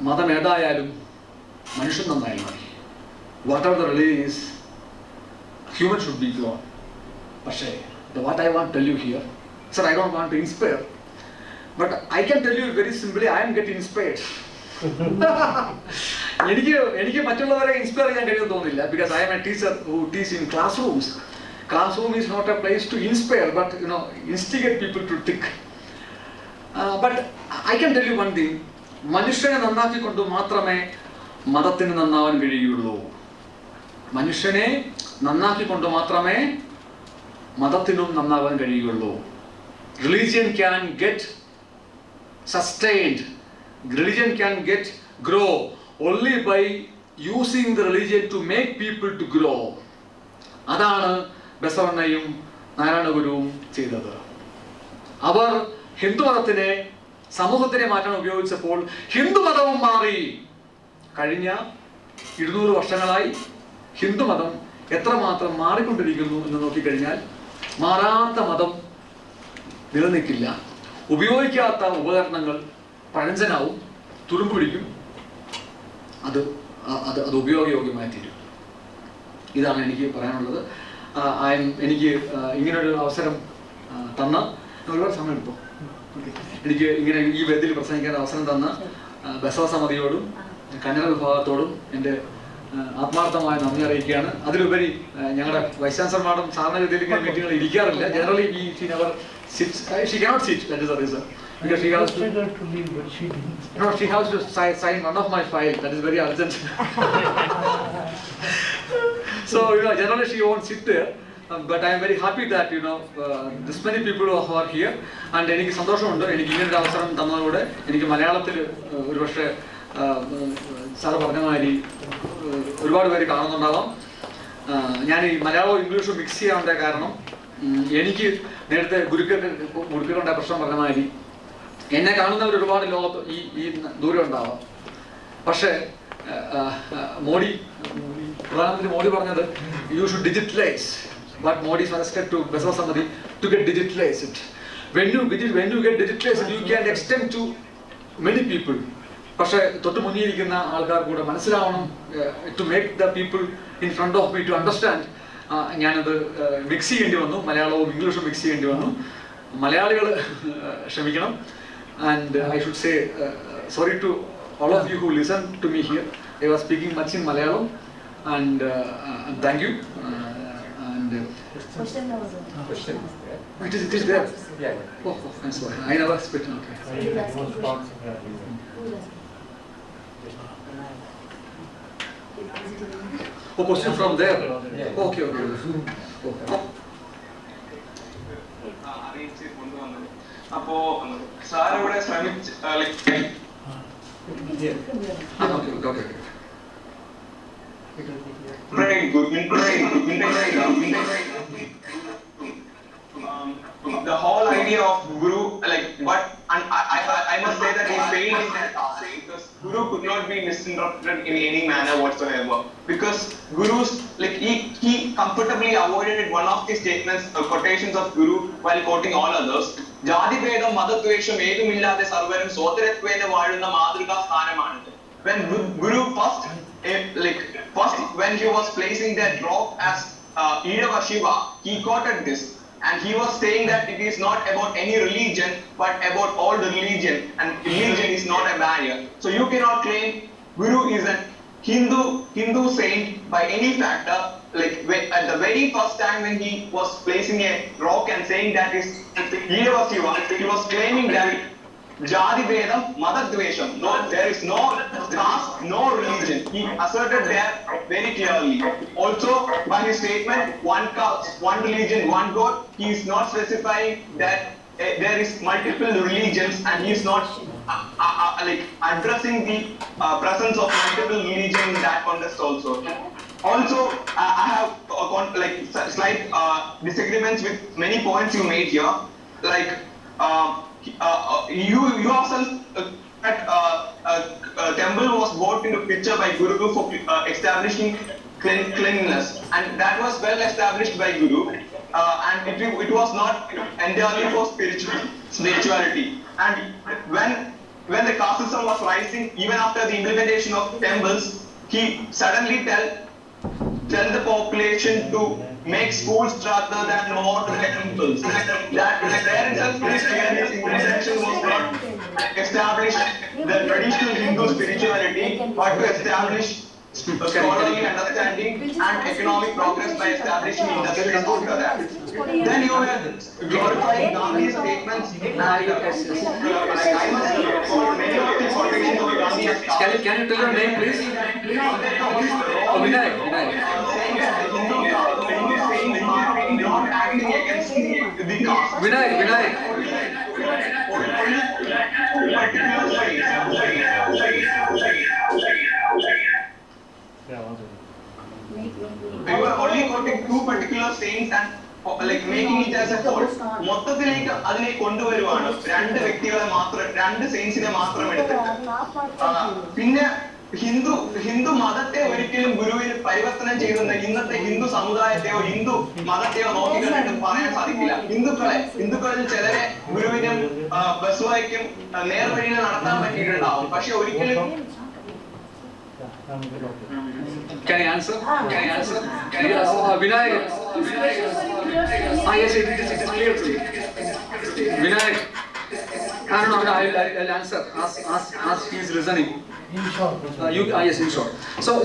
മതം ഏതായാലും മനുഷ്യൻ നന്നായാൽ മതി. What ever the religion is, human should be pure. പക്ഷേ what I want to tell you here, sir, I don't want to inspire, but I can tell you very simply, I am getting inspired. എനിക്ക് മറ്റുള്ളവരെ inspire ചെയ്യാൻ കഴിയുമെന്ന് തോന്നുന്നില്ല. because I am a teacher who teach in classrooms. Classroom is not a place to inspire, but instigate people to think. But I can tell you one thing, മനുഷ്യനെ നന്നാക്കിക്കൊണ്ട് മാത്രമേ മതത്തിന് നന്നാവാൻ കഴിയുള്ളൂ. മനുഷ്യനെ നന്നാക്കിക്കൊണ്ട് മാത്രമേ മതത്തിനും നന്നാവാൻ കഴിയുള്ളൂ. Religion can get sustained religion can grow only by using the religion to make people to grow. അതാണ് ബസവണ്ണയും നാരായണ ഗുരുവും ചെയ്തത്. അവർ ഹിന്ദുമതത്തിനെ സമൂഹത്തിനെ മാറ്റാൻ ഉപയോഗിച്ചപ്പോൾ ഹിന്ദുമതവും മാറി. കഴിഞ്ഞ 200 വർഷങ്ങളായി ഹിന്ദുമതം എത്രമാത്രം മാറിക്കൊണ്ടിരിക്കുന്നു എന്ന് നോക്കിക്കഴിഞ്ഞാൽ മാറാത്ത മതം നിലനിൽക്കില്ല. ഉപയോഗിക്കാത്ത ഉപകരണങ്ങൾ പഴഞ്ചനാവും, തുരുമ്പ് പിടിക്കും, അത് ഉപയോഗയോഗ്യമായി തീരും. ഇതാണ് എനിക്ക് പറയാനുള്ളത്. എനിക്ക് ഇങ്ങനൊരു അവസരം തന്ന, ഒരുപാട് സമയം എടുത്തു, എനിക്ക് ഇങ്ങനെ ഈ വേദിയിൽ പ്രസംഗിക്കാൻ അവസരം തന്ന ബസവ സമിതിയോടും കന്നഡ വിഭാഗത്തോടും എൻ്റെ ആത്മാർത്ഥമായ നന്ദി അറിയിക്കുകയാണ്. അതിലുപരി ഞങ്ങളുടെ വൈസ് ചാൻസലർ മാഡം സാധാരണഗതിയിൽ ഇങ്ങനെ മീറ്റിങ്ങുകൾ ഇരിക്കാറില്ല. Generally she cannot sit, that is the reason. Because she has to leave, but she didn't. No, she has to sign one of my files. That is very urgent. So generally she won't sit there. But I am very happy that this many people who are here. And എനിക്ക് സന്തോഷമുണ്ട്, എനിക്ക് ഇങ്ങനൊരു അവസരം തന്നതോടെ എനിക്ക് മലയാളത്തിൽ ഒരുപക്ഷെ sir പറഞ്ഞ മാതിരി ഒരുപാട് പേര് കാണുന്നുണ്ടാവാം. ഞാൻ ഈ മലയാളവും ഇംഗ്ലീഷും മിക്സ് ചെയ്യാനുള്ള കാരണം എനിക്ക് നേരത്തെ ഗുരുക്കളുടെ പ്രശ്നം പറഞ്ഞ മാതിരി എന്നെ കാണുന്നവർ ഒരുപാട് ലോകത്ത് ഈ ദൂരം ഉണ്ടാവാം. പക്ഷേ പ്രധാനമന്ത്രി മോഡി പറഞ്ഞത് you should digitalise what Modi suggested to Basava Samadi to get digitalized. When you get digitalized, you can extend to many people. പക്ഷേ തൊട്ട് മുന്നിലിരിക്കുന്ന ആൾക്കാർ കൂടെ മനസ്സിലാവണം, to make the people in front of me to understand. ഞാനത് mix ചെയ്യേണ്ടി വന്നു, മലയാളവും ഇംഗ്ലീഷും മിക്സ് ചെയ്യേണ്ടി വന്നു. മലയാളികൾ ക്ഷമിക്കണം. And I should say sorry to all of you who listened to me here. I was speaking much in Malayalam, and thank you. Question was question. It is there. Yeah. Oh, I'm sorry. I never spit. Okay. Oh, question from there. Yeah. Okay. അപ്പോ sir ഇവിടെ ശ്രമിച്ച് the whole idea of Guru, and I must say that he failed in that task because Guru could not be misinterpreted in any manner whatsoever. Because Guru's he comfortably avoided one of the statements, quotations of Guru while quoting all others. Jati Vedam Madatwesham Edumillade Sarvaram Sotaratwena Vaduna Madrika Sthanamanu. When Guru first when he was placing that rock as Idava Shiva, he quoted this. And he was saying that it is not about any religion, but about all the religion, and religion is not a barrier. So you cannot claim Guru is a Hindu saint by any factor. At the very first time when he was placing a rock and saying that is Idava Shiva, he was claiming that Jati Vedam Madadvesham. No, there is no caste, no religion. He asserted that very clearly. Also, by his statement, one caste, one religion, one God, he is not specifying that there is multiple religions, and he is not addressing the presence of multiple religions in that context also. Also, I have slight disagreements with many points you made here. You yourself temple was brought into picture by Guru for establishing cleanliness, and that was well established by Guru, and it was not entirely for spirituality. And when the caste system was rising, even after the implementation of temples, he suddenly tell the population to make schools rather than more temples. That there itself is clear his intention was not establish the traditional Hindu spirituality, but to establish scholarly understanding and economic progress by establishing industries after that. Then you were glorifying Gandhi's statements. I must for many of the quotations of Gandhi. Can you tell your name, please? Vinay. Saying that the Hindu saints are not acting against the caste. Vinay. Particular particular saints and like making it as a whole. മൊത്തത്തിലേക്ക് അതിനെ കൊണ്ടുവരുവാണ് രണ്ട് വ്യക്തികളെ മാത്രം, രണ്ട് സെയിൻസിനെ മാത്രം എടുത്തിട്ട്. പിന്നെ ഹിന്ദു മതത്തെ ഒരിക്കലും ഗുരുവിന് പരിവർത്തനം ചെയ്യുന്ന ഇന്നത്തെ ഹിന്ദു സമുദായത്തെയോ ഹിന്ദു മതത്തെയോ നോക്കിക്കണ്ടിട്ട് പറയാൻ സാധിക്കില്ല. ഹിന്ദുക്കളിൽ ചിലരെ ഗുരുവിനും ബസുവായിക്കും നേർവഴിയിൽ നടത്താൻ പറ്റിയിട്ടുണ്ടാവും, പക്ഷെ ഒരിക്കലും. Can I answer? Vinayak. Yes, it is clear to me. Vinayak. No, I'll answer as he is listening. In short. Yes, in short.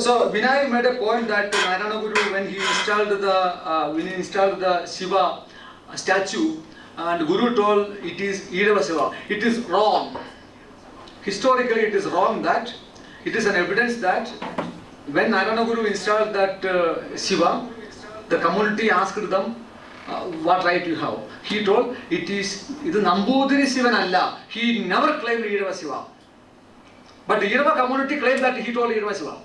So Vinayak made a point that Narayana Guru, when he installed the Shiva statue, and Guru told it is Irava Shiva. It is wrong. Historically, it is wrong that. It is an evidence that when Narayana Guru installed that Shiva, the community asked them, what right you have? He told, it is Nambudiri Shivan Allah. He never claimed Irava Shiva. But the Irava community claimed that he told Irava Shiva.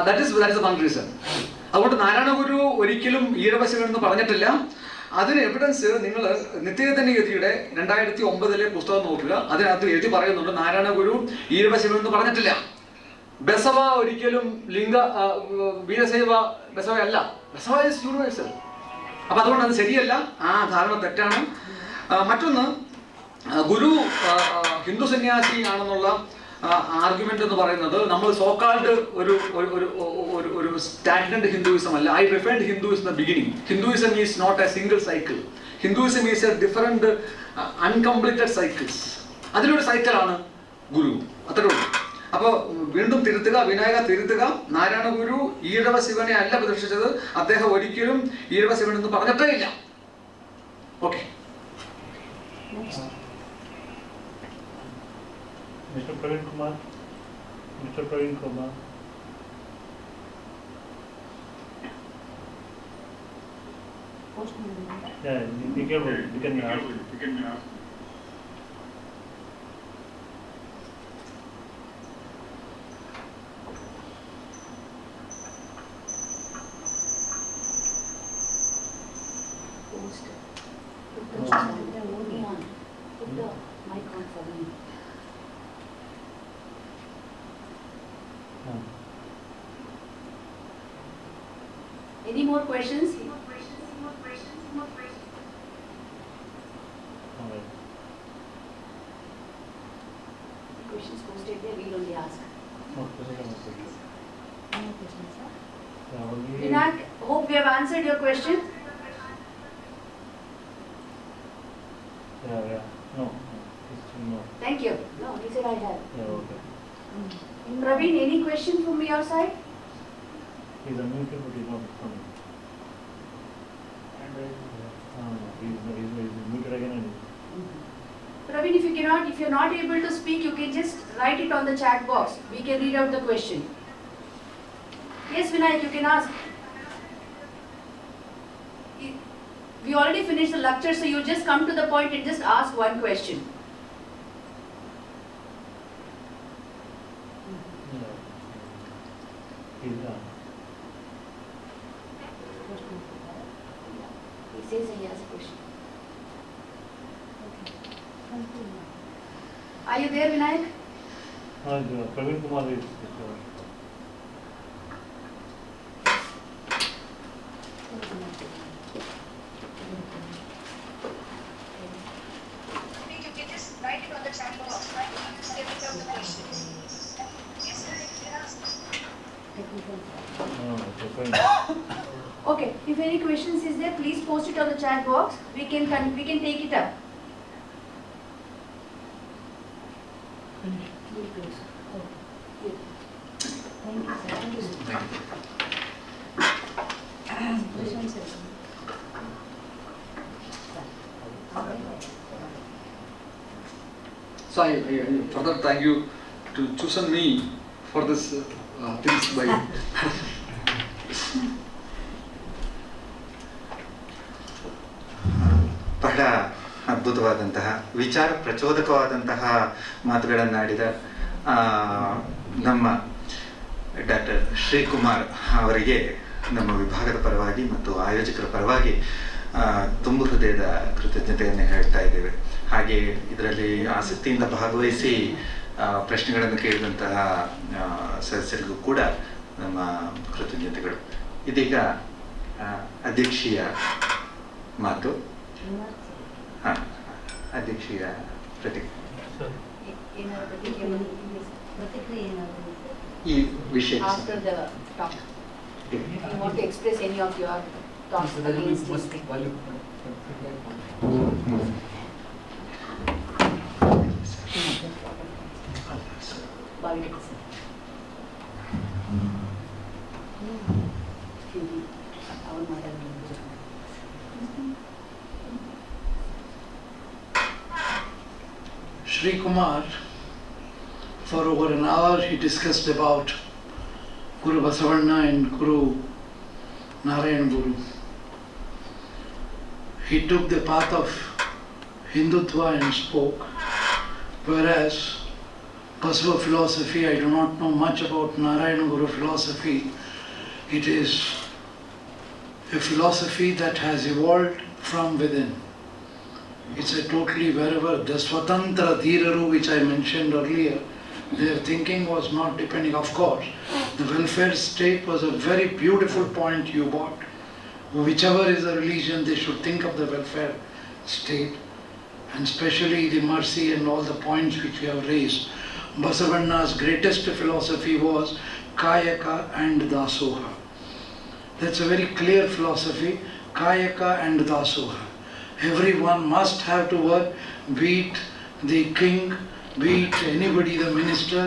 That is the one reason. അതുകൊണ്ട് നാരായണ ഗുരു ഒരിക്കലും ഈഴവ ശിവൻ എന്ന് പറഞ്ഞിട്ടില്ല. അതിന് evidence നിങ്ങൾ നിത്യചൈതന്യഗതിയുടെ 2009 പുസ്തകം നോക്കുക. അതിനകത്ത് എഴുതി പറയുന്നുണ്ട് നാരായണ ഗുരു ഈഴവ ശിവൻ എന്ന് പറഞ്ഞിട്ടില്ല. ബസവ ഒരിക്കലും വീരശൈവ ബസവ അല്ല. Basava is universal. അപ്പൊ അതുകൊണ്ട് അത് ശരിയല്ല, ആ ധാരണ തെറ്റാണ്. മറ്റൊന്ന്, ഗുരു ഹിന്ദു സന്യാസി ആണെന്നുള്ള ആർഗ്യുമെന്റ് എന്ന് പറയുന്നത് നമ്മൾ സോക്കാൾഡ് ഒരു സ്റ്റാഗ്നന്റ് ഹിന്ദുയിസം അല്ല. I refined Hinduism in the beginning. Hinduism is not a single cycle. Hinduism is a different uncompleted cycles. അതിലൊരു സൈക്കിളാണ് ഗുരു. അത്രേ ഉള്ളൂ. അപ്പോൾ വീണ്ടും തിരുത്തുക, വിനായക തിരുത്തുക. നാരായണ ഗുരു ഈഴവ ശിവനെ അല്ല പ്രതിഷ്ഠിച്ചത്. അദ്ദേഹം ഒരിക്കലും ഈഴവ ശിവൻ എന്ന് പറഞ്ഞിട്ടേ ഇല്ല. Okay. Mr. Praveen Kumar. Yeah, you can ask. Any more questions? Questions posted there, we'll only ask. Vinayak, hope we have answered your question. Yeah. No. Thank you. No, he said I have. Yeah, okay. Praveen, any question from your side? He's unmuted, but he's not responding. He's muted again. Praveen, if you're not able to speak, you can just write it on the chat box. We can read out the question. Yes, Vinayak, you can ask. We already finished the lecture, so you just come to the point and just ask one question. He's done. He says he has a question. Are you there, Vinayak? Praveen Kumar is. You can just write it on the chat box. Okay, if any questions is there, please post it on the chat box. We can take it up. Thank you, sir. So I further thank you to choosing me for this things by. ಬಹಳ ಅದ್ಭುತವಾದಂತಹ ವಿಚಾರ ಪ್ರಚೋದಕವಾದಂತಹ ಮಾತುಗಳನ್ನಾಡಿದ ನಮ್ಮ doctor Srikumar ಅವರಿಗೆ ನಮ್ಮ ವಿಭಾಗದ ಪರವಾಗಿ ಮತ್ತು ಆಯೋಜಕರ ಪರವಾಗಿ ತುಂಬ ಹೃದಯದ ಕೃತಜ್ಞತೆಯನ್ನು ಹೇಳ್ತಾ ಇದ್ದೇವೆ. ಹಾಗೆ ಇದರಲ್ಲಿ ಆಸಕ್ತಿಯಿಂದ ಭಾಗವಹಿಸಿ ಪ್ರಶ್ನೆಗಳನ್ನು ಕೇಳಿದಂತಹ ಸದಸ್ಯರಿಗೂ ಕೂಡ ನಮ್ಮ ಕೃತಜ್ಞತೆಗಳು. ಇದೀಗ ಅಧ್ಯಕ್ಷೀಯ ಮಾತು. ಅಧ್ಯಕ್ಷೀಯ ಈ ವಿಷಯ After the talk, you want to express any of your thoughts against this thing? Shri Kumar, for over an hour he discussed about Guru Basavanna and Guru Narayan Guru. He took the path of Hindutva and spoke, whereas Basava philosophy, I do not know much about Narayan Guru philosophy. It is a philosophy that has evolved from within. It's a totally wherever the Swatantra Dhiraru which I mentioned earlier, their thinking was not depending. Of course, the welfare state was a very beautiful point you brought. Whichever is the religion, they should think of the welfare state, and especially the mercy and all the points which we have raised. Basavanna's greatest philosophy was Kayaka and Dasoha. That's a very clear philosophy, Kayaka and Dasoha. Everyone must have to work, be it the king, be it anybody, the minister,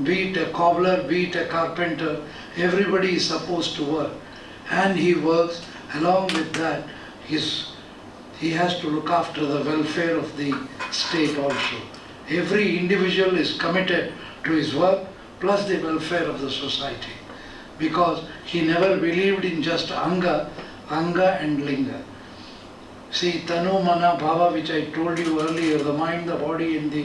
be it a cobbler, be it a carpenter, everybody is supposed to work. And he works. Along with that, he has to look after the welfare of the state also. Every individual is committed to his work plus the welfare of the society. Because he never believed in just Anga and Linga. See, Tanu, Mana, Bhava, which I told you earlier, the mind, the body, and the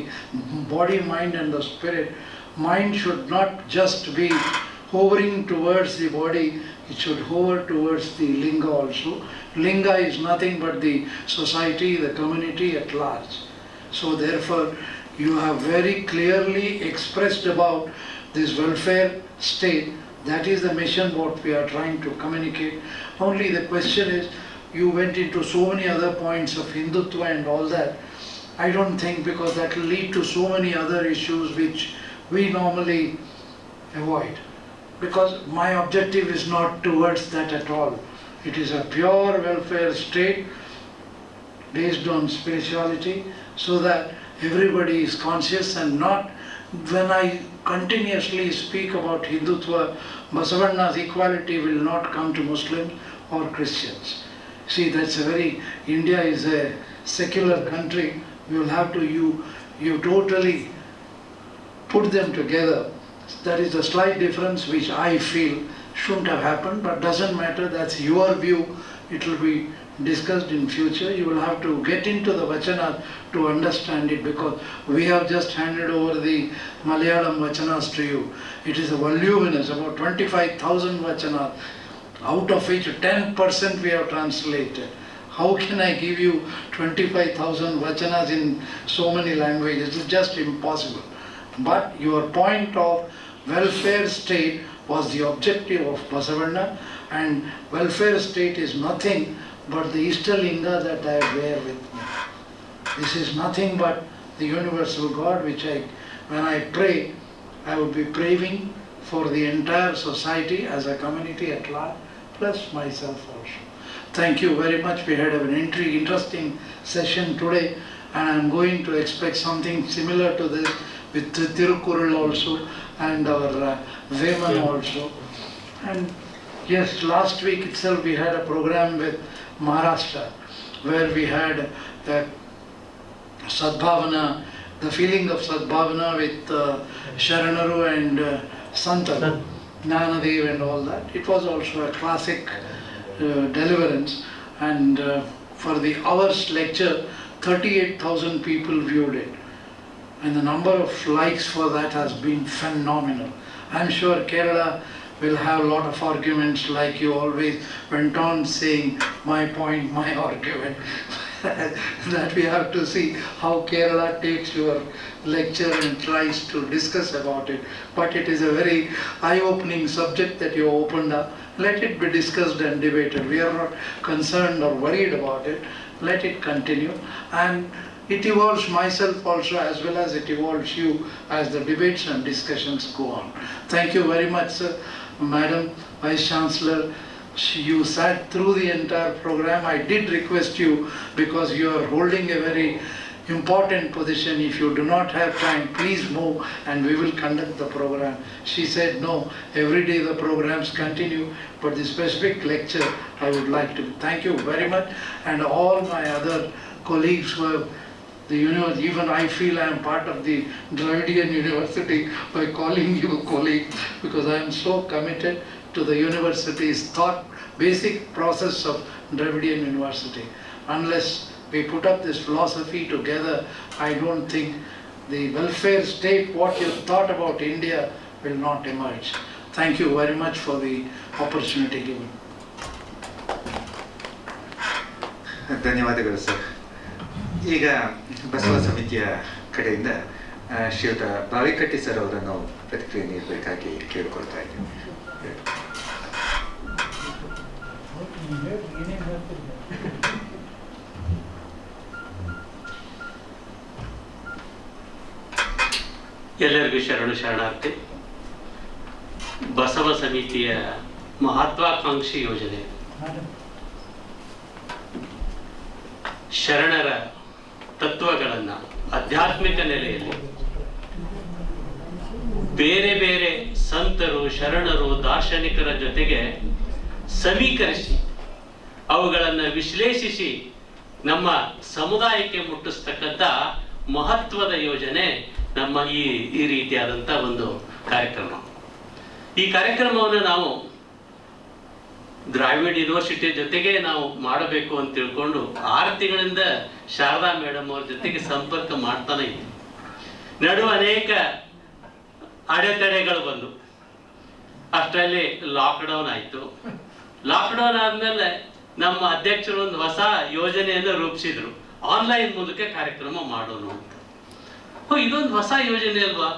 body, mind and the spirit. Mind should not just be hovering towards the body, it should hover towards the Linga also. Linga is nothing but the society, the community at large. So therefore, you have very clearly expressed about this welfare state. That is the mission what we are trying to communicate. Only the question is, you went into so many other points of Hindutva and all that. I don't think, because that will lead to so many other issues which we normally avoid. Because my objective is not towards that at all. It is a pure welfare state based on spirituality, so that everybody is conscious and not, when I continuously speak about Hindutva, Basavanna's equality will not come to Muslims or Christians. See, that's a very, India is a secular country. We will have to, you totally put them together. That is a slight difference which I feel shouldn't have happened, but doesn't matter, that's your view. It will be discussed in future. You will have to get into the Vachanas to understand it, because we have just handed over the Malayalam Vachanas to you. It is a voluminous, about 25,000 Vachanas, out of which 10% we have translated. How can I give you 25,000 Vachanas in so many languages? It's just impossible. But your point of welfare state was the objective of Basavanna, and welfare state is nothing but the Ishtalinga that I wear with me. This is nothing but the universal God which when I pray, I would be praying for the entire society as a community at large, plus myself also. Thank you very much. We had an interesting session today, and I am going to expect something similar to this with Tirukkural also and our Veman also. And yes, last week itself we had a program with Maharashtra where we had Sadbhavana, the feeling of Sadbhavana with Sharanaru and Santaru, Gnanadev and all that. It was also a classic deliverance, and for the hour's lecture 38,000 people viewed it, and the number of likes for that has been phenomenal. I'm sure Kerala we'll have a lot of arguments like you always went on saying, my point, my argument. That we have to see how Kerala takes your lecture and tries to discuss about it. But it is a very eye-opening subject that you opened up. Let it be discussed and debated. We are not concerned or worried about it. Let it continue. And it evolves myself also as well as it evolves you as the debates and discussions go on. Thank you very much, sir. Madam Vice Chancellor, you sat through the entire program. I did request you, because you are holding a very important position. If you do not have time, please move and we will conduct the program. She said no, every day the programs continue, but the specific lecture I would like to. Thank you very much, and all my other colleagues who have the university. Even I feel I am part of the Dravidian University by calling you colleague, because I am so committed to the university's thought, basic process of Dravidian University. Unless we put up this philosophy together, I don't think the welfare state, what you thought about India, will not emerge. Thank you very much for the opportunity given. ಧನ್ಯವಾದಗಳು sir. ಈಗ ಬಸವ ಸಮಿತಿಯ ಕಡೆಯಿಂದ ಶ್ರೀಯುತ Bavikatti sir ಅವರನ್ನು ಪ್ರತಿಕ್ರಿಯೆ ನೀಡಬೇಕಾಗಿ ಕೇಳಿಕೊಳ್ತಾ ಇದ್ದೀನಿ. ಎಲ್ಲರಿಗೂ ಶರಣಾರ್ಥಿ. ಬಸವ ಸಮಿತಿಯ ಮಹತ್ವಾಕಾಂಕ್ಷಿ ಯೋಜನೆ ಶರಣರ ತತ್ವಗಳನ್ನು ಆಧ್ಯಾತ್ಮಿಕ ನೆಲೆಯಲ್ಲಿ ಬೇರೆ ಬೇರೆ ಸಂತರು, ಶರಣರು, ದಾರ್ಶನಿಕರ ಜೊತೆಗೆ ಸಮೀಕರಿಸಿ ಅವುಗಳನ್ನು ವಿಶ್ಲೇಷಿಸಿ ನಮ್ಮ ಸಮುದಾಯಕ್ಕೆ ಮುಟ್ಟಿಸ್ತಕ್ಕಂಥ ಮಹತ್ವದ ಯೋಜನೆ ನಮ್ಮ ಈ ರೀತಿಯಾದಂಥ ಒಂದು ಕಾರ್ಯಕ್ರಮ. ಈ ಕಾರ್ಯಕ್ರಮವನ್ನು ನಾವು ದ್ರಾವಿಡ್ ಯೂನಿವರ್ಸಿಟಿ ಜೊತೆಗೆ ನಾವು ಮಾಡಬೇಕು ಅಂತ ತಿಳ್ಕೊಂಡು 6 ತಿಂಗಳಿಂದ ಶಾರದಾ ಮೇಡಮ್ ಅವ್ರ ಜೊತೆಗೆ ಸಂಪರ್ಕ ಮಾಡ್ತಾನೆ ಇದ್ದೀವಿ. ನಡುವೆ ಅನೇಕ ಅಡೆತಡೆಗಳು ಬಂದು ಅಷ್ಟರಲ್ಲಿ ಲಾಕ್ಡೌನ್ ಆಯಿತು. ಲಾಕ್ಡೌನ್ ಆದಮೇಲೆ ನಮ್ಮ ಅಧ್ಯಕ್ಷರು ಒಂದು ಹೊಸ ಯೋಜನೆಯನ್ನು ರೂಪಿಸಿದ್ರು, ಆನ್ಲೈನ್ ಮೂಲಕ ಕಾರ್ಯಕ್ರಮ ಮಾಡೋಣ ಅಂತ. ಇದೊಂದು ಹೊಸ ಯೋಜನೆ ಅಲ್ವಾ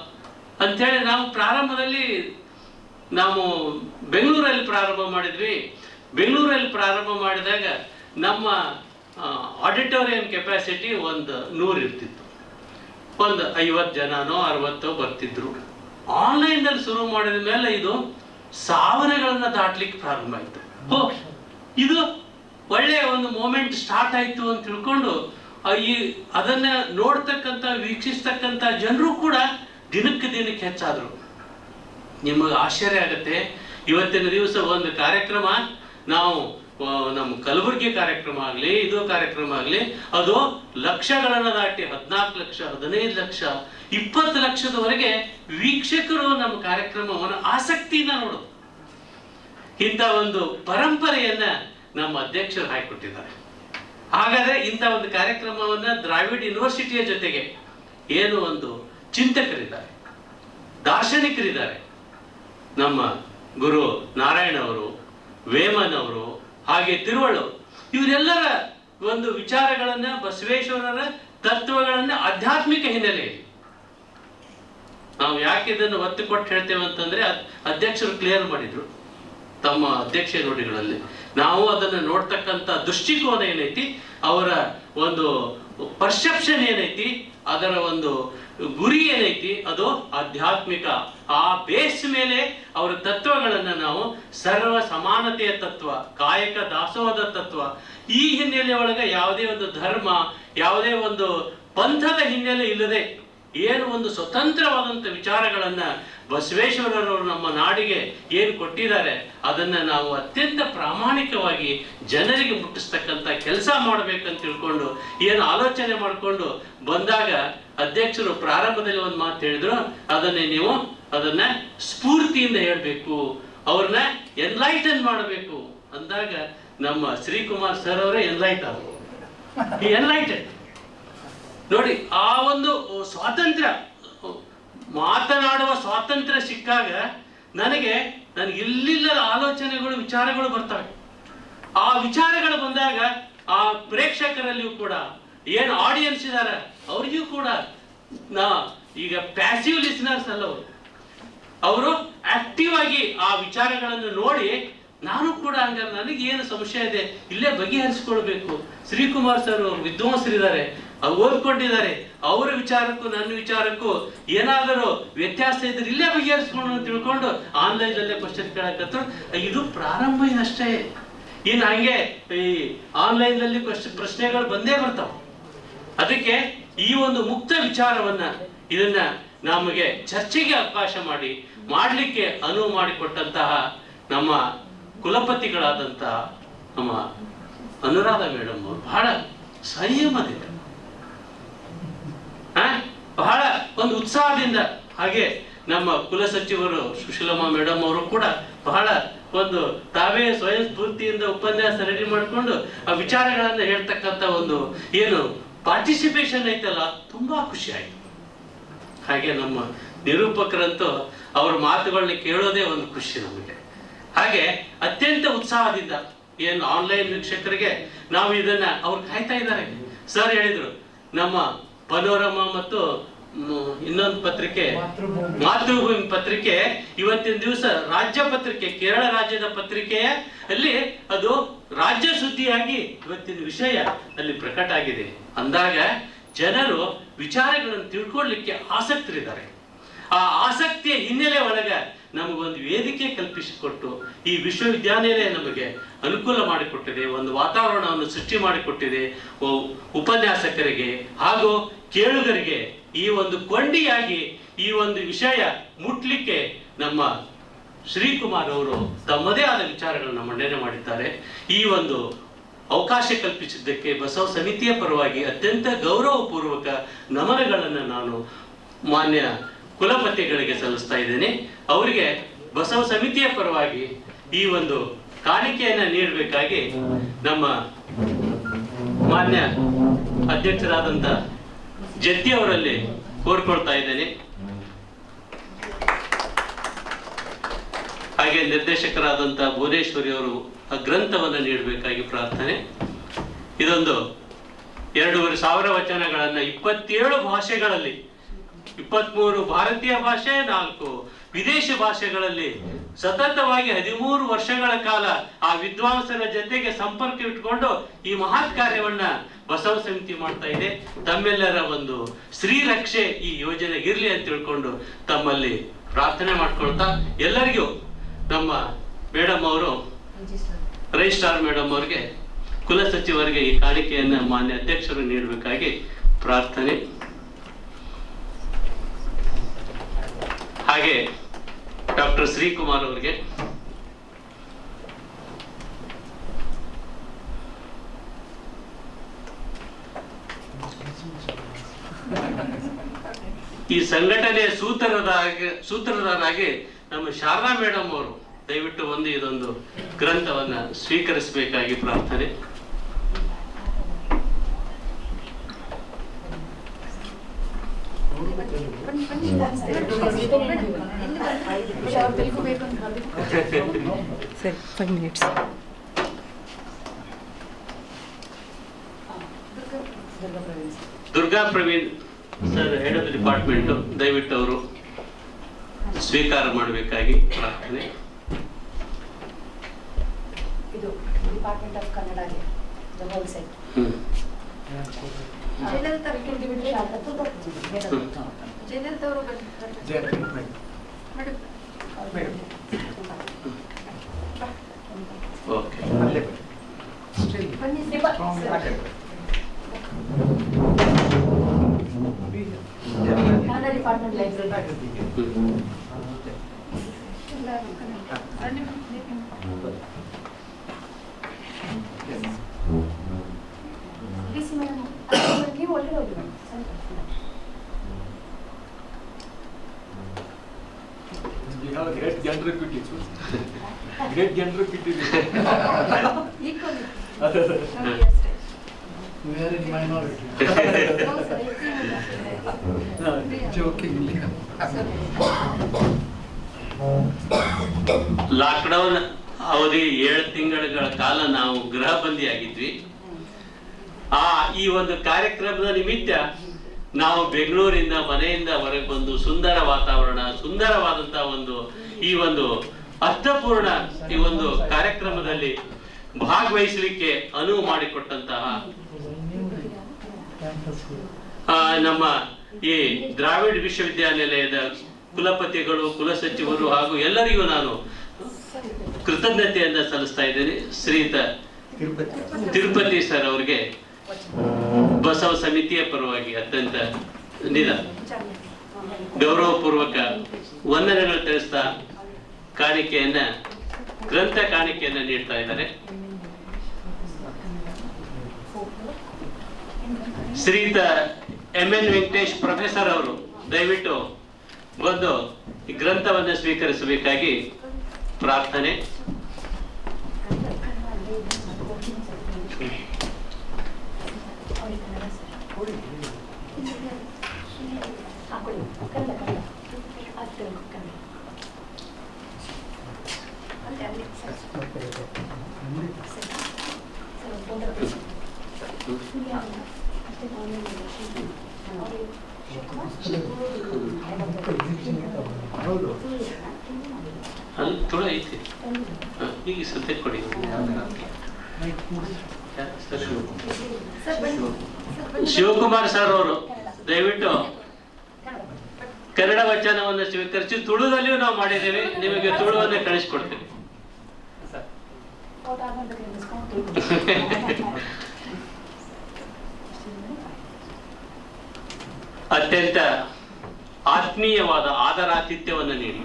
ಅಂಥೇಳಿ ನಾವು ಪ್ರಾರಂಭದಲ್ಲಿ ಬೆಂಗಳೂರಲ್ಲಿ ಪ್ರಾರಂಭ ಮಾಡಿದ್ವಿ. ಬೆಂಗಳೂರಲ್ಲಿ ಪ್ರಾರಂಭ ಮಾಡಿದಾಗ ನಮ್ಮ ಆಡಿಟೋರಿಯಂ ಕೆಪಾಸಿಟಿ ಒಂದು 100 ಇರ್ತಿತ್ತು, ಒಂದು 50 ಜನನೋ 60 ಬರ್ತಿದ್ರು. ಆನ್ಲೈನಲ್ಲಿ ಶುರು ಮಾಡಿದ ಮೇಲೆ ಇದು 1000ಗಳನ್ನು ದಾಟ್ಲಿಕ್ಕೆ ಪ್ರಾರಂಭ ಆಯಿತು. ಇದು ಒಳ್ಳೆಯ ಒಂದು ಮೂಮೆಂಟ್ ಸ್ಟಾರ್ಟ್ ಆಯಿತು ಅಂತ ತಿಳ್ಕೊಂಡು ಅದನ್ನ ನೋಡ್ತಕ್ಕಂಥ ವೀಕ್ಷಿಸ್ತಕ್ಕಂಥ ಜನರು ಕೂಡ ದಿನಕ್ಕೆ ಹೆಚ್ಚಾದರು. ನಿಮಗೆ ಆಶ್ಚರ್ಯ ಆಗುತ್ತೆ, ಇವತ್ತಿನ ದಿವಸ ಒಂದು ಕಾರ್ಯಕ್ರಮ ನಾವು ನಮ್ಮ ಕಲಬುರಗಿ ಕಾರ್ಯಕ್ರಮ ಆಗಲಿ, ಇದು ಕಾರ್ಯಕ್ರಮ ಆಗಲಿ, ಅದು ಲಕ್ಷಗಳನ್ನು ದಾಟಿ 14 ಲಕ್ಷ, 15 ಲಕ್ಷ, 20 ಲಕ್ಷದವರೆಗೆ ವೀಕ್ಷಕರು ನಮ್ಮ ಕಾರ್ಯಕ್ರಮವನ್ನು ಆಸಕ್ತಿಯಿಂದ ನೋಡೋದು. ಇಂಥ ಒಂದು ಪರಂಪರೆಯನ್ನ ನಮ್ಮ ಅಧ್ಯಕ್ಷರು ಹಾಕಿಕೊಟ್ಟಿದ್ದಾರೆ. ಹಾಗಾದ್ರೆ ಇಂಥ ಒಂದು ಕಾರ್ಯಕ್ರಮವನ್ನ ದ್ರಾವಿಡ್ ಯೂನಿವರ್ಸಿಟಿಯ ಜೊತೆಗೆ ಏನು ಒಂದು ಚಿಂತಕರಿದ್ದಾರೆ, ದಾರ್ಶನಿಕರಿದ್ದಾರೆ, ನಮ್ಮ ಗುರು ನಾರಾಯಣ ಅವರು, ವೇಮನ್ ಅವರು, ಹಾಗೆ ತಿರುವಳ್ಳವರು, ಇವರೆಲ್ಲರ ಒಂದು ವಿಚಾರಗಳನ್ನ, ಬಸವೇಶ್ವರರ ತತ್ವಗಳನ್ನ ಆಧ್ಯಾತ್ಮಿಕ ಹಿನ್ನೆಲೆಯಲ್ಲಿ ನಾವು ಯಾಕೆ ಇದನ್ನು ಒತ್ತು ಕೊಟ್ಟು ಹೇಳ್ತೇವೆ ಅಂತಂದ್ರೆ ಅಧ್ಯಕ್ಷರು ಕ್ಲಿಯರ್ ಮಾಡಿದ್ರು ತಮ್ಮ ಅಧ್ಯಕ್ಷ ನುಡಿಗಳಲ್ಲಿ. ನಾವು ಅದನ್ನು ನೋಡ್ತಕ್ಕಂಥ ದೃಷ್ಟಿಕೋನ ಏನೈತಿ, ಅವರ ಒಂದು ಪರ್ಸೆಪ್ಷನ್ ಏನೈತಿ, ಅದರ ಒಂದು ಗುರಿ ಏನೈತಿ, ಅದು ಆಧ್ಯಾತ್ಮಿಕ. ಆ ಬೇಸ್ ಮೇಲೆ ಅವರ ತತ್ವಗಳನ್ನು ನಾವು ಸರ್ವ ಸಮಾನತೆಯ ತತ್ವ, ಕಾಯಕ ದಾಸೋಹದ ತತ್ವ, ಈ ಹಿನ್ನೆಲೆ ಒಳಗೆ ಯಾವುದೇ ಒಂದು ಧರ್ಮ, ಯಾವುದೇ ಒಂದು ಪಂಥದ ಹಿನ್ನೆಲೆ ಇಲ್ಲದೆ ಏನು ಒಂದು ಸ್ವತಂತ್ರವಾದಂಥ ವಿಚಾರಗಳನ್ನ ಬಸವೇಶ್ವರರವರು ನಮ್ಮ ನಾಡಿಗೆ ಏನು ಕೊಟ್ಟಿದ್ದಾರೆ, ಅದನ್ನ ನಾವು ಅತ್ಯಂತ ಪ್ರಾಮಾಣಿಕವಾಗಿ ಜನರಿಗೆ ಮುಟ್ಟಿಸ್ತಕ್ಕಂಥ ಕೆಲಸ ಮಾಡ್ಬೇಕಂತ ತಿಳ್ಕೊಂಡು ಏನು ಆಲೋಚನೆ ಮಾಡಿಕೊಂಡು ಬಂದಾಗ ಅಧ್ಯಕ್ಷರು ಪ್ರಾರಂಭದಲ್ಲಿ ಒಂದು ಮಾತು ಹೇಳಿದ್ರು, ಅದನ್ನ ಸ್ಫೂರ್ತಿಯಿಂದ ಹೇಳ್ಬೇಕು, ಅವ್ರನ್ನ ಎನ್ಲೈಟನ್ ಮಾಡಬೇಕು ಅಂದಾಗ ನಮ್ಮ ಶ್ರೀಕುಮಾರ್ ಸರ್ ಅವರೇ ಎನ್ಲೈಟ್ ಆದರು. ಈ ಎನ್ಲೈಟನ್ ನೋಡಿ, ಆ ಒಂದು ಸ್ವಾತಂತ್ರ್ಯ, ಮಾತನಾಡುವ ಸ್ವಾತಂತ್ರ್ಯ ಸಿಕ್ಕಾಗ ನನಗೆ ನನಗೆ ಇಲ್ಲಿಲ್ಲದ ಆಲೋಚನೆಗಳು ವಿಚಾರಗಳು ಬರ್ತವೆ. ಆ ವಿಚಾರಗಳು ಬಂದಾಗ ಆ ಪ್ರೇಕ್ಷಕರಲ್ಲಿಯೂ ಕೂಡ ಏನು ಆಡಿಯನ್ಸ್ ಇದ್ದಾರೆ ಅವರಿಗೂ ಕೂಡ ಈಗ ಪ್ಯಾಸಿವ್ ಲಿಸನರ್ಸ್ ಅಲ್ಲ, ಅವರು ಆಕ್ಟಿವ್ ಆಗಿ ಆ ವಿಚಾರಗಳನ್ನು ನೋಡಿ ನಾನು ಕೂಡ ಹಂಗಾರೆ ನನಗೆ ಏನು ಸಮಸ್ಯೆ ಇದೆ ಇಲ್ಲೇ ಬಗೆಹರಿಸ್ಕೊಳ್ಬೇಕು. ಶ್ರೀಕುಮಾರ್ ಸರ್ ಅವರು ವಿದ್ವಾಂಸರಿದ್ದಾರೆ, ಓದ್ಕೊಂಡಿದ್ದಾರೆ, ಅವರ ವಿಚಾರಕ್ಕೂ ನನ್ನ ವಿಚಾರಕ್ಕೂ ಏನಾದರೂ ವ್ಯತ್ಯಾಸ ಇದ್ರೆ ಇಲ್ಲೇ ಬಗೆಹರಿಸ್ಕೊಂಡು ಅಂತ ತಿಳ್ಕೊಂಡು ಆನ್ಲೈನ್ ಅಲ್ಲೇ ಕ್ವಶನ್ ಕೇಳಕತ್ರ. ಇದು ಪ್ರಾರಂಭ ಏನಷ್ಟೇ. ಇನ್ನು ಹಂಗೆ ಈ ಆನ್ಲೈನ್ ಅಲ್ಲಿ ಪ್ರಶ್ನೆಗಳು ಬಂದೇ ಬರ್ತಾವ. ಅದಕ್ಕೆ ಈ ಒಂದು ಮುಕ್ತ ವಿಚಾರವನ್ನ ಇದನ್ನ ನಮಗೆ ಚರ್ಚೆಗೆ ಅವಕಾಶ ಮಾಡಲಿಕ್ಕೆ ಅನುವು ಮಾಡಿಕೊಟ್ಟಂತಹ ನಮ್ಮ ಕುಲಪತಿಗಳಾದಂತಹ ನಮ್ಮ ಅನುರಾಧ ಮೇಡಮ್ ಅವರು ಬಹಳ ಸಂಯಮದಿಂದ, ಬಹಳ ಒಂದು ಉತ್ಸಾಹದಿಂದ, ಹಾಗೆ ನಮ್ಮ ಕುಲಸಚಿವರು ಸುಶೀಲಮ್ಮ ಮೇಡಮ್ ಅವರು ಕೂಡ ಬಹಳ ಒಂದು ತಾವೇ ಸ್ವಯಂ ಸ್ಫೂರ್ತಿಯಿಂದ ಉಪನ್ಯಾಸ ರೆಡಿ ಮಾಡಿಕೊಂಡು ಆ ವಿಚಾರಗಳನ್ನ ಹೇಳ್ತಕ್ಕಂಥ ಒಂದು ಏನು ಪಾರ್ಟಿಸಿಪೇಷನ್ ಐತಲ್ಲ, ತುಂಬಾ ಖುಷಿ ಆಯ್ತು. ಹಾಗೆ ನಮ್ಮ ನಿರೂಪಕರಂತೂ ಅವ್ರ ಮಾತುಗಳನ್ನ ಕೇಳೋದೇ ಒಂದು ಖುಷಿ ನಮಗೆ. ಹಾಗೆ ಅತ್ಯಂತ ಉತ್ಸಾಹದಿಂದ ಏನು ಆನ್ಲೈನ್ ವೀಕ್ಷಕರಿಗೆ ನಾವು ಇದನ್ನ ಅವ್ರು ಕಾಯ್ತಾ ಇದ್ದಾರೆ. ಸರ್ ಹೇಳಿದ್ರು, ನಮ್ಮ ಪನೋರಮಾ ಮತ್ತು ಇನ್ನೊಂದು ಪತ್ರಿಕೆ ಮಾತೃಭೂಮಿ ಪತ್ರಿಕೆ ಇವತ್ತಿನ ದಿವಸ ರಾಜ್ಯ ಪತ್ರಿಕೆ, ಕೇರಳ ರಾಜ್ಯದ ಪತ್ರಿಕೆಯ ಅಲ್ಲಿ ಅದು ರಾಜ್ಯ ಸುದ್ದಿಯಾಗಿ ಇವತ್ತಿನ ವಿಷಯ ಅಲ್ಲಿ ಪ್ರಕಟ ಆಗಿದೆ ಅಂದಾಗ ಜನರು ವಿಚಾರಗಳನ್ನು ತಿಳ್ಕೊಳ್ಳಿಕ್ಕೆ ಆಸಕ್ತರಿದ್ದಾರೆ. ಆ ಆಸಕ್ತಿಯ ಹಿನ್ನೆಲೆ ಒಳಗ ನಮಗೊಂದು ವೇದಿಕೆ ಕಲ್ಪಿಸಿಕೊಟ್ಟು ಈ ವಿಶ್ವವಿದ್ಯಾನಿಲಯ ನಮಗೆ ಅನುಕೂಲ ಮಾಡಿಕೊಟ್ಟಿದೆ, ಒಂದು ವಾತಾವರಣವನ್ನು ಸೃಷ್ಟಿ ಮಾಡಿಕೊಟ್ಟಿದೆ. ಉಪನ್ಯಾಸಕರಿಗೆ ಹಾಗೂ ಕೇಳುಗರಿಗೆ ಈ ಒಂದು ಕೊಂಡಿಯಾಗಿ ಈ ಒಂದು ವಿಷಯ ಮುಟ್ಲಿಕ್ಕೆ ನಮ್ಮ ಶ್ರೀಕುಮಾರ್ ಅವರು ತಮ್ಮದೇ ಆದ ವಿಚಾರಗಳನ್ನು ಮಂಡನೆ ಮಾಡಿದ್ದಾರೆ. ಈ ಒಂದು ಅವಕಾಶ ಕಲ್ಪಿಸಿದ್ದಕ್ಕೆ ಬಸವ ಸಮಿತಿಯ ಪರವಾಗಿ ಅತ್ಯಂತ ಗೌರವಪೂರ್ವಕ ನಮನಗಳನ್ನು ನಾನು ಮಾನ್ಯ ಕುಲಪತಿಗಳಿಗೆ ಸಲ್ಲಿಸ್ತಾ ಇದ್ದೇನೆ. ಅವರಿಗೆ ಬಸವ ಸಮಿತಿಯ ಪರವಾಗಿ ಈ ಒಂದು ಕಾಣಿಕೆಯನ್ನ ನೀಡಬೇಕಾಗಿ ನಮ್ಮ ಮಾನ್ಯ ಅಧ್ಯಕ್ಷರಾದಂಥ ಜತ್ತಿ ಅವರಲ್ಲಿ ಕೋರ್ಕೊಳ್ತಾ ಇದ್ದೇನೆ. ಹಾಗೆ ನಿರ್ದೇಶಕರಾದಂಥ ಭುವನೇಶ್ವರಿ ಅವರು ಆ ಗ್ರಂಥವನ್ನು ನೀಡಬೇಕಾಗಿ ಪ್ರಾರ್ಥನೆ. ಇದೊಂದು 2,500 ವಚನಗಳನ್ನ 27 ಭಾಷೆಗಳಲ್ಲಿ, 23 ಭಾರತೀಯ ಭಾಷೆ, 4 ವಿದೇಶಿ ಭಾಷೆಗಳಲ್ಲಿ ಸತತವಾಗಿ 13 ವರ್ಷಗಳ ಕಾಲ ಆ ವಿದ್ವಾಂಸರ ಜೊತೆಗೆ ಸಂಪರ್ಕ ಇಟ್ಕೊಂಡು ಈ ಮಹತ್ ಕಾರ್ಯವನ್ನ ಬಸವ ಸಮಿತಿ ಮಾಡ್ತಾ ಇದೆ. ತಮ್ಮೆಲ್ಲರ ಒಂದು ಶ್ರೀರಕ್ಷೆ ಈ ಯೋಜನೆಗಿರ್ಲಿ ಅಂತ ತಿಳ್ಕೊಂಡು ತಮ್ಮಲ್ಲಿ ಪ್ರಾರ್ಥನೆ ಮಾಡ್ಕೊಳ್ತಾ ಎಲ್ಲರಿಗೂ ನಮ್ಮ ಮೇಡಮ್ ಅವರು, ರಜಿಸ್ಟ್ರಾರ್ ಮೇಡಮ್ ಅವರಿಗೆ, ಕುಲಸಚಿವರಿಗೆ ಈ ಕಾಣಿಕೆಯನ್ನು ಮಾನ್ಯ ಅಧ್ಯಕ್ಷರು ನೀಡಬೇಕಾಗಿ ಪ್ರಾರ್ಥನೆ. ಹಾಗೆ ಡಾಕ್ಟರ್ ಶ್ರೀಕುಮಾರ್ ಅವರಿಗೆ ಈ ಸಂಘಟನೆಯ ಸೂತ್ರಧಾರಾಗಿ ನಮ್ಮ ಶಾರದಾ ಮೇಡಮ್ ಅವರು ದಯವಿಟ್ಟು ಇದೊಂದು ಗ್ರಂಥವನ್ನ ಸ್ವೀಕರಿಸಬೇಕಾಗಿ ಪ್ರಾರ್ಥನೆ. Durga Praveen sir, head of department, ದಯವಿಟ್ಟು ಅವರು ಸ್ವೀಕಾರ ಮಾಡಬೇಕಾಗಿ ಪ್ರಾರ್ಥನೆ. ಇದು department of Kannada the whole set. Kannada department library. ನೀವು ಒಳ್ಳೆ ಹೋಗಿ You have a great gender equity. Great gender equity. equally. We are in minority. No, sir, No, jokingly. Lockdown ಅವಧಿ 7 ತಿಂಗಳ ಕಾಲ ನಾವು ಗೃಹ ಬಂದಿಯಾಗಿದ್ವಿ. ಈ ಒಂದು ಕಾರ್ಯಕ್ರಮದ ನಿಮಿತ್ತ ನಾವು ಬೆಂಗಳೂರಿಂದ ಮನೆಯಿಂದ ಹೊರಗೆ ಬಂದು ಸುಂದರ ವಾತಾವರಣ, ಸುಂದರವಾದಂತಹ ಈ ಒಂದು ಅರ್ಥಪೂರ್ಣ ಈ ಒಂದು ಕಾರ್ಯಕ್ರಮದಲ್ಲಿ ಭಾಗವಹಿಸಲಿಕ್ಕೆ ಅನುವು ಮಾಡಿಕೊಟ್ಟಂತಹ ನಮ್ಮ ಈ ದ್ರಾವಿಡ್ ವಿಶ್ವವಿದ್ಯಾನಿಲಯದ ಕುಲಪತಿಗಳು, ಕುಲಸಚಿವರು ಹಾಗೂ ಎಲ್ಲರಿಗೂ ನಾನು ಕೃತಜ್ಞತೆಯನ್ನ ಸಲ್ಲಿಸ್ತಾ ಇದ್ದೇನೆ. ಶ್ರೀಯುತ ತಿರುಪತಿ ಸರ್ ಅವರಿಗೆ ಬಸವ ಸಮಿತಿಯ ಪರವಾಗಿ ಅತ್ಯಂತ ಗೌರವಪೂರ್ವಕ ವಂದನೆಗಳು ತಿಳಿಸ್ತಾ ಗ್ರಂಥ ಕಾಣಿಕೆಯನ್ನ ನೀಡ್ತಾ ಇದ್ದಾರೆ. ಶ್ರೀಯುತ MN ವೆಂಕಟೇಶ್ ಪ್ರೊಫೆಸರ್ ಅವರು ದಯವಿಟ್ಟು ಬಂದು ಈ ಗ್ರಂಥವನ್ನು ಸ್ವೀಕರಿಸಬೇಕಾಗಿ ಪ್ರಾರ್ಥನೆ. ಅಲ್ಲಿ ತುಳ ಐತಿ, ಈಗ ಸದ್ಯ ಕೊಡಿ. ಶಿವಕುಮಾರ್ ಸರ್ ಅವರು ದಯವಿಟ್ಟು ಕನ್ನಡ ವಚನವನ್ನು ಸ್ವೀಕರಿಸಿ ತುಳುದಲ್ಲಿಯೂ ನಾವು ಮಾಡಿದ್ದೇವೆ, ನಿಮಗೆ ತುಳುವನ್ನೇ ಕಳಿಸ್ಕೊಡ್ತೇವೆ. ಅತ್ಯಂತ ಆತ್ಮೀಯವಾದ ಆದರಾತಿಥ್ಯವನ್ನು ನೀಡಿ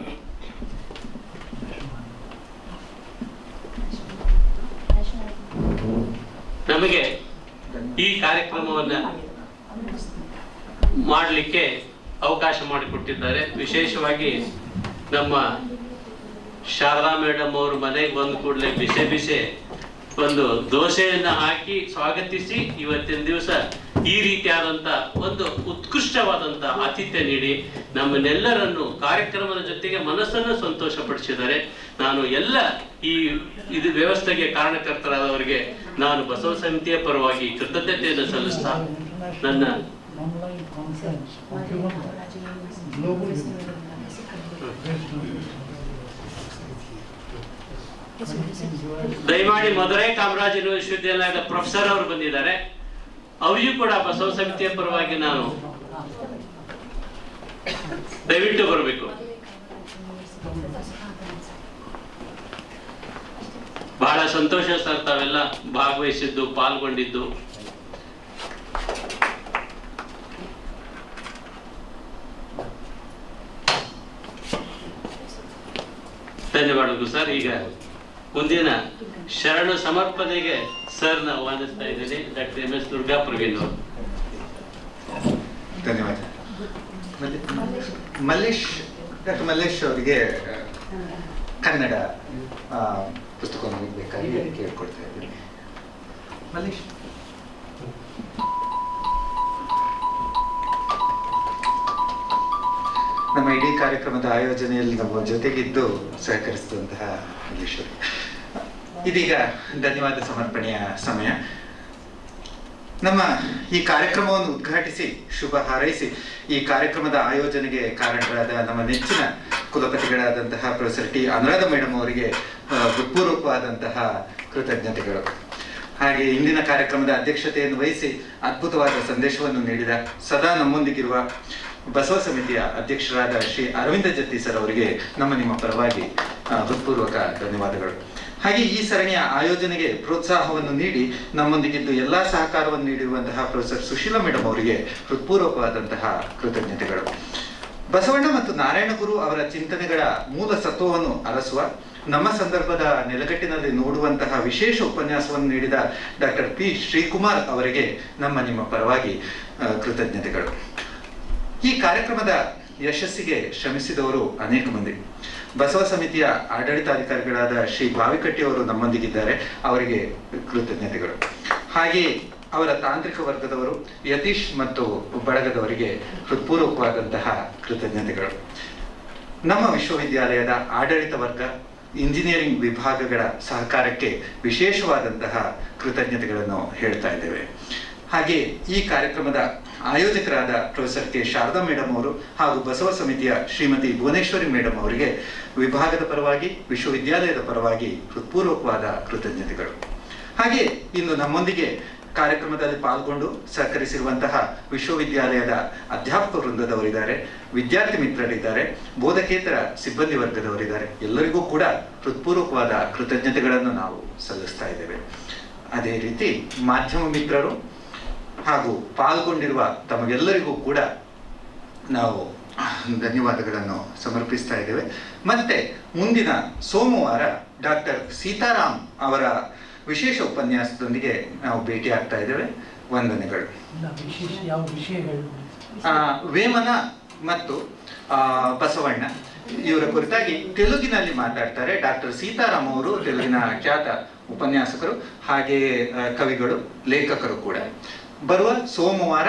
ನಮಗೆ ಈ ಕಾರ್ಯಕ್ರಮವನ್ನ ಮಾಡಲಿಕ್ಕೆ ಅವಕಾಶ ಮಾಡಿಕೊಟ್ಟಿದ್ದಾರೆ. ವಿಶೇಷವಾಗಿ ನಮ್ಮ ಶಾರದಾ ಮೇಡಮ್ ಅವರು ಮನೆಗೆ ಬಂದ ಕೂಡಲೇ ಬಿಸಿ ಒಂದು ದೋಸೆಯನ್ನ ಹಾಕಿ ಸ್ವಾಗತಿಸಿ ಇವತ್ತಿನ ದಿವಸ ಈ ರೀತಿಯಾದಂತ ಒಂದು ಉತ್ಕೃಷ್ಟವಾದಂತ ಆತಿಥ್ಯ ನೀಡಿ ನಮ್ಮನ್ನೆಲ್ಲರನ್ನು ಕಾರ್ಯಕ್ರಮದ ಜೊತೆಗೆ ಮನಸ್ಸನ್ನು ಸಂತೋಷಪಡಿಸಿದ್ದಾರೆ. ನಾನು ಎಲ್ಲ ಇದು ವ್ಯವಸ್ಥೆಗೆ ಕಾರಣಕರ್ತರಾದವರಿಗೆ ನಾನು ಬಸವ ಸಮಿತಿಯ ಪರವಾಗಿ ಕೃತಜ್ಞತೆಯನ್ನು ಸಲ್ಲಿಸ್ತಾ ನನ್ನ ದಯಮಾಡಿ ಮಧುರೈ ಕಾಮರಾಜ ವಿಶ್ವವಿದ್ಯಾಲಯದ ಪ್ರೊಫೆಸರ್ ಅವರು ಬಂದಿದ್ದಾರೆ. ಅವರಿಗೂ ಕೂಡ ಬಸವ ಸಮಿತಿಯ ಪರವಾಗಿ ನಾನು ದಯವಿಟ್ಟು ಬರಬೇಕು. ಬಹಳ ಸಂತೋಷ ಸರ್, ತಾವೆಲ್ಲ ಭಾಗವಹಿಸಿದ್ದು, ಪಾಲ್ಗೊಂಡಿದ್ದು. ಧನ್ಯವಾದಗಳು ಸರ್. ಈಗ ಮುಂದಿನ ಶರಣ ಸಮರ್ಪಣೆಗೆ ಸರ್ ನ ಆಹ್ವಾನಿಸ್ತಾ ಇದ್ದೇನೆ. ಡಾಕ್ಟರ್ MS ದುರ್ಗಾ ಪ್ರವೀಣ್ ಅವರು. ಧನ್ಯವಾದ. ಡಾಕ್ಟರ್ ಮಲ್ಲೇಶ್ ಅವರಿಗೆ ಕನ್ನಡ ಪುಸ್ತಕವನ್ನು ಬೇಕಾಗಿ ಕೇಳ್ಕೊಳ್ತಾ ಇದ್ದೀನಿ. ಮಲ್ಲೇಶ್. ನಮ್ಮ ಇಡೀ ಕಾರ್ಯಕ್ರಮದ ಆಯೋಜನೆಯಲ್ಲಿ ನಮ್ಮ ಜೊತೆಗಿದ್ದು ಸಹಕರಿಸಿದಂತಹ ಮಲ್ಲೇಶ್ ಅವರು. ಇದೀಗ ಧನ್ಯವಾದ ಸಮರ್ಪಣೆಯ ಸಮಯ. ನಮ್ಮ ಈ ಕಾರ್ಯಕ್ರಮವನ್ನು ಉದ್ಘಾಟಿಸಿ ಶುಭ ಹಾರೈಸಿ ಈ ಕಾರ್ಯಕ್ರಮದ ಆಯೋಜನೆಗೆ ಕಾರಣರಾದ ನಮ್ಮ ನೆಚ್ಚಿನ ಕುಲಪತಿಗಳಾದಂತಹ ಪ್ರೊಫೆಸರ್ T ಅನುರಾಧ ಮೇಡಮ್ ಅವರಿಗೆ ಹೃತ್ಪೂರ್ವಕವಾದಂತಹ ಕೃತಜ್ಞತೆಗಳು. ಹಾಗೆ ಇಂದಿನ ಕಾರ್ಯಕ್ರಮದ ಅಧ್ಯಕ್ಷತೆಯನ್ನು ವಹಿಸಿ ಅದ್ಭುತವಾದ ಸಂದೇಶವನ್ನು ನೀಡಿದ ಸದಾ ನಮ್ಮೊಂದಿಗಿರುವ ಬಸವ ಸಮಿತಿಯ ಅಧ್ಯಕ್ಷರಾದ ಶ್ರೀ ಅರವಿಂದ ಜತ್ತಿ ಸರ್ ಅವರಿಗೆ ನಿಮ್ಮ ಪರವಾಗಿ ಹೃತ್ಪೂರ್ವಕ ಧನ್ಯವಾದಗಳು. ಹಾಗೆ ಈ ಸರಣಿಯ ಆಯೋಜನೆಗೆ ಪ್ರೋತ್ಸಾಹವನ್ನು ನೀಡಿ ನಮ್ಮೊಂದಿಗಿದ್ದು ಎಲ್ಲಾ ಸಹಕಾರವನ್ನು ನೀಡಿರುವಂತಹ ಪ್ರೊಫೆಸರ್ ಸುಶೀಲಾ ಮೇಡಮ್ ಅವರಿಗೆ ಹೃತ್ಪೂರ್ವಕವಾದಂತಹ ಕೃತಜ್ಞತೆಗಳು. ಬಸವಣ್ಣ ಮತ್ತು ನಾರಾಯಣ ಗುರು ಅವರ ಚಿಂತನೆಗಳ ಮೂಲ ಸತ್ವವನ್ನು ಅರಸುವ, ನಮ್ಮ ಸಂದರ್ಭದ ನೆಲಗಟ್ಟಿನಲ್ಲಿ ನೋಡುವಂತಹ ವಿಶೇಷ ಉಪನ್ಯಾಸವನ್ನು ನೀಡಿದ ಡಾಕ್ಟರ್ P ಶ್ರೀಕುಮಾರ್ ಅವರಿಗೆ ನಿಮ್ಮ ಪರವಾಗಿ ಕೃತಜ್ಞತೆಗಳು. ಈ ಕಾರ್ಯಕ್ರಮದ ಯಶಸ್ಸಿಗೆ ಶ್ರಮಿಸಿದವರು ಅನೇಕ ಮಂದಿ. ಬಸವ ಸಮಿತಿಯ ಆಡಳಿತಾಧಿಕಾರಿಗಳಾದ ಶ್ರೀ ಬಾವಿಕಟ್ಟಿ ಅವರು ನಮ್ಮೊಂದಿಗಿದ್ದಾರೆ, ಅವರಿಗೆ ಕೃತಜ್ಞತೆಗಳು. ಹಾಗೆ ಅವರ ತಾಂತ್ರಿಕ ವರ್ಗದವರು ಯತೀಶ್ ಮತ್ತು ಬಳಗದವರಿಗೆ ಹೃತ್ಪೂರ್ವಕವಾದಂತಹ ಕೃತಜ್ಞತೆಗಳು. ನಮ್ಮ ವಿಶ್ವವಿದ್ಯಾಲಯದ ಆಡಳಿತ ವರ್ಗ, ಇಂಜಿನಿಯರಿಂಗ್ ವಿಭಾಗಗಳ ಸಹಕಾರಕ್ಕೆ ವಿಶೇಷವಾದಂತಹ ಕೃತಜ್ಞತೆಗಳನ್ನು ಹೇಳ್ತಾ ಇದ್ದೇವೆ. ಹಾಗೆ ಈ ಕಾರ್ಯಕ್ರಮದ ಆಯೋಜಕರಾದ ಪ್ರೊಫೆಸರ್ ಕೆ ಶಾರದಾ ಮೇಡಮ್ ಅವರು ಹಾಗೂ ಬಸವ ಸಮಿತಿಯ ಶ್ರೀಮತಿ ಭುವನೇಶ್ವರಿ ಮೇಡಮ್ ಅವರಿಗೆ ವಿಭಾಗದ ಪರವಾಗಿ, ವಿಶ್ವವಿದ್ಯಾಲಯದ ಪರವಾಗಿ ಹೃತ್ಪೂರ್ವಕವಾದ ಕೃತಜ್ಞತೆಗಳು. ಹಾಗೆ ಇಂದು ನಮ್ಮೊಂದಿಗೆ ಕಾರ್ಯಕ್ರಮದಲ್ಲಿ ಪಾಲ್ಗೊಂಡು ಸಹಕರಿಸಿರುವಂತಹ ವಿಶ್ವವಿದ್ಯಾಲಯದ ಅಧ್ಯಾಪಕ ವೃಂದದವರಿದ್ದಾರೆ, ವಿದ್ಯಾರ್ಥಿ ಮಿತ್ರರಿದ್ದಾರೆ, ಬೋಧಕೇತರ ಸಿಬ್ಬಂದಿ ವರ್ಗದವರಿದ್ದಾರೆ. ಎಲ್ಲರಿಗೂ ಕೂಡ ಹೃತ್ಪೂರ್ವಕವಾದ ಕೃತಜ್ಞತೆಗಳನ್ನು ನಾವು ಸಲ್ಲಿಸ್ತಾ ಇದ್ದೇವೆ. ಅದೇ ರೀತಿ ಮಾಧ್ಯಮ ಮಿತ್ರರು ಹಾಗೂ ಪಾಲ್ಗೊಂಡಿರುವ ತಮಗೆಲ್ಲರಿಗೂ ಕೂಡ ನಾವು ಧನ್ಯವಾದಗಳನ್ನು ಸಮರ್ಪಿಸ್ತಾ ಇದ್ದೇವೆ. ಮತ್ತೆ ಮುಂದಿನ ಸೋಮವಾರ ಡಾಕ್ಟರ್ ಸೀತಾರಾಮ್ ಅವರ ವಿಶೇಷ ಉಪನ್ಯಾಸದೊಂದಿಗೆ ನಾವು ಭೇಟಿ ಆಗ್ತಾ ಇದ್ದೇವೆ. ವಂದನೆಗಳು. ವೇಮನ ಮತ್ತು ಬಸವಣ್ಣ ಇವರ ಕುರಿತಾಗಿ ತೆಲುಗಿನಲ್ಲಿ ಮಾತಾಡ್ತಾರೆ ಡಾಕ್ಟರ್ ಸೀತಾರಾಮ್ ಅವರು. ತೆಲುಗಿನ ಖ್ಯಾತ ಉಪನ್ಯಾಸಕರು, ಹಾಗೆ ಕವಿಗಳು, ಲೇಖಕರು ಕೂಡ. ಬರುವ ಸೋಮವಾರ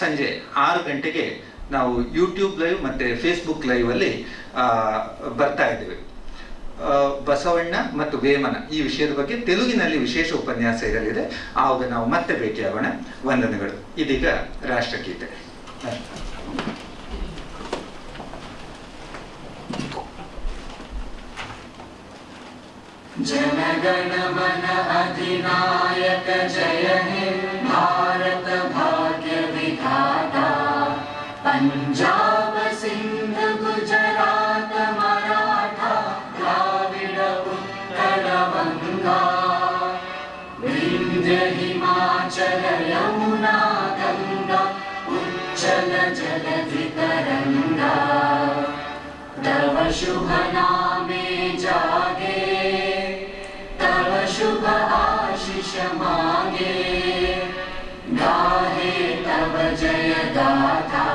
ಸಂಜೆ 6 ಗಂಟೆಗೆ ನಾವು ಯೂಟ್ಯೂಬ್ ಲೈವ್ ಮತ್ತು ಫೇಸ್ಬುಕ್ ಲೈವಲ್ಲಿ ಬರ್ತಾ ಇದ್ದೇವೆ. ಬಸವಣ್ಣ ಮತ್ತು ವೇಮನ ಈ ವಿಷಯದ ಬಗ್ಗೆ ತೆಲುಗಿನಲ್ಲಿ ವಿಶೇಷ ಉಪನ್ಯಾಸ ಇರಲಿದೆ. ಆವಾಗ ನಾವು ಮತ್ತೆ ಭೇಟಿಯಾಗೋಣ. ವಂದನೆಗಳು. ಇದೀಗ ರಾಷ್ಟ್ರಗೀತೆ. जनगण मन अधिनायक जय हे भारत भाग्य विधाता, पंजाब सिंध गुजरात मराठा द्राविड़ उत्कल बंगा, विंध्य हिमाचल यमुना गंगा उच्चल जलधि तरंगा, तव शुभ नामे जागे, तव शुभ आशीष मांगे, गाहे तव जय गाथा।